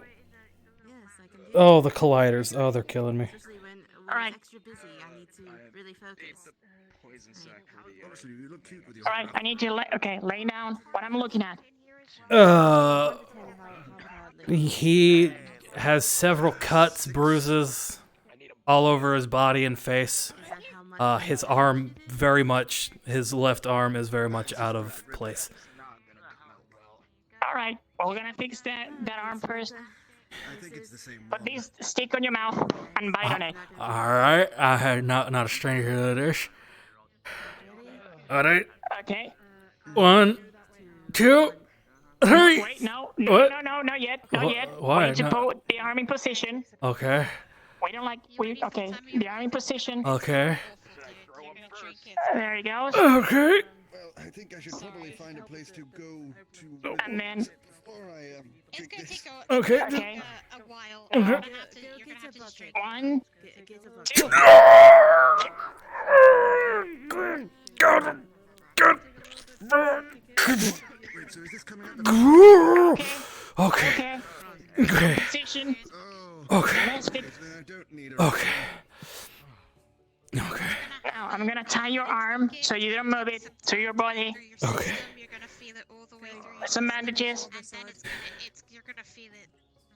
Oh, the colliders. Oh, they're killing me. Alright. Extra busy. I need to really focus. Honestly, you look cute with your Alright, I need you to lay down. What I'm looking at. He has several cuts, bruises all over his body and face. His arm his left arm is very much out of place. Alright, well, we're gonna fix that arm first. I think it's the same. Put this stick on your mouth and bite on it. Alright, I had not a stranger to this. Alright. Okay. 1, 2, 3. Wait, no, What? not yet, not yet. Why? We need to No. put the arm in position. Okay. Okay, the arm in position. Okay. There he goes. Okay. Well, I think I should probably find a place to go to. And then. Before I It's gonna take Okay. a while. Okay. You're gonna have to straighten. 1, 2. Wait, so is this coming out? Okay. Okay. Position. Okay. I don't need a. Okay. Okay. Now I'm gonna tie your arm so you don't move it to your body. Okay. You're gonna feel it all the way through. Some bandages. And then you're gonna feel it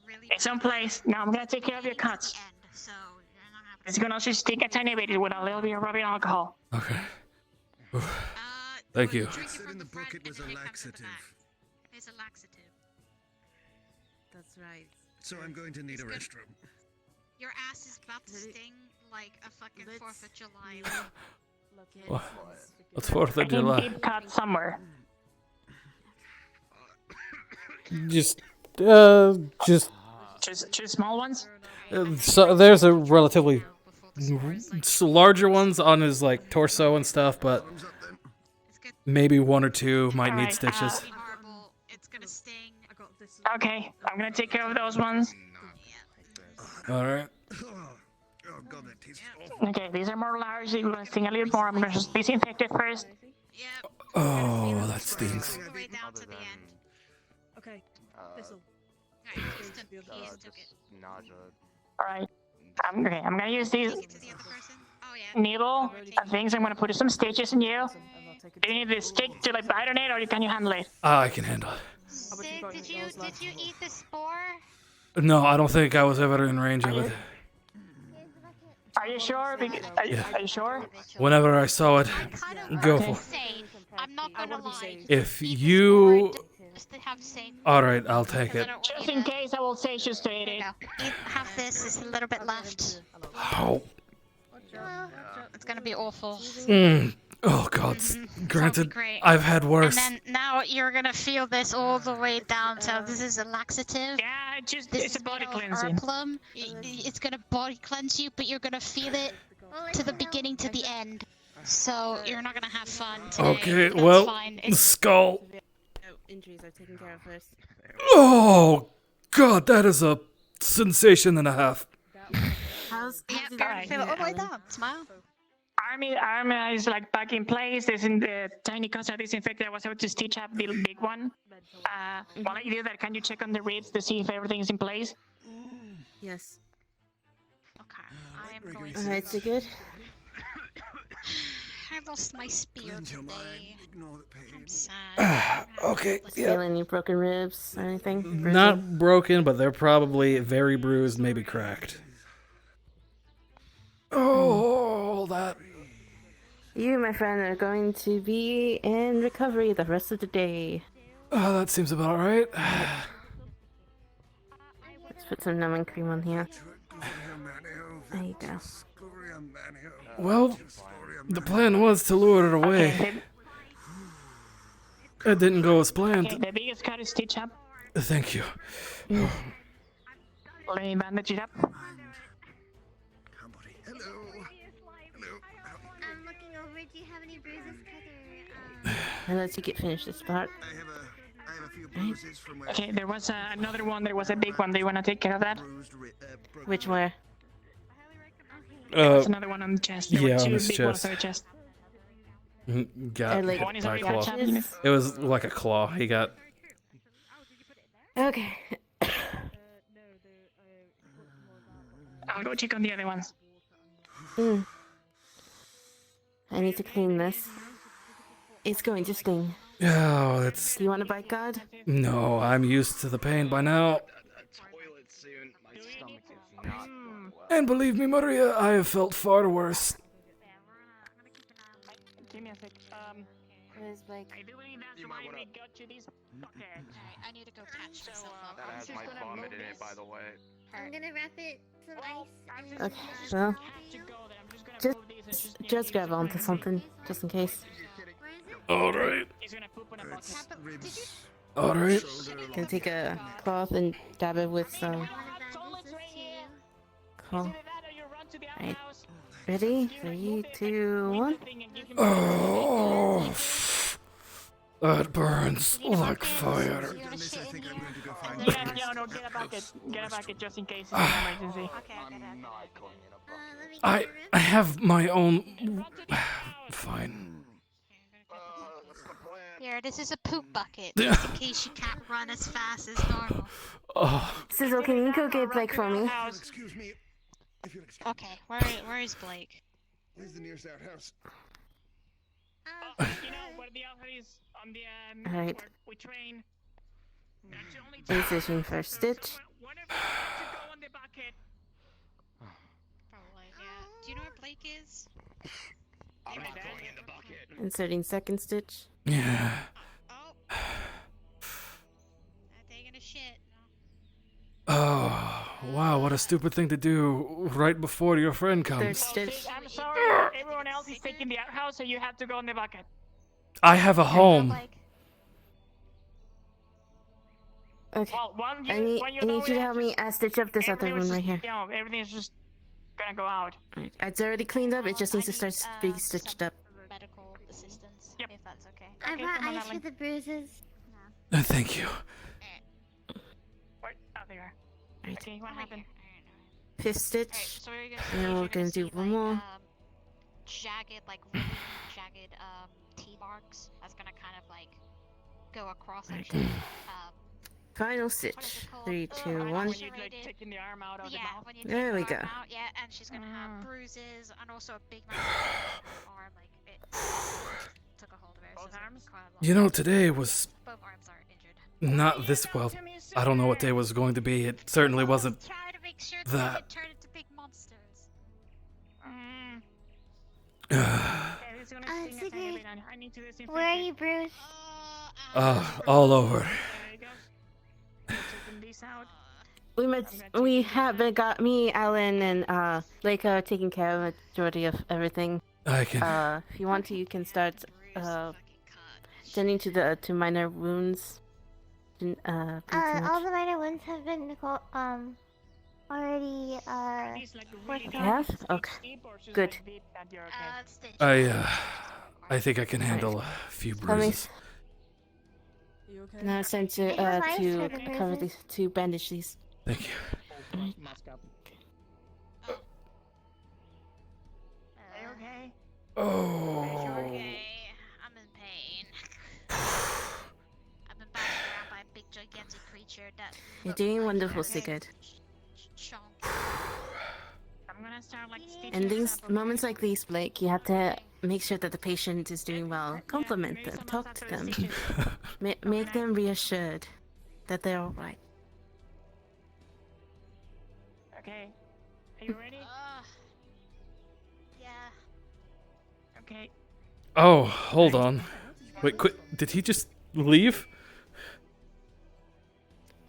really. It's in place. Now I'm gonna take care of your cuts. So you're not having. It's gonna also stick a tiny bit with a little bit of rubbing alcohol. Okay. Thank you. It said in the book it was a laxative. It's a laxative. That's right. So I'm going to need a restroom. Your ass is about to sting like a fucking 4th of July. What? What's 4th of I can July? keep cuts somewhere. Just. Two small ones. So there's a relatively larger ones on his like torso and stuff, but maybe 1 or 2 might need stitches. Okay, I'm gonna take care of those ones. All right. Okay, these are more large. You're gonna sting a little more. I'm gonna just disinfect it first. Oh, that stings. Okay. This'll. Alright. I'm gonna use these needle and things. I'm gonna put some stitches in you. Do you need the stick to like bite on it, or can you handle it? I can handle it. Sig, did you eat the spore? No, I don't think I was ever in range of it. Are you sure? Are you sure? Whenever I saw it, go for it. I'm not gonna lie. If you... Just to have safe. Alright, I'll take it. Just in case, I will say just to eat it. Have this. There's a little bit left. Oh. It's gonna be awful. Oh god. Granted, great. I've had worse. And then now you're gonna feel this all the way down. So this is a laxative. Yeah, this it's is a body made of cleansing. Urplum. It's gonna body cleanse you, but you're gonna feel it to the beginning to the end. So you're not gonna have fun today. Okay, That's well, fine. It's skull. Injuries are taken care of first. Oh god, that is a sensation and a half. How's yeah, feel it all the way down. Smile. Army is like back in place. There's in the tiny contact disinfector. I was able to stitch up the big one. While I do that, can you check on the ribs to see if everything is in place? Yes. Okay, I am going Alright, so good. I lost my spear today. I'm sad. Okay, Feel any broken ribs or anything? Not broken, but they're probably very bruised, maybe cracked. Oh, that. You, my friend, are going to be in recovery the rest of the day. Oh, that seems about right. Let's put some numbing cream on here. There you go. Well, the plan was to lure it away. It didn't go as planned. Okay, the biggest cut is stitch up. Thank you. Let me bandage it up. I'm looking over. Do you have any bruises cut or, I'll let you get finished this part. Okay, there was another one. There was a big one. Do you want to take care of that? Which where? There's another one on the chest. There yeah, were on two his big ones chest. on the chest. Got like hit one is by a already claw. attached. It was like a claw. He got. Okay. I'll go check on the other ones. I need to clean this. It's going to sting. Oh, it's. Do you want a bite guard? No, I'm used to the pain by now. And believe me, Maria, I have felt far worse. Give me a sec. Where's Blake? I do believe that's why we got you these buckets. I need to go patch myself up. That has my vomit in it, by the way. I'm gonna wrap it some ice. And Okay, well, just grab onto something, just in case. Alright. He's gonna poop in a bucket. Alright. Can take a cloth and dab it with some. Cool. Alright. Ready? 3, 2, 1. Oh, that burns like fire. Yeah, no, get a bucket. Get a bucket just in case it's an emergency. I have my own. Fine. Here, this is a poop bucket, just in case you can't run as fast as normal. Oh. Sizzle, can you go get Blake for me? Excuse me. Okay, where is Blake? Where's the nearest outhouse? You know where the outfit is on the Alright. where we train. That's the only Incision first stitch. whenever you want to go on the bucket. Probably, yeah. Do you know where Blake is? I'm not going in the bucket. Inserting second stitch. Yeah. Oh. Taking a shit. Oh, wow, what a stupid thing to do right before your friend Third comes. stitch. I'm sorry, everyone else is taking the outhouse, so you have to go on the bucket. I have a home. Okay. Well, I need you to help me stitch up this other one right here. Yeah, everything is just gonna go out. Alright. It's already cleaned up, it just needs to start being stitched up. Medical assistance, Yep. if that's okay. I Okay, brought come on, ice for Adeline. the bruises. Thank you. Where? Oh, there you are. Right. Okay, what happened? Fifth stitch. So we're gonna And then we're gonna do one more. Jagged, like really jagged teeth marks. That's gonna kind of like go across like Final stitch. 3, 2, 1. When you like taking the arm out of the mouth. when you There we take the arm go. out, yeah, and she's gonna have bruises and also a big arm, like it took a hold of her. Both arms? You know, today was Both arms are injured. not this well. I don't know what day was going to be. It certainly wasn't Try to make sure that. they don't turn into big monsters. Okay, this is Sigurd, where are you, Bruce? All over. We have got me, Alan, and Leica are taking care of the majority of everything. I can. If you want to, you can start tending to minor wounds. All the minor ones have been already worked on. Have? Okay. Good. I think I can handle a few bruises. Now it's time to cover these, to bandage these. Thank you. Okay. Oh. Okay, I'm in pain. I've been bounced around by a big gigantic creature that. You're doing wonderful, Sigurd. I'm gonna start like In these moments like these, Blake, you have to make sure that the patient is doing well. Compliment them, talk to them, make them reassured that they're all right. Okay. Are you ready? Yeah. Okay. Oh, hold on. Wait, quit. Did he just leave?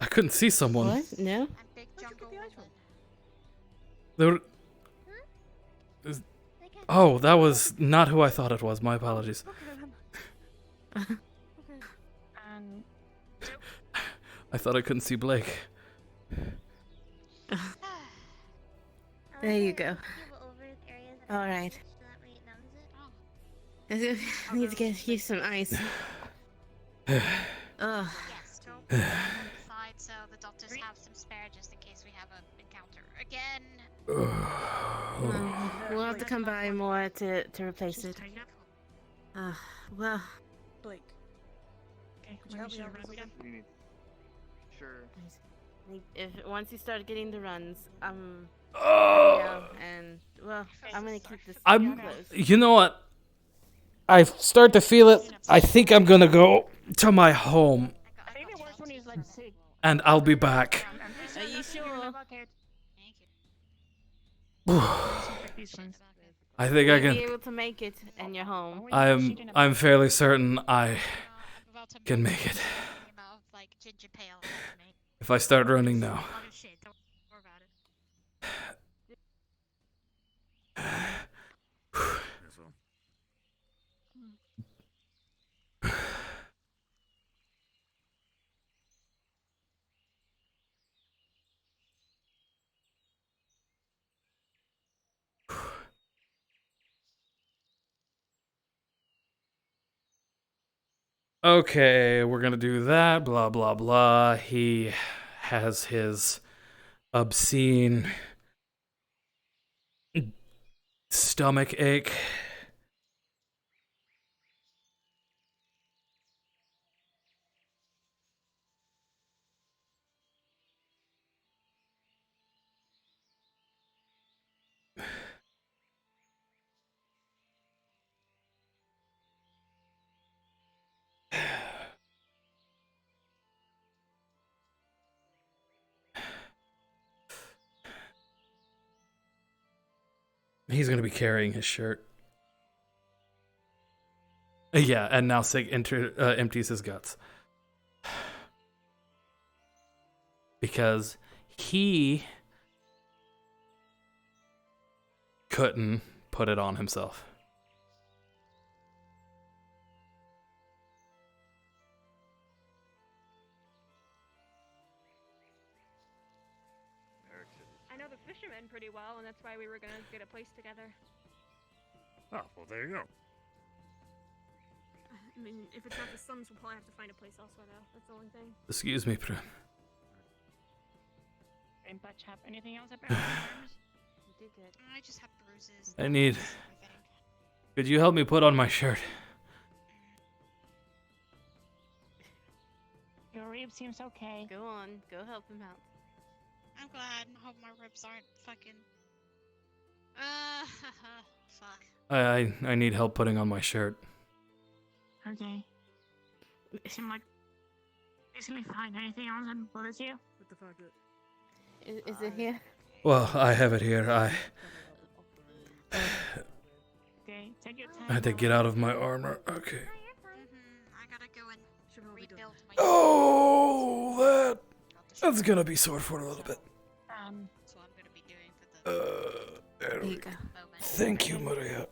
I couldn't see someone. What? No? There. Oh, that was not who I thought it was. My apologies. I thought I couldn't see Blake. There you go. All right. I need to get you some ice. Ugh. Side, so the doctors have some spare just in case we have an encounter again. We'll have to come by more to replace it. Well. Blake. Okay, Could you help me out with something? Sure. If once you start getting the runs, yeah, and well, I'm gonna keep this. You know what? I start to feel it. I think I'm gonna go to my home. I think it works when he's like sick. And I'll be back. Are you sure? I think I You'll can. be able to make it in your home. I'm fairly certain I can make it. If I start running now. Okay, we're gonna do that, blah blah blah. He has his obscene stomach ache. He's gonna be carrying his shirt. Yeah, and now Sig empties his guts. Because he couldn't put it on himself. I know the fishermen pretty well, and that's why we were gonna get a place together. Oh, well, there you go. I mean, if it's not the Slums, we'll probably have to find a place elsewhere, though. That's the only thing. Excuse me, Prune. Anybody have anything else about arms? You did good. I just have bruises. I need. Could you help me put on my shirt? Your rib seems okay. Go on, go help him out. I'm glad. I hope my ribs aren't fucking. Fuck. I need help putting on my shirt. Okay. You seem like basically fine. Anything else that bothers you? What the fuck? Is it here? Well, I have it here. Good. okay? Take your time. I had to get out of my armor. Okay. I gotta go and rebuild my. Oh, that's gonna be sore for a little bit. So I'm gonna be doing for the. There There we you go. Thank you, Maria.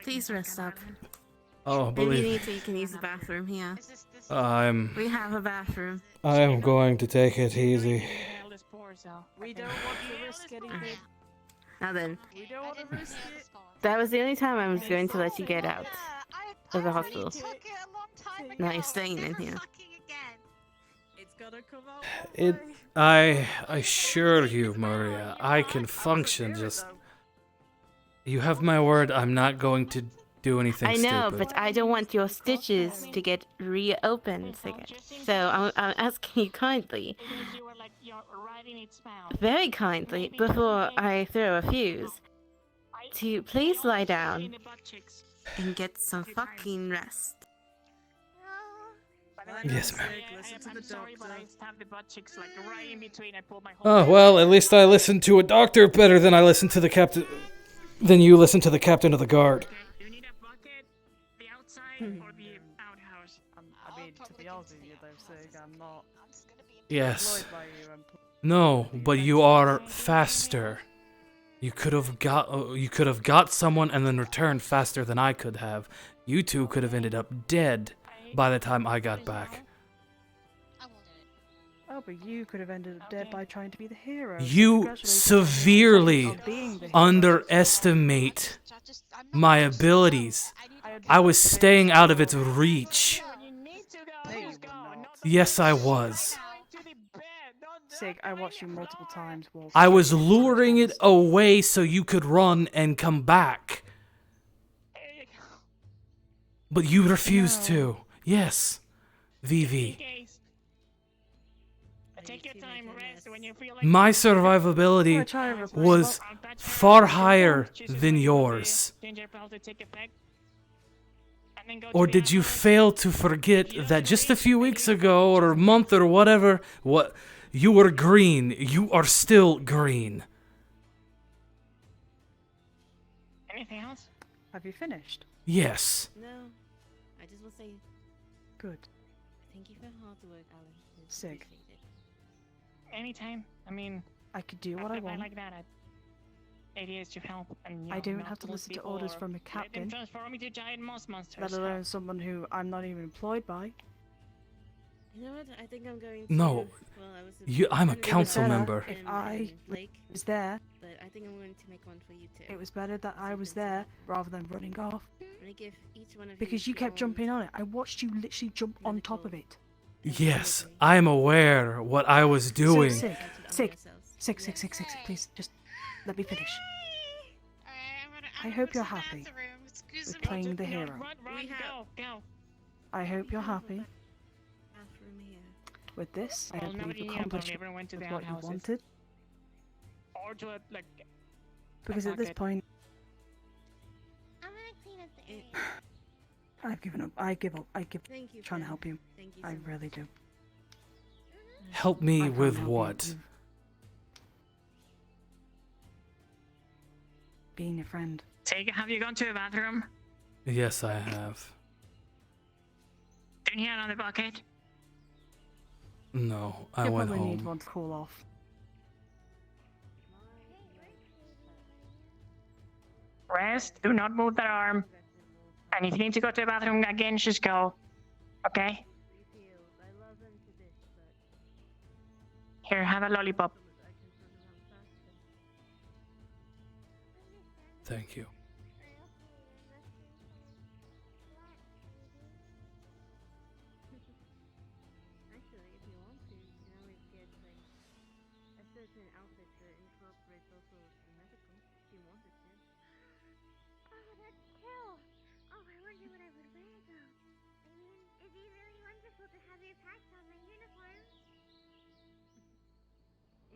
Please rest up. Oh, Maybe you believe need to. You can use the bathroom here. We have a bathroom. I'm going to take it easy. We don't want to risk anything. Now then, We don't want to risk it. that was the only time I was going to let you get out of the hospital. Took it a long time ago. Now you're staying in here. It's gonna come out. I assure you, Maria, I can function. Just you have my word. I'm not going to do anything I know, stupid. but I don't want your stitches to get reopened again. So I'm asking you kindly, very kindly, before I throw a fuse, to please lie down and get some fucking rest. Yes, ma'am. I'm sorry, but I stabbed the butt cheeks like right in between. I pulled my whole. Oh well, at least I listened to a doctor better than I listened to the captain. Than you listened to the captain of the guard. Do you need a bucket? The outside or the outhouse? I mean, to be honest with you, though, Sig, I'm not. Yes. employed by you. No, but you are faster. You could have got someone and then returned faster than I could have. You two could have ended up dead by the time I got back. Oh, but you could have ended up dead by trying to be the hero. So You congratulations severely on being the hero. underestimate my abilities. I was staying out of its reach. Yes, I was. Sig, I watched you multiple times. Walk I was luring it away so you could run and come back. But you refused to. Yes. VV. Take your time, rest when you feel like. My survivability was far higher than yours. Ginger pill to take effect. And then go Or to the did you fail to forget that just a few weeks ago or a month or whatever, you were green. You are still green. Anything else? Have you finished? Yes. No, I just will say Good. thank you for hard work, Alan. It's Sig. appreciated. Anytime. I mean, I could do what I after a fight want. like that, it is to help and. I don't not have to lose listen to people orders or from a let them captain, transform into giant moss monsters. let alone someone who I'm not even employed by. You know what? I think I'm going to. No. Well, I was I'm a planning council on member. If in I Lake, was there, but I think I'm going to make one for you too. it was better that I was there rather than running off. I'm gonna give each one of Because you kept jumping on it. I watched you literally jump on top of it. Yes, I am aware what I was doing. Sig, please, just let me finish. I hope you're happy with playing the hero. I hope you're happy Bathroom here. with this. I Well, hope nobody you've knew, accomplished but everyone went to the what you outhouses. wanted. Or to a, like. Because at this bucket. point, I'm gonna clean up the area. I've given up. I give up. I give Thank you, trying to Fran. help you. Thank you I so really do. Help me I can't with help you. what? Being a friend. Have you gone to the bathroom? Yes, I have. Didn't you have another bucket? No, I You'll went probably need home. one to cool off. Rest. Do not move that arm. And if you need to go to the bathroom again, just go. Okay? Here, have a lollipop. Thank you. Actually, if you want to, you can always get like a certain outfit that incorporates also the medical. If you wanted to. Oh, that's cool. Oh, I wonder what I would wear though. I mean, it'd be really wonderful to have your patch on my uniform.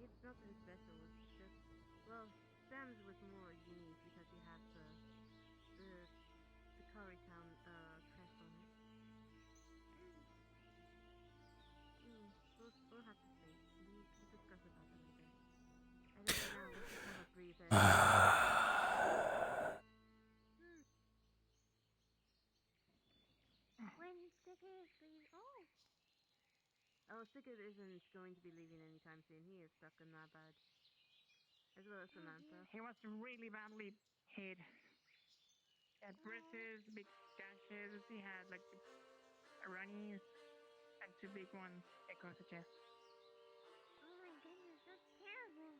It's nothing special. It's just, well, Sam's was more unique because he had the Cari town crest on it. We'll have to see. We discuss about that later. I don't know now. Oh, Sigurd isn't going to be leaving anytime soon. He is stuck in that bed. As well as Samantha. He was really badly hit. He had bruises, big gashes. He had like runnies and two big ones across the chest. Oh my goodness, that's terrible.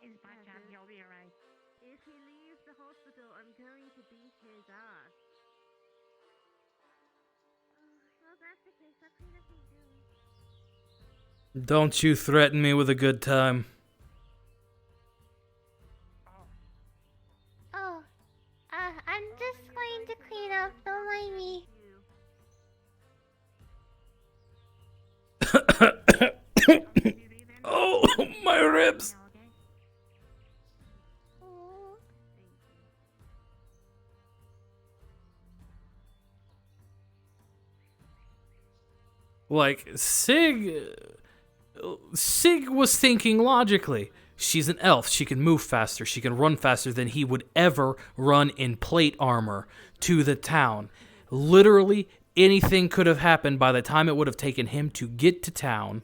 He's fine, Chad. He'll be alright. If he leaves the hospital, I'm going to beat his ass. Well, if that's the case, let's clean up his room. Don't you threaten me with a good time. Oh, I'm just going to clean up. Don't mind me. Oh, my ribs. Like, Sig was thinking logically. She's an elf. She can move faster. She can run faster than he would ever run in plate armor to the town. Literally, anything could have happened by the time it would have taken him to get to town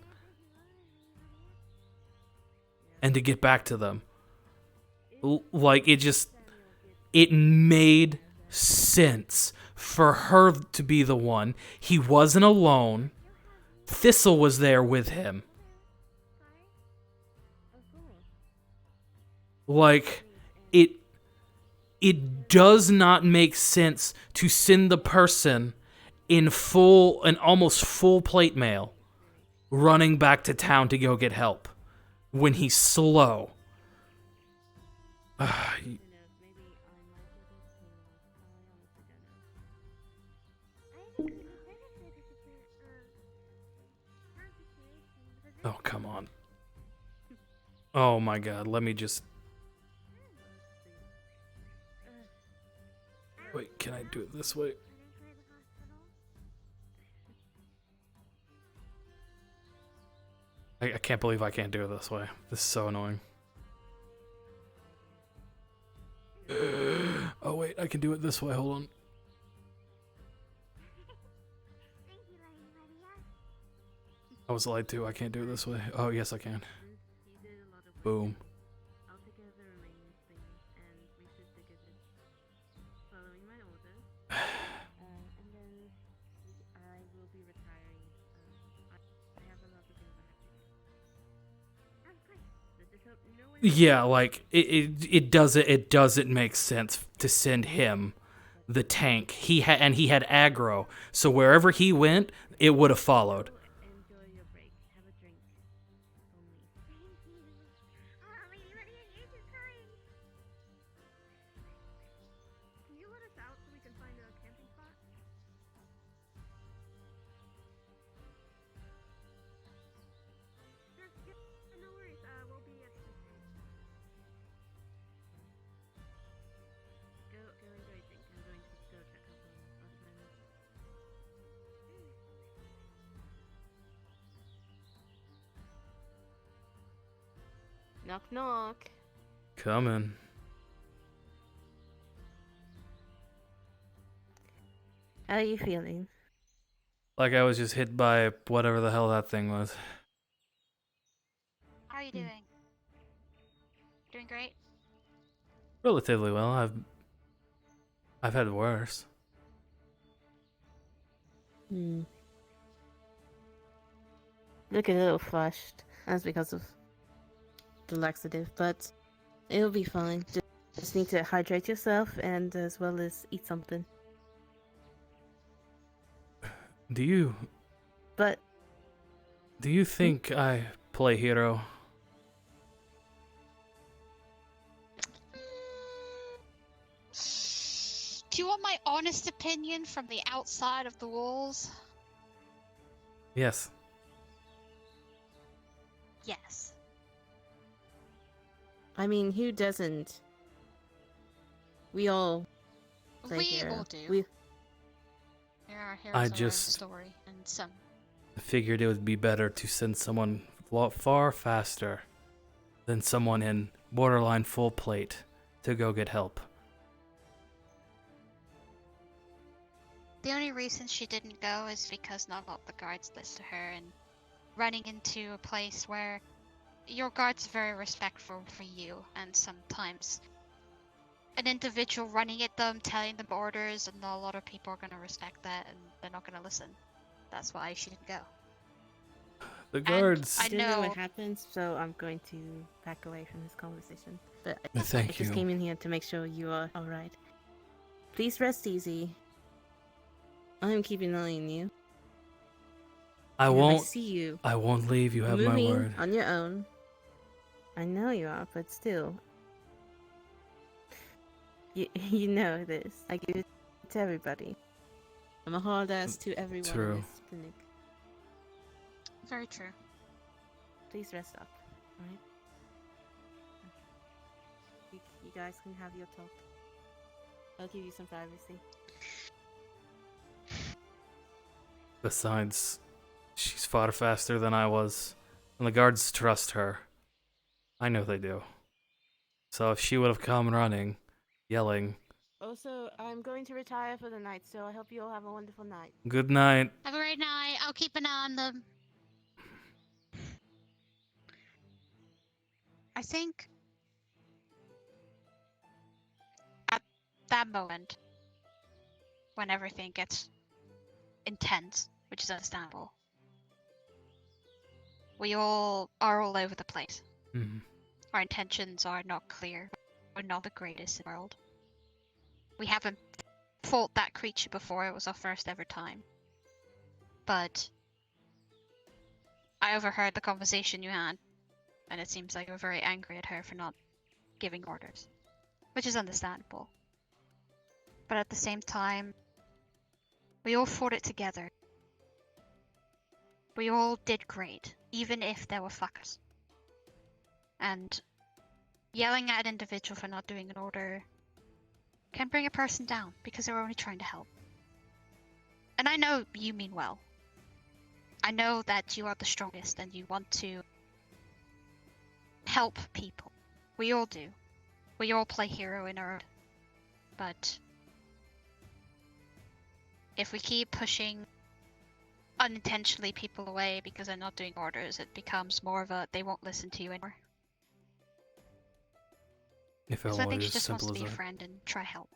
and to get back to them. Like, it made sense for her to be the one. He wasn't alone. Thistle was there with him. Like, it does not make sense to send the person in almost full plate mail running back to town to go get help when he's slow. Oh, come on. Oh my god, let me just... Wait, can I do it this way? I can't believe I can't do it this way. This is so annoying. Oh wait, I can do it this way, hold on. I was lied to, I can't do it this way. Oh yes I can. Boom. I'll take care of the remaining things and make sure Sigurd is following my orders. And then I will be retiring. I have a lot of things I have to do. So just hope no one... Yeah, like it doesn't make sense to send him the tank. He had aggro, so wherever he went, it would have followed. Enjoy your break. Have a drink. For me. Thank you. Oh, Lady Lydia, you're too kind. Can you let us out so we can find a camping spot? No worries. We'll be at the Go enjoy a drink. I'm going to go check up on Osman. Knock knock. Coming. How are you feeling? Like I was just hit by whatever the hell that thing was. How are you doing? Doing great? Relatively well. I've had worse. Look a little flushed. That's because of the laxative, but it'll be fine. Just need to hydrate yourself and as well as eat something. Do you think I play hero? Do you want my honest opinion from the outside of the walls? Yes. Yes. I mean, who doesn't? We all play We hero. all do. There are heroes I of our own just story, and some. figured it would be better to send someone far faster than someone in borderline full plate to go get help. The only reason she didn't go is because not all the guards listened to her, and running into a place where your guards are very respectful for you, and sometimes an individual running at them, telling them orders, and not a lot of people are going to respect that, and they're not going to listen. That's why she didn't go. The guards. I didn't know what happened, so I'm going to back away from this conversation. But Thank I just you. came in here to make sure you are alright. Please rest easy. I'm keeping an eye on you. I And if won't. I see you. I won't leave. You have my moving word. on your own. I know you are, but still. You know this. I give it to everybody. I'm a hard ass to everyone True. in this clinic. Very true. Please rest up, alright? You guys can have your talk. I'll give you some privacy. Besides, she's far faster than I was, and the guards trust her. I know they do. So if she would have come running, yelling, Also, I'm going to retire for the night, so I hope you all have a wonderful night. "Good night," Have a great night. I'll keep an eye on them. I think at that moment, when everything gets intense, which is understandable, we all are all over the place. Mhm. Our intentions are not clear. We're not the greatest in the world. We haven't fought that creature before. It was our first ever time. But I overheard the conversation you had, and it seems like you were very angry at her for not giving orders, which is understandable. But at the same time, we all fought it together. We all did great, even if there were fuckers. And yelling at an individual for not doing an order can bring a person down because they were only trying to help. And I know you mean well. I know that you are the strongest and you want to help people. We all do. We all play hero in our... But if we keep pushing unintentionally people away because they're not doing orders, it becomes more of a they won't listen to you anymore. If it So I think was she as just wants simple to be as a that. friend and try help.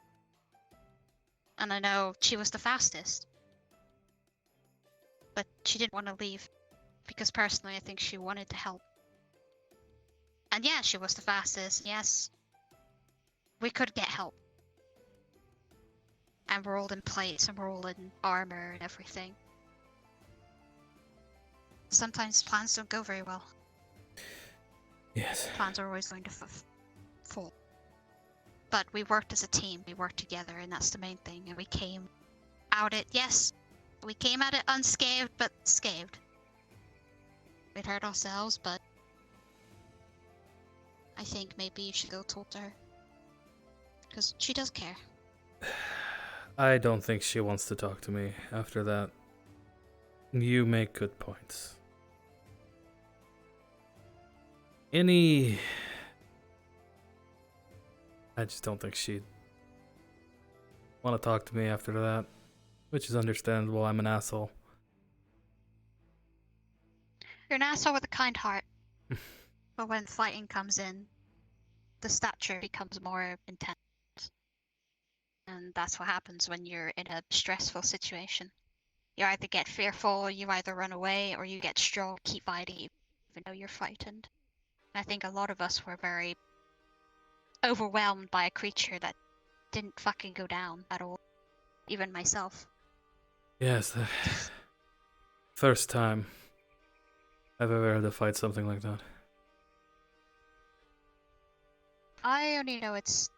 And I know she was the fastest. But she didn't want to leave. Because personally I think she wanted to help. And yeah, she was the fastest. Yes, we could get help. And we're all in place and we're all in armor and everything. Sometimes plans don't go very well. Yes. Plans are always going to fall. But we worked as a team, we worked together, and that's the main thing. And we came out it, yes, we came at it unscathed, but scathed. We'd hurt ourselves, but I think maybe you should go talk to her. Because she does care. I don't think she wants to talk to me after that. You make good points. I just don't think she'd want to talk to me after that, which is understandable. I'm an asshole. You're an asshole with a kind heart. But when fighting comes in, the stature becomes more intense. And that's what happens when you're in a stressful situation. You either get fearful, you either run away, or you get strong, keep fighting even though you're frightened. I think a lot of us were very overwhelmed by a creature that didn't fucking go down at all. Even myself. Yes, the first time I've ever had to fight something like that. I only know its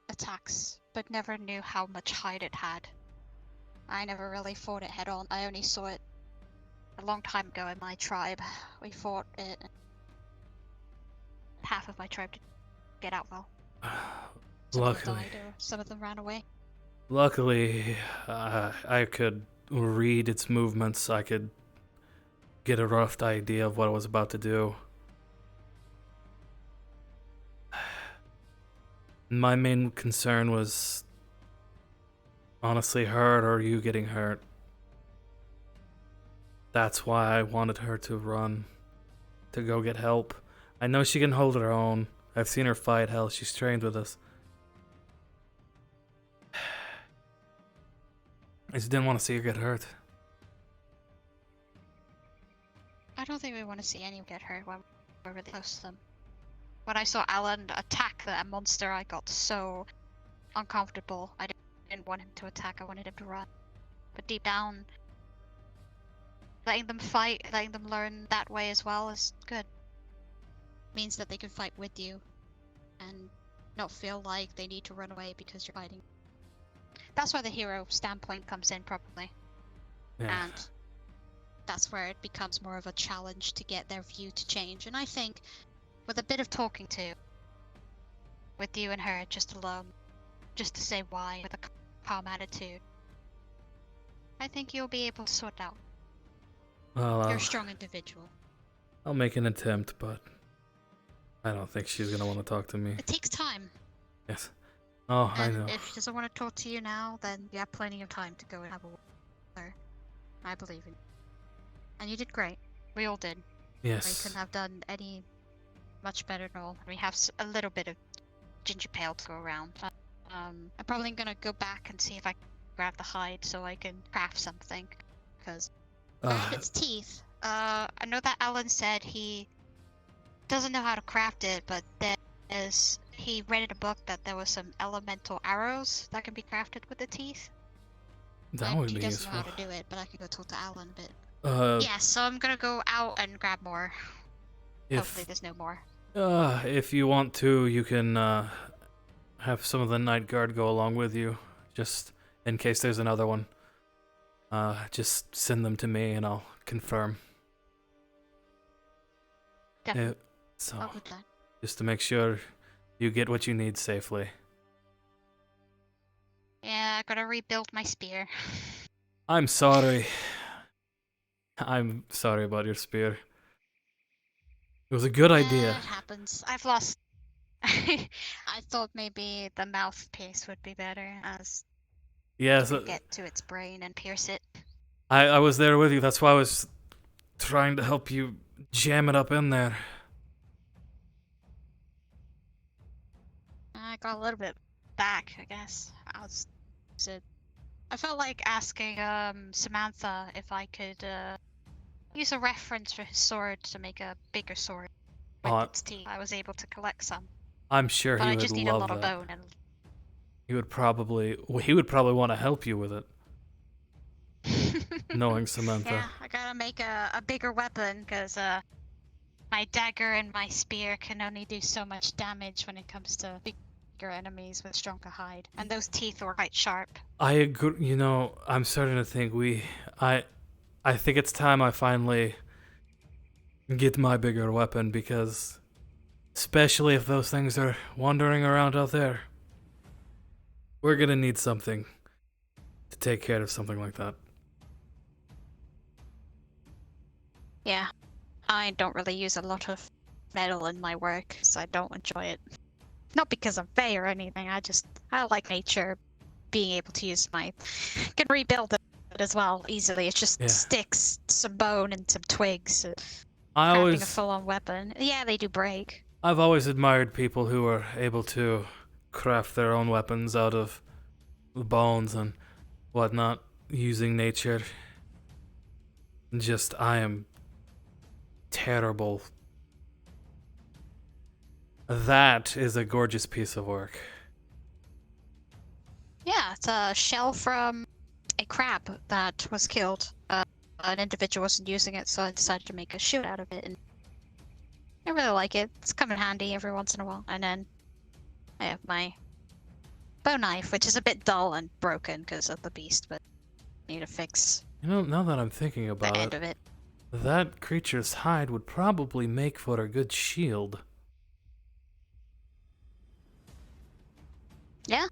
attacks, but never knew how much height it had. I never really fought it head on. I only saw it a long time ago in my tribe. We fought it, and half of my tribe didn't get out well. Some of them Luckily, died, or some of them ran away. luckily, I could read its movements. I could get a rough idea of what I was about to do. My main concern was honestly her or you getting hurt. That's why I wanted her to run, to go get help. I know she can hold her own. I've seen her fight. Hell, she's trained with us. I just didn't want to see her get hurt. I don't think we want to see anyone get hurt when we're really close to them. When I saw Alan attack that monster, I got so uncomfortable. I didn't want him to attack, I wanted him to run. But deep down, letting them fight, letting them learn that way as well is good. Means that they can fight with you and not feel like they need to run away because you're fighting. That's where the hero standpoint comes in properly. Yeah. And that's where it becomes more of a challenge to get their view to change. And I think with a bit of talking to, with you and her just alone, just to say why with a calm attitude, I think you'll be able to sort it out. Well, You're a strong individual. I'll make an attempt, but I don't think she's gonna want to talk to me. It takes time. Yes. Oh, And I know. if she doesn't want to talk to you now, then you have plenty of time to go and have a word with her. I believe in you. And you did great. We all did. Yes. We couldn't have done any much better at all. We have a little bit of ginger ale to go around. I'm probably gonna go back and see if I can grab the hide so I can craft something. Because its teeth. I know that Alan said he doesn't know how to craft it, but he read in a book that there was some elemental arrows that can be crafted with the teeth. That And would he be doesn't know useful. how to do it, but I can go talk to Alan a bit. Yeah, so I'm gonna go out and grab more. Hopefully If there's no more. if you want to, you can have some of the night guard go along with you, just in case there's another one. Just send them to me and I'll confirm. Definitely. So, I'll do that. just to make sure you get what you need safely. Yeah, I gotta rebuild my spear. I'm sorry. I'm sorry about your spear. It was a good idea. It happens. I've lost. I thought maybe the mouthpiece would be better, as Yes, you could get to its brain and pierce it. I was there with you. That's why I was trying to help you jam it up in there. I got a little bit back, I guess. I felt like asking Samantha if I could use a reference for his sword to make a bigger sword with its teeth. I was able to collect some. I'm sure But he I would just need a love lot of that. bone and He would probably want to help you with it. Knowing Samantha. yeah, I gotta make a bigger weapon because my dagger and my spear can only do so much damage when it comes to bigger enemies with stronger hide, and those teeth were quite sharp. I agree. You know, I'm starting to think I think it's time I finally get my bigger weapon, because especially if those things are wandering around out there, we're gonna need something to take care of something like that. Yeah, I don't really use a lot of metal in my work, so I don't enjoy it. Not because I'm fey or anything, I like nature, being able to use my... can rebuild it as well, easily. It's just sticks, some bone, and some twigs. Crafting a full-on weapon. Yeah, they do break. I've always admired people who are able to craft their own weapons out of bones and whatnot, using nature. I am terrible. That is a gorgeous piece of work. Yeah, it's a shell from a crab that was killed. An individual wasn't using it, so I decided to make a shield out of it, and I really like it. It's come in handy every once in a while. And then I have my bow knife, which is a bit dull and broken because of the beast, but I need to fix You know, now that I'm thinking about the end of it. that creature's hide would probably make for a good shield. Yeah.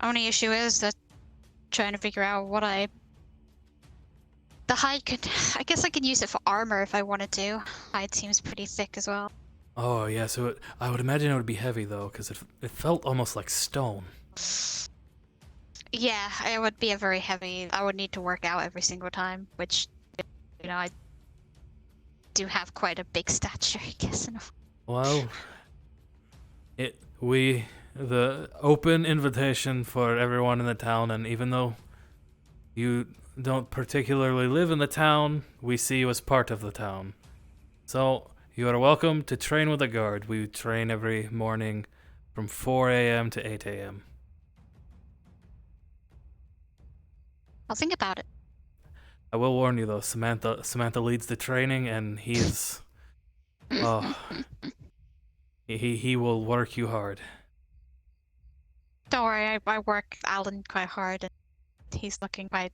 Only issue is that trying to figure out what the hide could. I guess I can use it for armor if I wanted to. Hide seems pretty thick as well. Oh, yeah, so I would imagine it would be heavy, though, because it felt almost like stone. Yeah, it would be a very heavy. I would need to work out every single time, which, I do have quite a big stature, I guess. Well, the open invitation for everyone in the town, and even though you don't particularly live in the town, we see you as part of the town. So, you are welcome to train with a guard. We train every morning from 4 a.m. to 8 a.m. I'll think about it. I will warn you, though, Samantha leads the training, and he's... oh... He will work you hard. Don't worry, I work Alan quite hard, and he's looking quite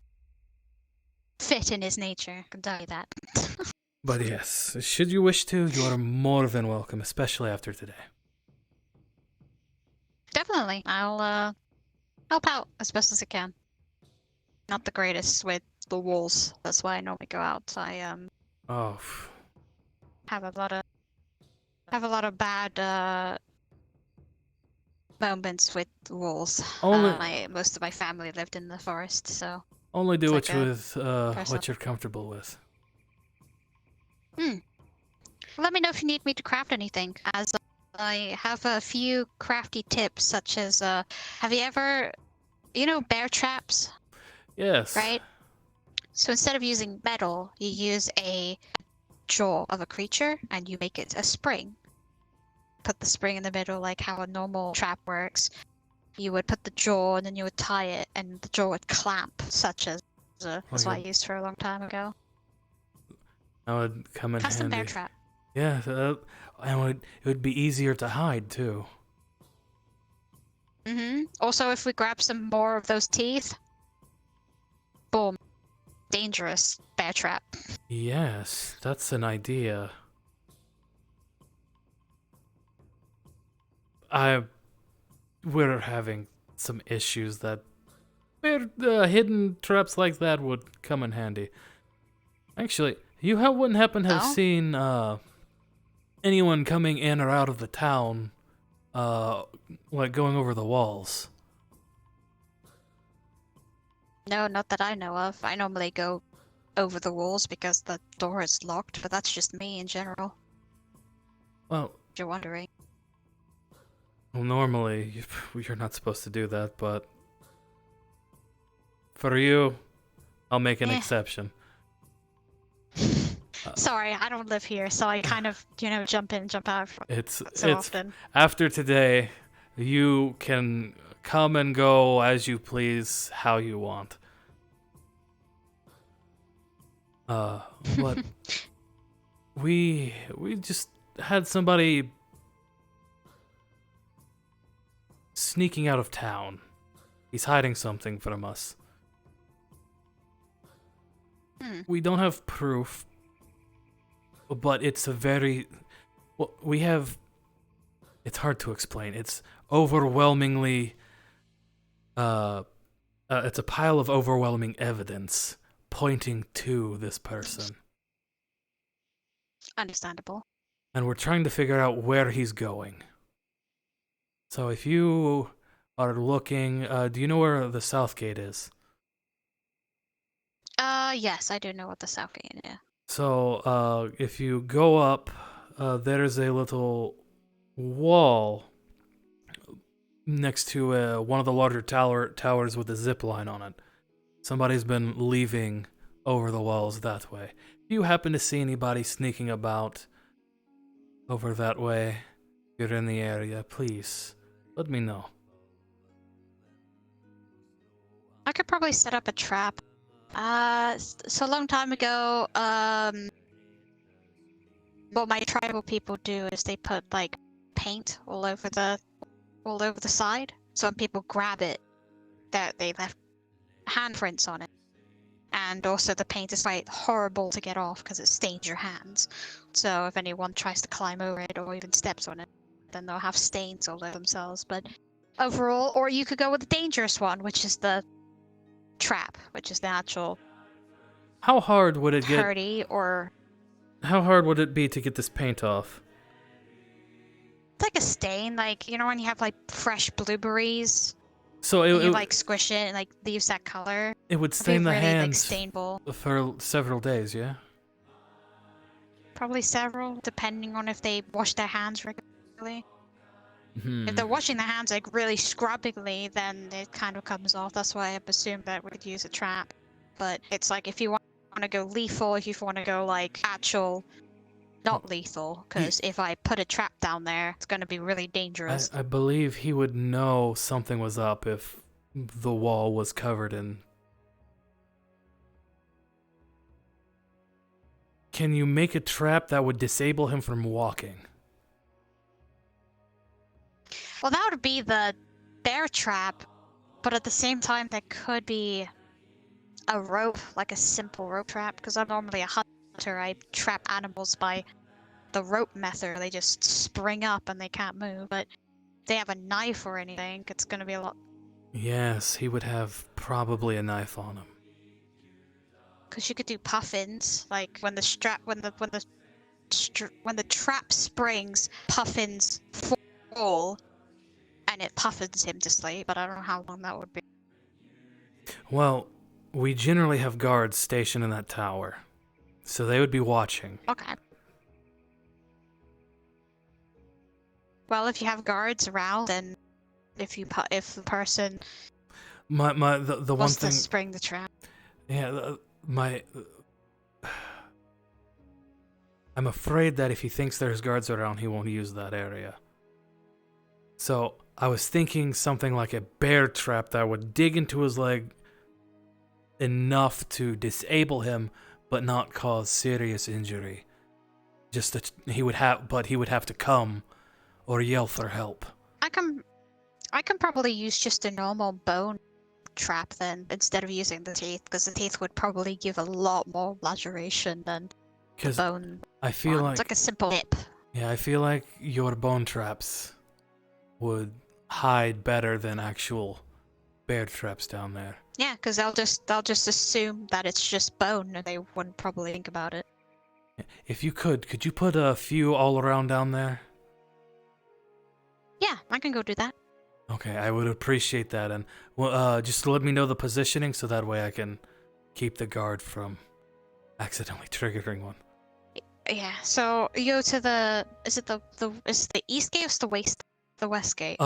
fit in his nature, I can tell you that. But yes, should you wish to, you are more than welcome, especially after today. Definitely. I'll help out as best as I can. Not the greatest with the walls. That's why I normally go out. I Oh. have a lot of bad moments with the walls. Most of my family lived in the forest, so Only do it's it like a with personal- what you're comfortable with. Let me know if you need me to craft anything, as I have a few crafty tips, such as have you ever, bear traps? Yes. Right? So instead of using metal, you use a jaw of a creature and you make it a spring. Put the spring in the middle like how a normal trap works. You would put the jaw and then you would tie it and the jaw would clamp, such as that's what I used for a long time ago. That would come in Custom handy. bear trap. Yeah, and it would be easier to hide too. Also, if we grab some more of those teeth, boom, dangerous bear trap. Yes, that's an idea. We're having some issues that hidden traps like that would come in handy. Actually, you wouldn't happen to have seen anyone coming in or out of the town, like going over the walls? No, not that I know of. I normally go over the walls because the door is locked, but that's just me in general. Well, If you're wondering. normally you're not supposed to do that, but for you, I'll make an exception. Sorry, I don't live here, so I kind of, jump in, jump out It's often. After today, you can come and go as you please, how you want. But we just had somebody sneaking out of town. He's hiding something from us. We don't have proof, but it's a very... Well, we have... It's hard to explain. It's overwhelmingly... it's a pile of overwhelming evidence pointing to this person. Understandable. And we're trying to figure out where he's going. So if you are looking... do you know where the South Gate is? Yes, I do know what the South Gate is. So, if you go up, there's a little wall next to one of the larger towers with a zip line on it. Somebody's been leaving over the walls that way. If you happen to see anybody sneaking about over that way, if you're in the area, please let me know. I could probably set up a trap. So a long time ago, what my tribal people do is they put like paint all over the side. So when people grab it, that they left handprints on it. And also the paint is quite horrible to get off because it stains your hands. So if anyone tries to climb over it or even steps on it, then they'll have stains all over themselves. But overall, or you could go with the dangerous one, which is the trap, which is the actual How hard would it get? party or How hard would it be to get this paint off? It's like a stain, like, you know when you have, like, fresh blueberries? So And you, it, like, squish it and, like, leaves that color? it would It'd be stain the really, like, hands stainable. for several days, yeah? Probably several, depending on if they wash their hands regularly. Hmm. If they're washing their hands, like, really scrubbingly, then it kind of comes off. That's why I assumed that we could use a trap. But it's like, if you want to go lethal, if you want to go, like, actual... Not lethal, because if I put a trap down there, it's going to be really dangerous. I believe he would know something was up if the wall was covered in... Can you make a trap that would disable him from walking? Well, that would be the bear trap, but at the same time, there could be a rope, like a simple rope trap, because I'm normally a hunter. I trap animals by the rope method. They just spring up and they can't move, but if they have a knife or anything, it's going to be a lot... Yes, he would have probably a knife on him. Because you could do puffins, like when the trap springs, puffins fall, and it puffins him to sleep, but I don't know how long that would be. Well, we generally have guards stationed in that tower, so they would be watching. Okay. Well, if you have guards around, then if the person The one wants thing... to spring the trap. Yeah, I'm afraid that if he thinks there's guards around, he won't use that area. So, I was thinking something like a bear trap that would dig into his leg enough to disable him, but not cause serious injury. Just that he would have to come or yell for help. I can probably use just a normal bone trap then, instead of using the teeth, because the teeth would probably give a lot more laceration than the bone. I feel It's like a simple nip. Yeah, I feel like your bone traps would hide better than actual bear traps down there. Yeah, because they'll just assume that it's just bone, and they wouldn't probably think about it. If you could you put a few all around down there? Yeah, I can go do that. Okay, I would appreciate that, and just let me know the positioning so that way I can keep the guard from accidentally triggering one. Yeah, so you go to the is it the east gate or the west gate?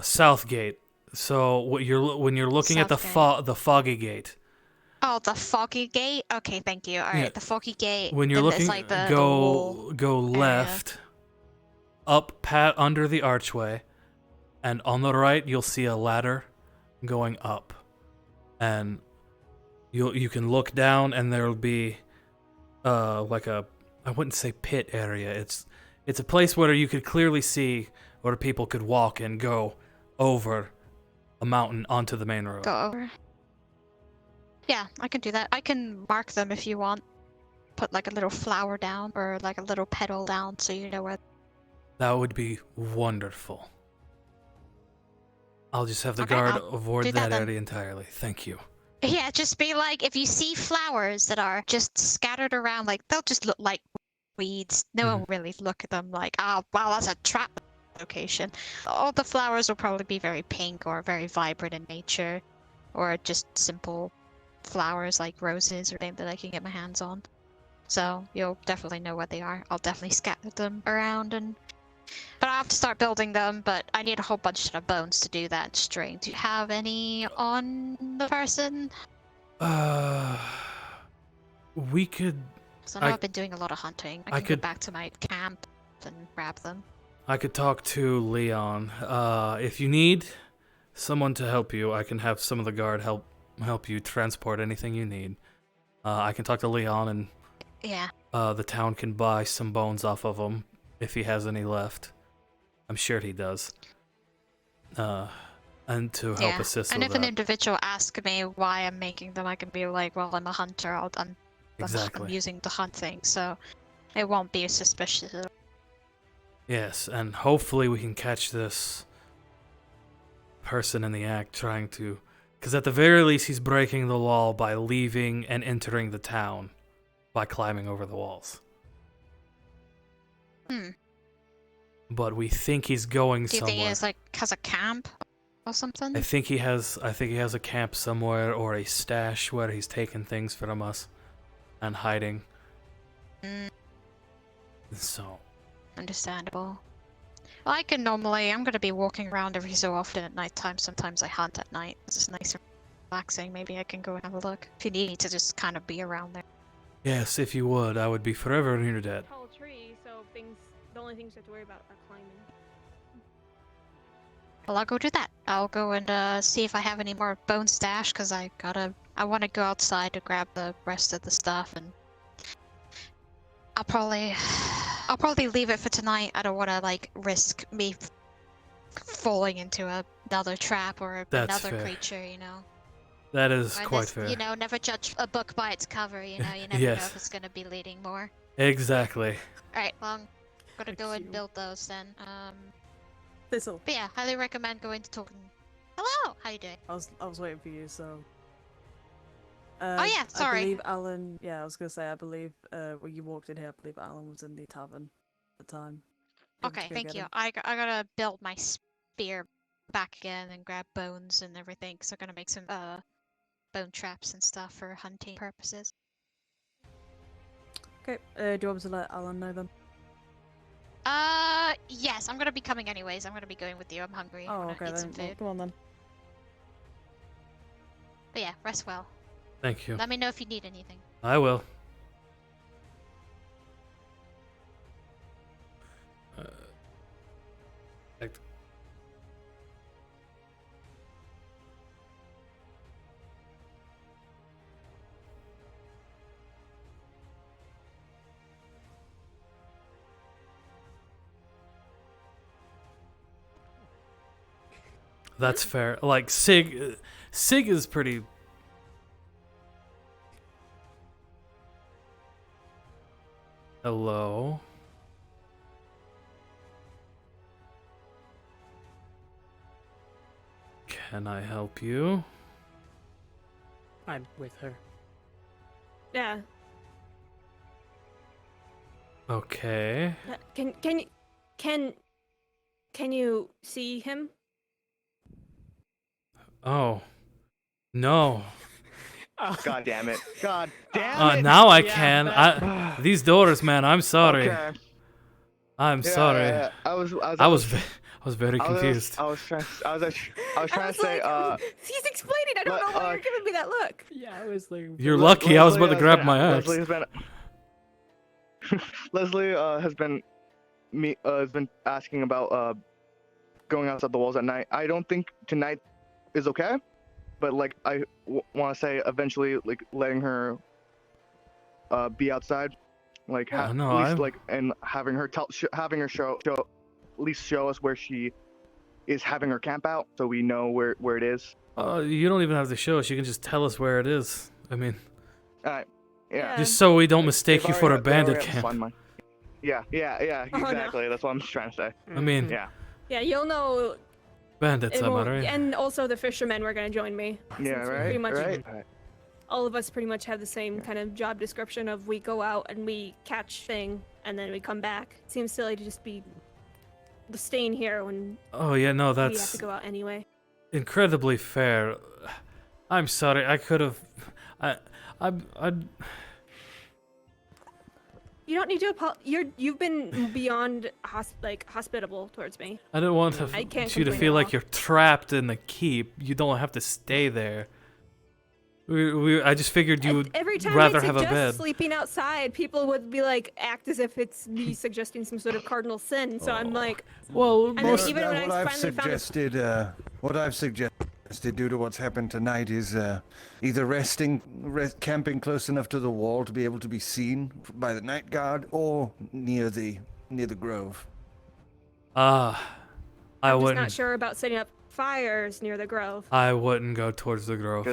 South gate. So when you're looking at the foggy gate. Oh, the foggy gate. Okay, thank you. All right, Yeah. the foggy gate. When you're then looking, it's like the go left, up under the archway, and on the right you'll see a ladder going up, and you can look down, and there'll be like a, I wouldn't say pit area. It's a place where you could clearly see where people could walk and go over a mountain onto the main road. Go over. Yeah, I can do that. I can mark them if you want. Put like a little flower down or like a little petal down so you know where. That would be wonderful. I'll just have the Okay, guard I'll avoid do that that then. area entirely. Thank you. Yeah, just be like, if you see flowers that are just scattered around, like they'll just look like weeds. No one will really look at them like, oh, wow, that's a trap location. All the flowers will probably be very pink or very vibrant in nature, or just simple flowers like roses or anything that I can get my hands on. So you'll definitely know what they are. I'll definitely scatter them around, but I have to start building them. But I need a whole bunch of bones to do that string. Do you have any on the person? We could. So I know I've been doing a lot of hunting. I can go back to my camp and grab them. I could talk to Leon. If you need someone to help you, I can have some of the guard help you transport anything you need. I can talk to Leon, and yeah, the town can buy some bones off of him if he has any left. I'm sure he does. And to help assist and with if an that. individual asks me why I'm making them, I can be like, well, I'm a hunter. I'm using the hunt thing, so it won't be suspicious. Yes, and hopefully we can catch this person in the act trying to... Because at the very least, he's breaking the law by leaving and entering the town by climbing over the walls. but we think he's going Do you somewhere. think he has a camp or something? I think he has a camp somewhere or a stash where he's taking things from us and hiding. So Understandable. Well, I'm gonna be walking around every so often at night time. Sometimes I hunt at night. It's just nice and relaxing. Maybe I can go and have a look. If you need me to just kind of be around there. yes, if you would, I would be forever in your debt. Tall tree, so the only things you have to worry about are climbing. Well, I'll go do that. I'll go and see if I have any more bone stash, because I want to go outside to grab the rest of the stuff, and I'll probably leave it for tonight. I don't want to risk me falling into another trap or That's another fair. creature, you know. That is And quite this- fair. You know, never judge a book by its cover. You know, you never know Yes. if it's gonna be leading more. Exactly. All right, well, I'm gonna go and build those then. Thistle. But yeah, highly recommend going to talking. Hello, how you doing? I was waiting for you, so. Oh, yeah, sorry. I believe Alan. Yeah, I was gonna say. I believe when you walked in here, I believe Alan was in the tavern at the time. You want Okay, to go thank get you. him? I gotta build my spear back again and grab bones and everything. So I'm gonna make some bone traps and stuff for hunting purposes. Okay. Do you want me to let Alan know then? Yes, I'm gonna be coming anyways. I'm gonna be going with you. I'm hungry. I Oh, wanna okay eat some then. Well, food. come on then. But yeah, rest well. Thank you. Let me know if you need anything. I will. Like- That's fair. Like Sig is pretty. Hello. Can I help you? I'm with her. Yeah. Okay. Can you see him? Oh. No. God damn it. God damn it. Now I can. These doors, man. I'm sorry. Okay. I'm sorry. Yeah, I was very confused. I was trying to say. He's explaining. I don't know why you're giving me that look. Yeah, I was like. You're lucky. I was about to grab my axe. Leslie has been asking about going outside the walls at night. I don't think tonight is okay, but I want to say eventually letting her be outside, and having her show at least show us where she is having her camp out, so we know where it is. You don't even have to show us. You can just tell us where it is. I mean, yeah. just so we don't mistake you for a bandit camp. Yeah, exactly. That's what I'm just trying to say. I mean, Yeah, you'll know. bandits, it am I won't- right? And also the fishermen were gonna join me. Yeah, since we right. Pretty much Right. all of us pretty much have the same kind of job description of we go out and we catch thing and then we come back. It seems silly to just be staying here when Oh yeah, no, we have that's to go out anyway. incredibly fair. I'm sorry. I could have. I. You don't need to you've been beyond hospitable towards me. I don't want I can't you to complain feel at like all. you're trapped in the keep. You don't have to stay there. I just figured you would Every time rather I have a suggest bed. sleeping outside, people would be act as if it's me suggesting some sort of cardinal sin. So I'm like, well, and then even when I finally found What I've suggested due to what's happened tonight is either camping close enough to the wall to be able to be seen by the night guard, or near the grove. I I'm just wouldn't. not sure about setting up fires near the grove. I wouldn't go towards the grove.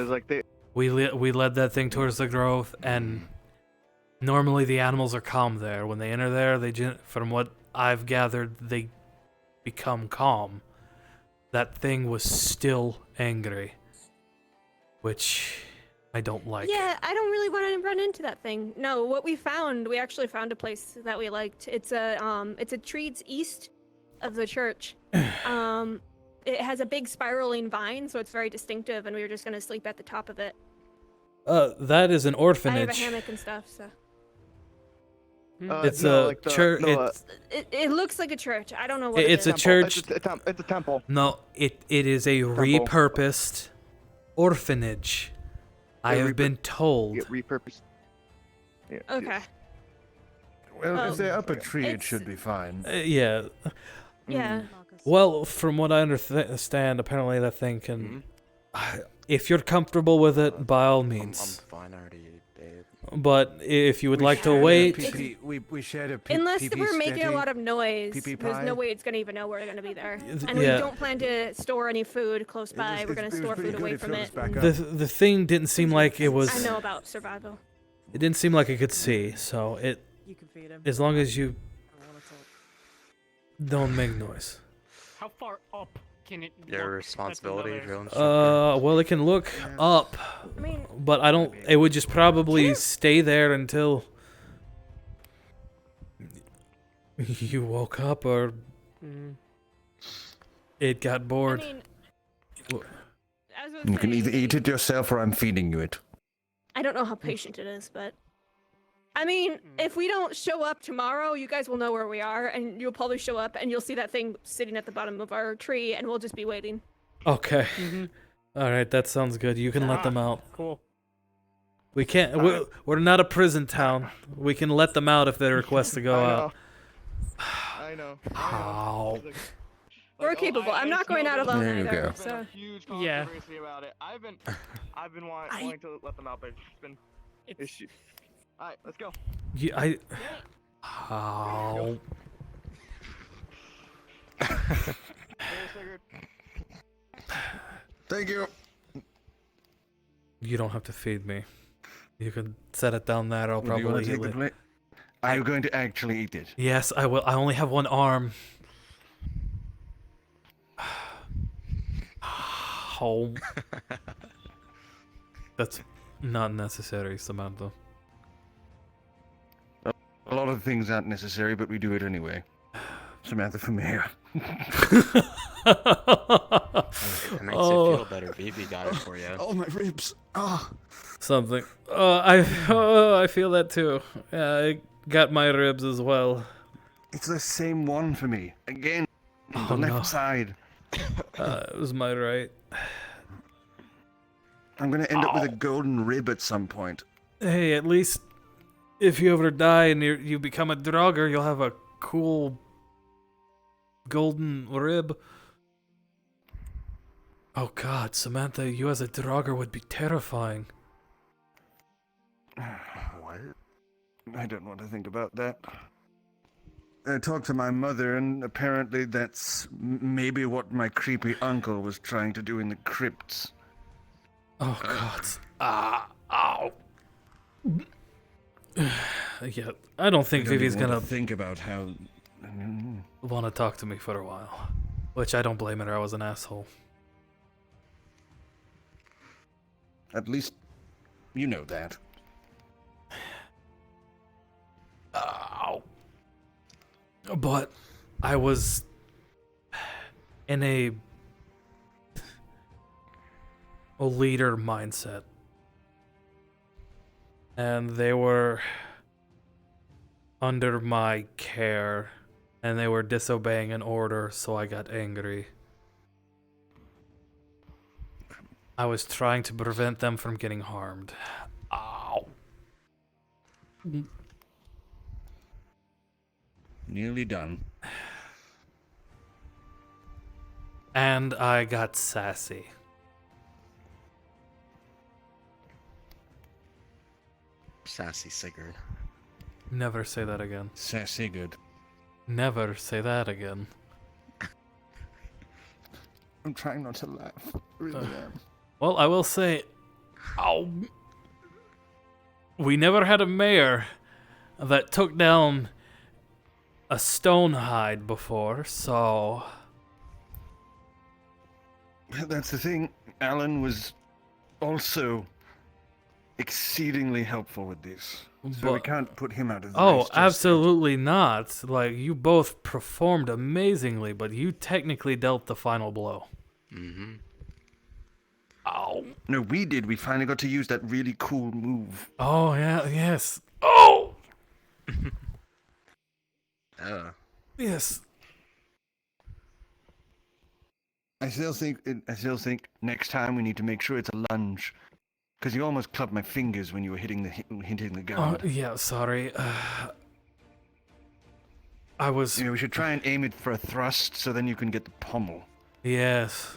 We led that thing towards the grove, and normally the animals are calm there. When they enter there, from what I've gathered, they become calm. That thing was still angry, which I don't like. Yeah, I don't really want to run into that thing. No, what we actually found a place that we liked. It's a trees east of the church. It has a big spiraling vine, so it's very distinctive, and we were just gonna sleep at the top of it. That is an I have a orphanage. hammock and stuff, so. It's no, a like the- church. no, It looks like a church. I don't know what It's it a is. church. It's a temple. No, it is a repurposed orphanage. I have been told. Yeah, repurposed. Yeah, Okay. Well, if they're up a tree, it should be fine. Yeah. Yeah. Well, from what I understand, apparently that thing can. If you're comfortable with it, by all means. I'm fine, I already ate. But if you would We like to shared a wait, we shared a Unless PP we're making a steady. lot of noise, PP there's pie. no way it's gonna even know we're gonna be there. And yeah. we don't plan to store any food close by. We're gonna store food away from it. and- the thing didn't seem like it was. I know about survival. It didn't seem like it could see, so it. You can feed him. As long as you don't make noise. How far up can it Your look? responsibility, That's drill another- instructor. Well, it can look up, but I don't. It would just probably stay there until you woke up or it got bored. You can either eat it yourself or I'm feeding you it. I don't know how patient it is, but I mean, if we don't show up tomorrow, you guys will know where we are, and you'll probably show up, and you'll see that thing sitting at the bottom of our tree, and we'll just be waiting. Okay. All right, that sounds good. You can let them out. Cool. We can't. We're not a prison town. We can let them out if they request to go out. I know. How? We're capable. I'm not going out alone There you either. go. So. Huge Yeah. controversy about it. I've been wanting to let them out, but it's been issue. All right, let's go. Yeah, How? Thank you. You don't have to feed me. You can set it down there. I'll Well, do you wanna probably take the eat it. plate? Are you going to actually eat it? Yes, I will. I only have one arm. How? That's not necessary, Samantha. A lot of things aren't necessary, but we do it anyway. Samantha for mayor. It makes you feel better. BB got it for you. Oh, my ribs. Oh. Something. I feel that too. I got my ribs as well. It's the same one for me. Again, Oh, the left no. side. It was my right. I'm gonna end up with a golden rib at some point. Hey, at least if you ever die and you become a Draugr, you'll have a cool golden rib. Oh God, Samantha, you as a Draugr would be terrifying. What? I don't want to think about that. I talked to my mother, and apparently that's maybe what my creepy uncle was trying to do in the crypts. Oh God. Ow. Yeah, I don't think I don't Vivi's even want gonna to think about how. want to talk to me for a while. Which I don't blame her. I was an asshole. At least you know that. Ow. But I was in a leader mindset. And they were under my care, and they were disobeying an order, so I got angry. I was trying to prevent them from getting harmed. Ow. Nearly done. And I got sassy. Sassy Sigurd. Never say that again. Sassy good. Never say that again. I'm trying not to laugh. I really am. Well, I will say, ow. We never had a mayor that took down a stone hide before, so That's the thing. Alan was also exceedingly helpful with this. So we But- can't put him out of the Oh, race just yet. absolutely not. Like, you both performed amazingly, but you technically dealt the final blow. Mm-hmm. Ow. No, we did. We finally got to use that really cool move. Oh, yeah, yes. Oh! Yes. I still think next time we need to make sure it's a lunge. Because you almost clubbed my fingers when you were hitting the Oh, guard. yeah, sorry. I was... Yeah, we should try and aim it for a thrust so then you can get the pommel. Yes.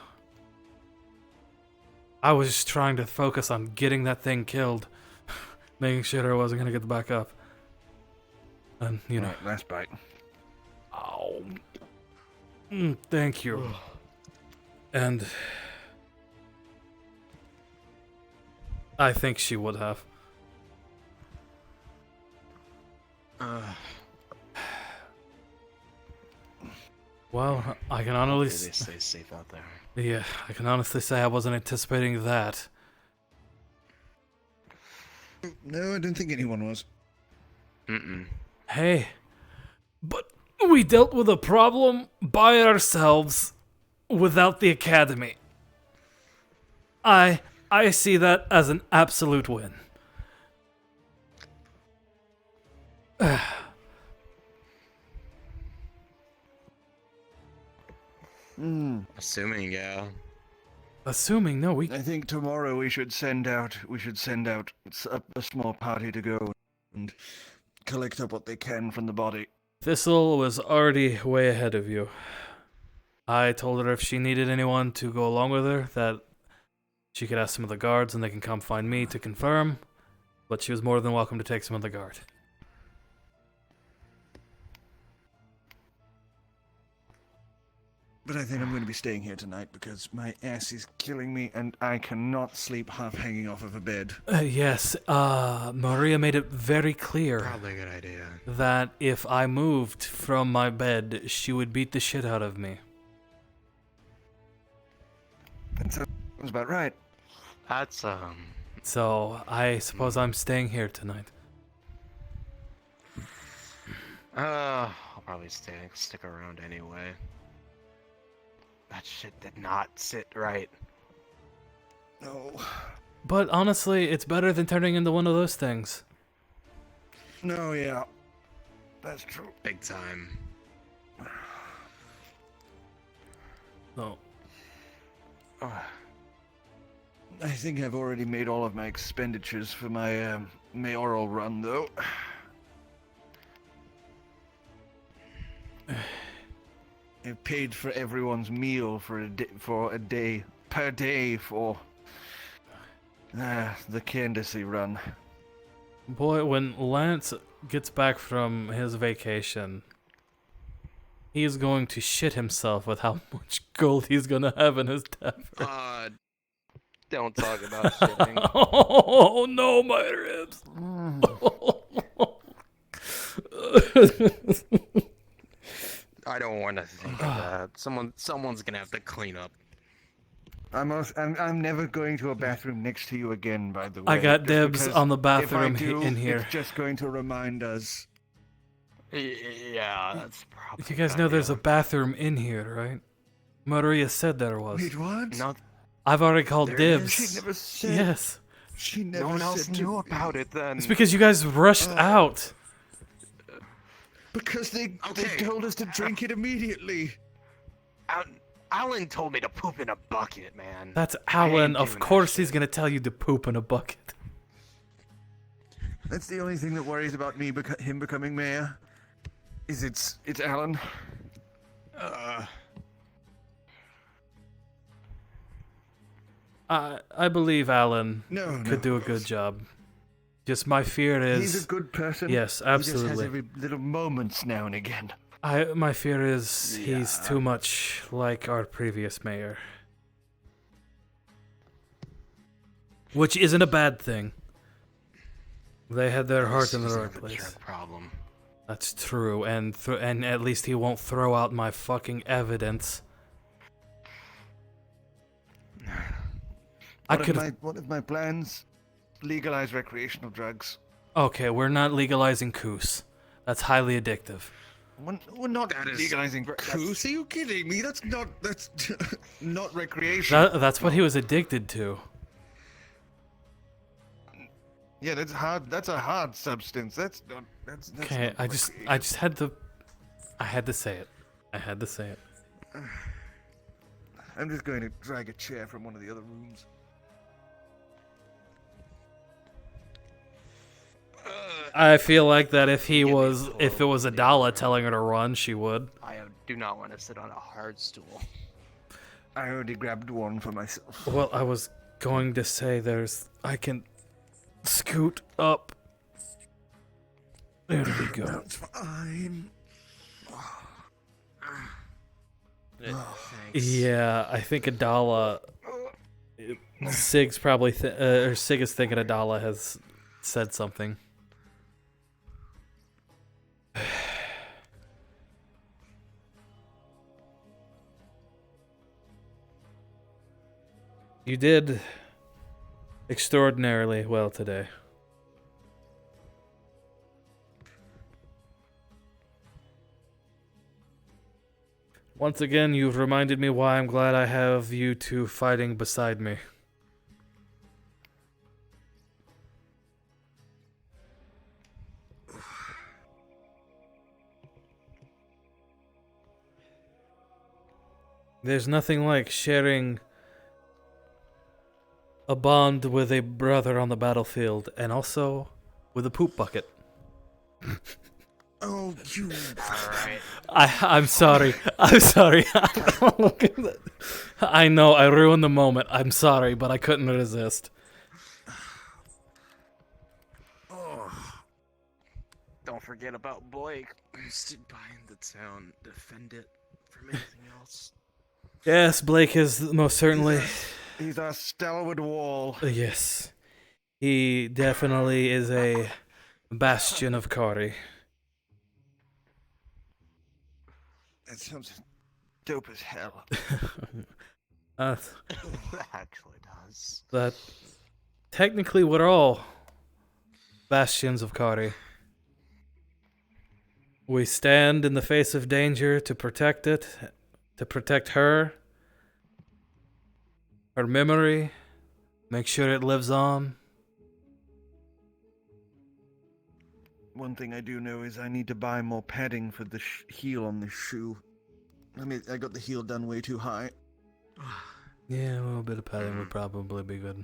I was just trying to focus on getting that thing killed. Making sure I wasn't going to get back up. And, you know... Right, last bite. Ow. Thank you. And... I think she would have. Well, I can Hopefully honestly... they stay safe out there. Yeah, I can honestly say I wasn't anticipating that. No, I don't think anyone was. Mm-mm. Hey, but we dealt with a problem by ourselves without the Academy. I see that as an absolute win. Assuming, yeah. Assuming, no, we... I think tomorrow we should send out a small party to go and collect up what they can from the body. Thistle was already way ahead of you. I told her if she needed anyone to go along with her, that she could ask some of the guards and they can come find me to confirm, but she was more than welcome to take some of the guard. But I think I'm going to be staying here tonight because my ass is killing me and I cannot sleep half hanging off of a bed. Yes, Maria made it very clear Probably a good idea. that if I moved from my bed, she would beat the shit out of me. That sounds about right. That's, So, I suppose I'm staying here tonight. I'll probably stick around anyway. That shit did not sit right. No. But honestly, it's better than turning into one of those things. No, yeah. That's true. Big time. Oh. I think I've already made all of my expenditures for my mayoral run, though. I've paid for everyone's meal for a day per day for the candidacy run. Boy, when Lance gets back from his vacation, he's going to shit himself with how much gold he's gonna have in his tavern. Don't talk about shitting. Oh no, my ribs! I don't want to think of that. Someone's gonna have to clean up. I'm never going to a bathroom next to you again, by the way. I got just dibs because on the if I bathroom do, in here. It's just going to remind us. Yeah, that's probably. You guys know there's a bathroom in here, right? Maria said there was. Wait, what? No, I've already called there dibs. is? She never said. Yes. She never no one said else to knew me. about it then. It's because you guys rushed out. Because they told us to drink it immediately. Alan told me to poop in a bucket, man. That's I ain't Alan. Of doing course he's gonna tell you to poop in a bucket. That's the only thing that worries about me, him becoming mayor. Is it's Alan. I believe Alan No, could do a good job. Just my fear is He's a good person. Yes, He just has absolutely. every little moments now and again. My fear is he's too much like our previous mayor. Which isn't a bad thing. They had their heart in the right place. Problem. That's true, and at least he won't throw out my fucking evidence. One of my plans legalize recreational drugs. Okay, we're not legalizing coos. That's highly addictive. We're not legalizing coos. Are you kidding me? That's not recreation. That's what he was addicted to. Yeah, that's hard. That's a hard substance. That's not. That's Okay, not I just had to say it. I had to say it. I'm just going to drag a chair from one of the other rooms. I feel like that if it was Adala telling her to run, she would. I do not want to sit on a hard stool. I already grabbed one for myself. Well, I was going to say I can scoot up. There we go. That's fine. Yeah, I think Adala. Sig's probably Sig is thinking Adala has said something. You did extraordinarily well today. Once again, you've reminded me why I'm glad I have you two fighting beside me. There's nothing like sharing a bond with a brother on the battlefield, and also with a poop bucket. Oh, you! Alright. I'm sorry. I'm sorry. I know I ruined the moment. I'm sorry, but I couldn't resist. Don't forget about Blake. I stood behind the town, defend it from anything else. Yes, Blake is most certainly. He's our stalwart wall. Yes, he definitely is a bastion of Cari. That sounds dope as hell. That actually does. That technically we're all bastions of Cari. We stand in the face of danger to protect it, to protect her memory, make sure it lives on. One thing I do know is I need to buy more padding for the heel on this shoe. I got the heel done way too high. Yeah, a little bit of padding would probably be good.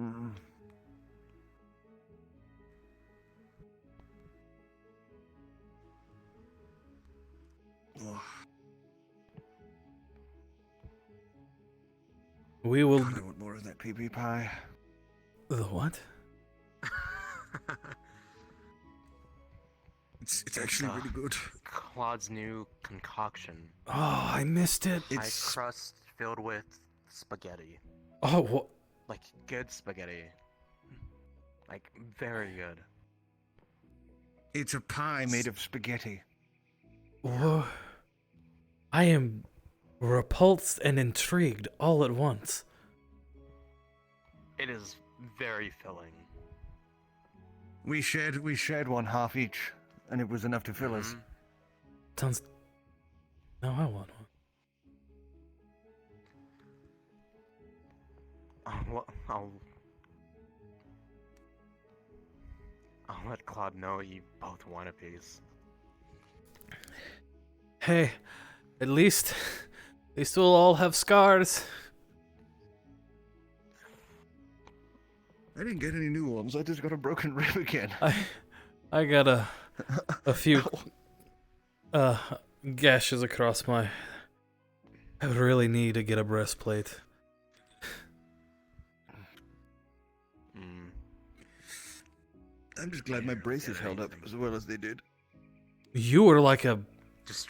Mm. We will. God, I want more of that creepy pie. The what? It's actually really good. Claude's new concoction. Oh, I missed it. Pie crust filled with spaghetti. Oh, what? Like good spaghetti. Like very good. It's a pie made of spaghetti. Whoa. I am repulsed and intrigued all at once. It is very filling. We shared one half each, and it was enough to fill us. Sounds. No, I want one. I'll let Claude know you both want a piece. Hey, at least we'll all have scars. I didn't get any new ones. I just got a broken rib again. I got a few gashes across my. I would really need to get a breastplate. I'm just glad my braces held up as well as they did. You were like a Just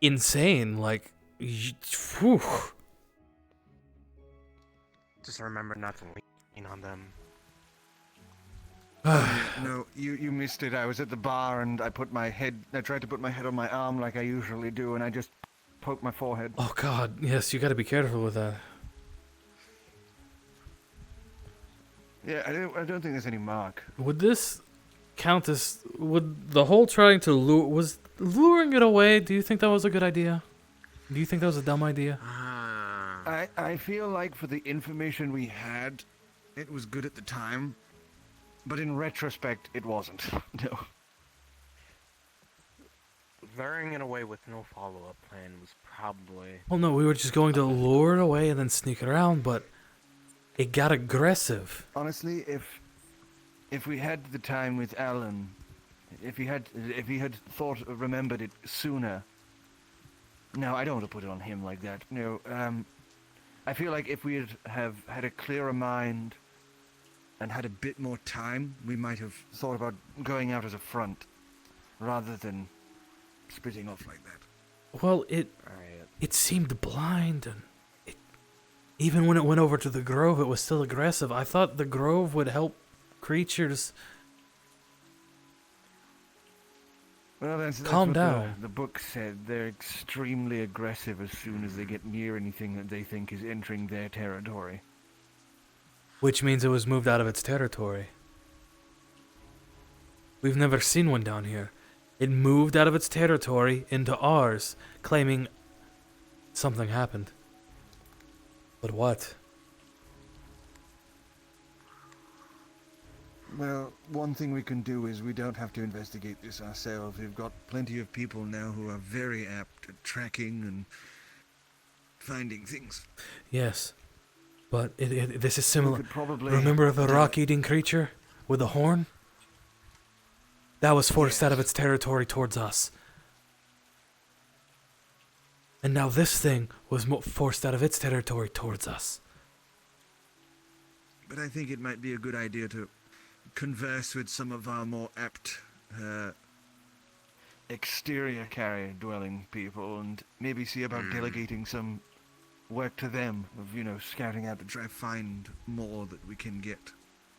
insane, like. Whew. Just remember not to lean on them. No, you missed it. I was at the bar and I tried to put my head on my arm like I usually do, and I just poked my forehead. Oh God, yes, you got to be careful with that. Yeah, I don't think there's any mark. Would this count as... Would the whole trying to lure... Was luring it away, do you think that was a good idea? Do you think that was a dumb idea? I feel like for the information we had, it was good at the time. But in retrospect, it wasn't. No. Luring it away with no follow-up plan was probably... Well, no, we were just going to lure it away and then sneak it around, but it got aggressive. Honestly, if we had the time with Alan, if he had remembered it sooner. No, I don't want to put it on him like that. No, I feel like if we have had a clearer mind and had a bit more time, we might have thought about going out as a front rather than splitting off like that. Well, it seemed blind, and even when it went over to the grove, it was still aggressive. I thought the grove would help creatures calm what down. The book said they're extremely aggressive as soon as they get near anything that they think is entering their territory. Which means it was moved out of its territory. We've never seen one down here. It moved out of its territory into ours, claiming something happened. But what? Well, one thing we can do is we don't have to investigate this ourselves. We've got plenty of people now who are very apt at tracking and finding things. Yes, but this is similar. could probably Remember the do it. rock-eating creature with the horn? That was forced out of its territory towards us. And now this thing was forced out of its territory towards us. But I think it might be a good idea to converse with some of our more apt exterior carrier dwelling people and maybe see about delegating some work to them of, scouting out to try find more that we can get.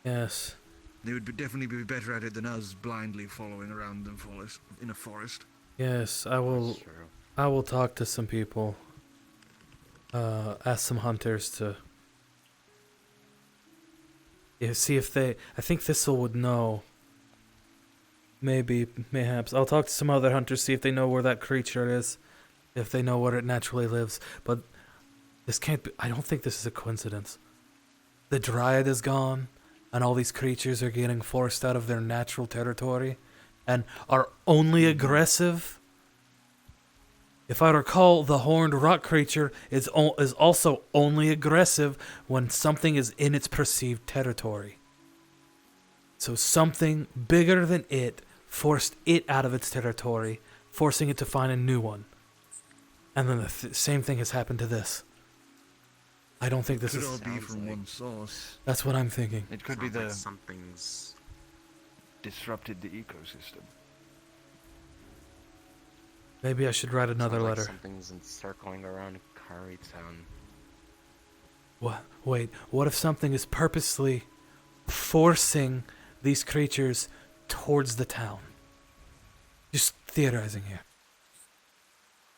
Yes. They would definitely be better at it than us blindly following around the forest in a forest. Yes, I will talk to some people. Ask some hunters to see if they... I think Thistle would know. Mayhaps. I'll talk to some other hunters, see if they know where that creature is. If they know where it naturally lives. But this can't be... I don't think this is a coincidence. The Dryad is gone, and all these creatures are getting forced out of their natural territory, and are only aggressive. If I recall, the horned rock creature is also only aggressive when something is in its perceived territory. So something bigger than it forced it out of its territory, forcing it to find a new one. And then the same thing has happened to this. I don't think this Could is... all be from one source. That's what I'm thinking. It could be the... something's disrupted the ecosystem. Maybe I should write another letter. Something's circling around Cari town. What? Wait, what if something is purposely forcing these creatures towards the town? Just theorizing here.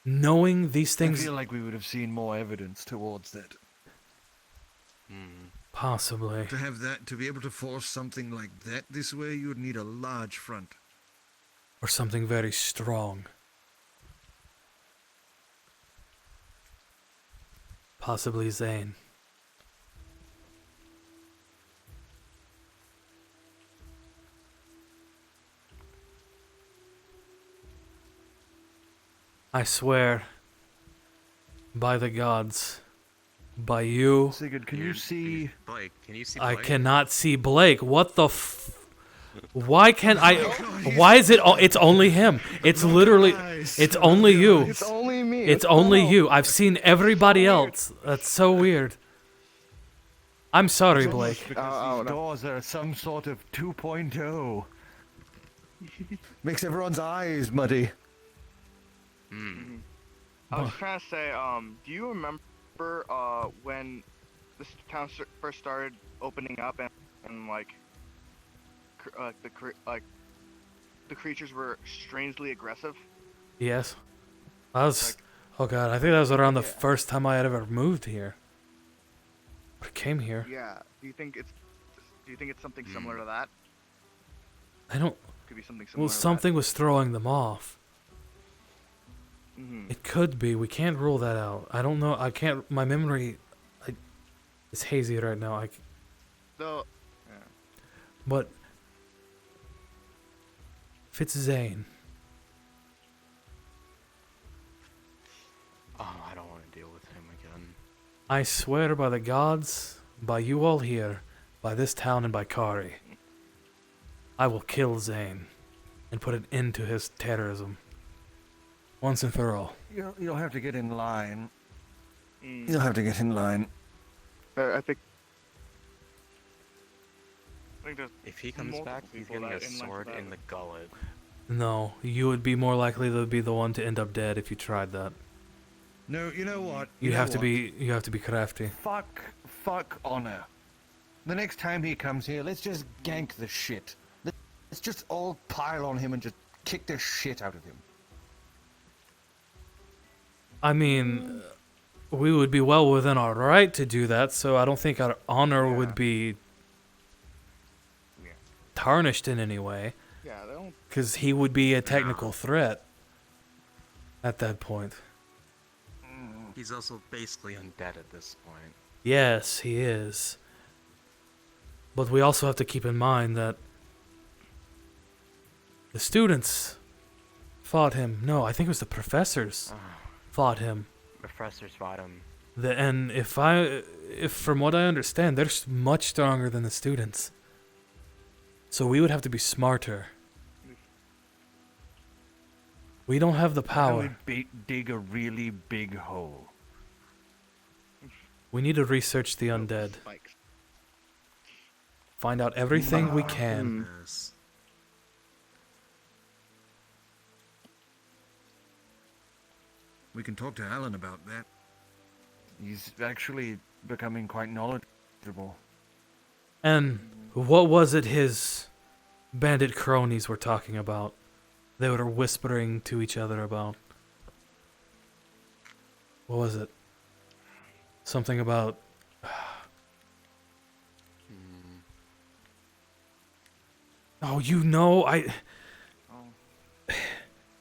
Knowing these things... I feel like we would have seen more evidence towards that. Possibly. To be able to force something like that this way, you would need a large front. Or something very strong. Possibly Zane. I swear, by the gods, by you... Sigurd, can you see... Blake, can you see I Blake? cannot see Blake. What the Why can't I... Why is it... It's only him. It's literally... It's only you. It's only me. It's only you. I've seen everybody else. That's so weird. I'm sorry, Blake. Because these doors are some sort of 2.0. Makes everyone's eyes muddy. I was trying to say, do you remember when this town first started opening up and like the creatures were strangely aggressive? Yes. I was... Oh god, I think that was around the first time I had ever moved here. Or came here. Yeah. Do Do you think it's something similar to that? I don't. Could be something similar. Well, something was throwing them off. Mm-hmm. It could be. We can't rule that out. I don't know. I can't. My memory, it's hazy right now. So, yeah. But if it's Zane, Oh, I don't want to deal with him again. I swear by the gods, by you all here, by this town, and by Cari, I will kill Zane and put an end to his terrorism once and for all. You'll have to get in line. Mm. You'll have to get in line. I think If he comes back, he's getting a sword in the gullet. No, you would be more likely to be the one to end up dead if you tried that. No, you know what? You know have to what? be crafty. Fuck honor. The next time he comes here, let's just gank the shit. Let's just all pile on him and just kick the shit out of him. I mean, we would be well within our right to do that, so I don't think our honor would be tarnished in any way. Yeah, they don't. Because he would be a technical threat at that point. He's also basically undead at this point. Yes, he is. But we also have to keep in mind that the students fought him. No, I think it was the professors fought him. Professors fought him. And if from what I understand, they're much stronger than the students. So we would have to be smarter. We don't have the power. Dig a really big hole. We need to research the undead. Find out everything we can. Yes. We can talk to Alan about that. He's actually becoming quite knowledgeable. And what was it his bandit cronies were talking about? They were whispering to each other about. What was it? Something about. Oh, you know,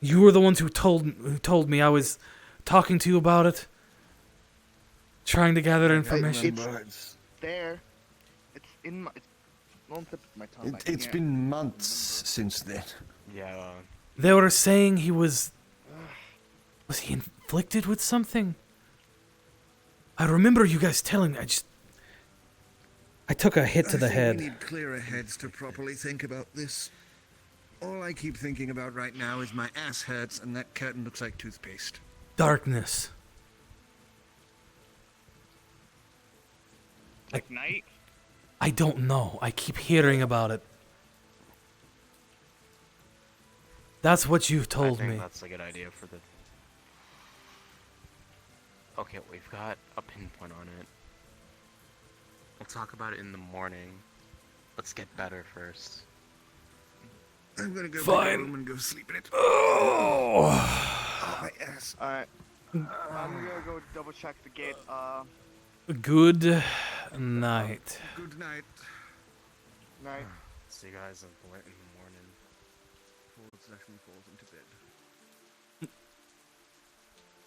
You were the ones who told me. I was talking to you about it. Trying to gather information. It's there. It's in my. It's on the tip of my tongue. It's been months since then. Yeah. They were saying he was. Was he inflicted with something? I remember you guys telling me. I took a hit to the head. We need clearer heads to properly think about this. All I keep thinking about right now is my ass hurts and that curtain looks like toothpaste. Darkness. Like night? I don't know. I keep hearing about it. That's what you've told I think me. that's a good idea for the... Okay, we've got a pinpoint on it. We'll talk about it in the morning. Let's get better first. I'm gonna go Fine. back home and go sleep in it. Oh, my ass. Alright. I'm gonna go double check the gate. Good night. Good night. Night. See you guys in the morning. Falls into bed.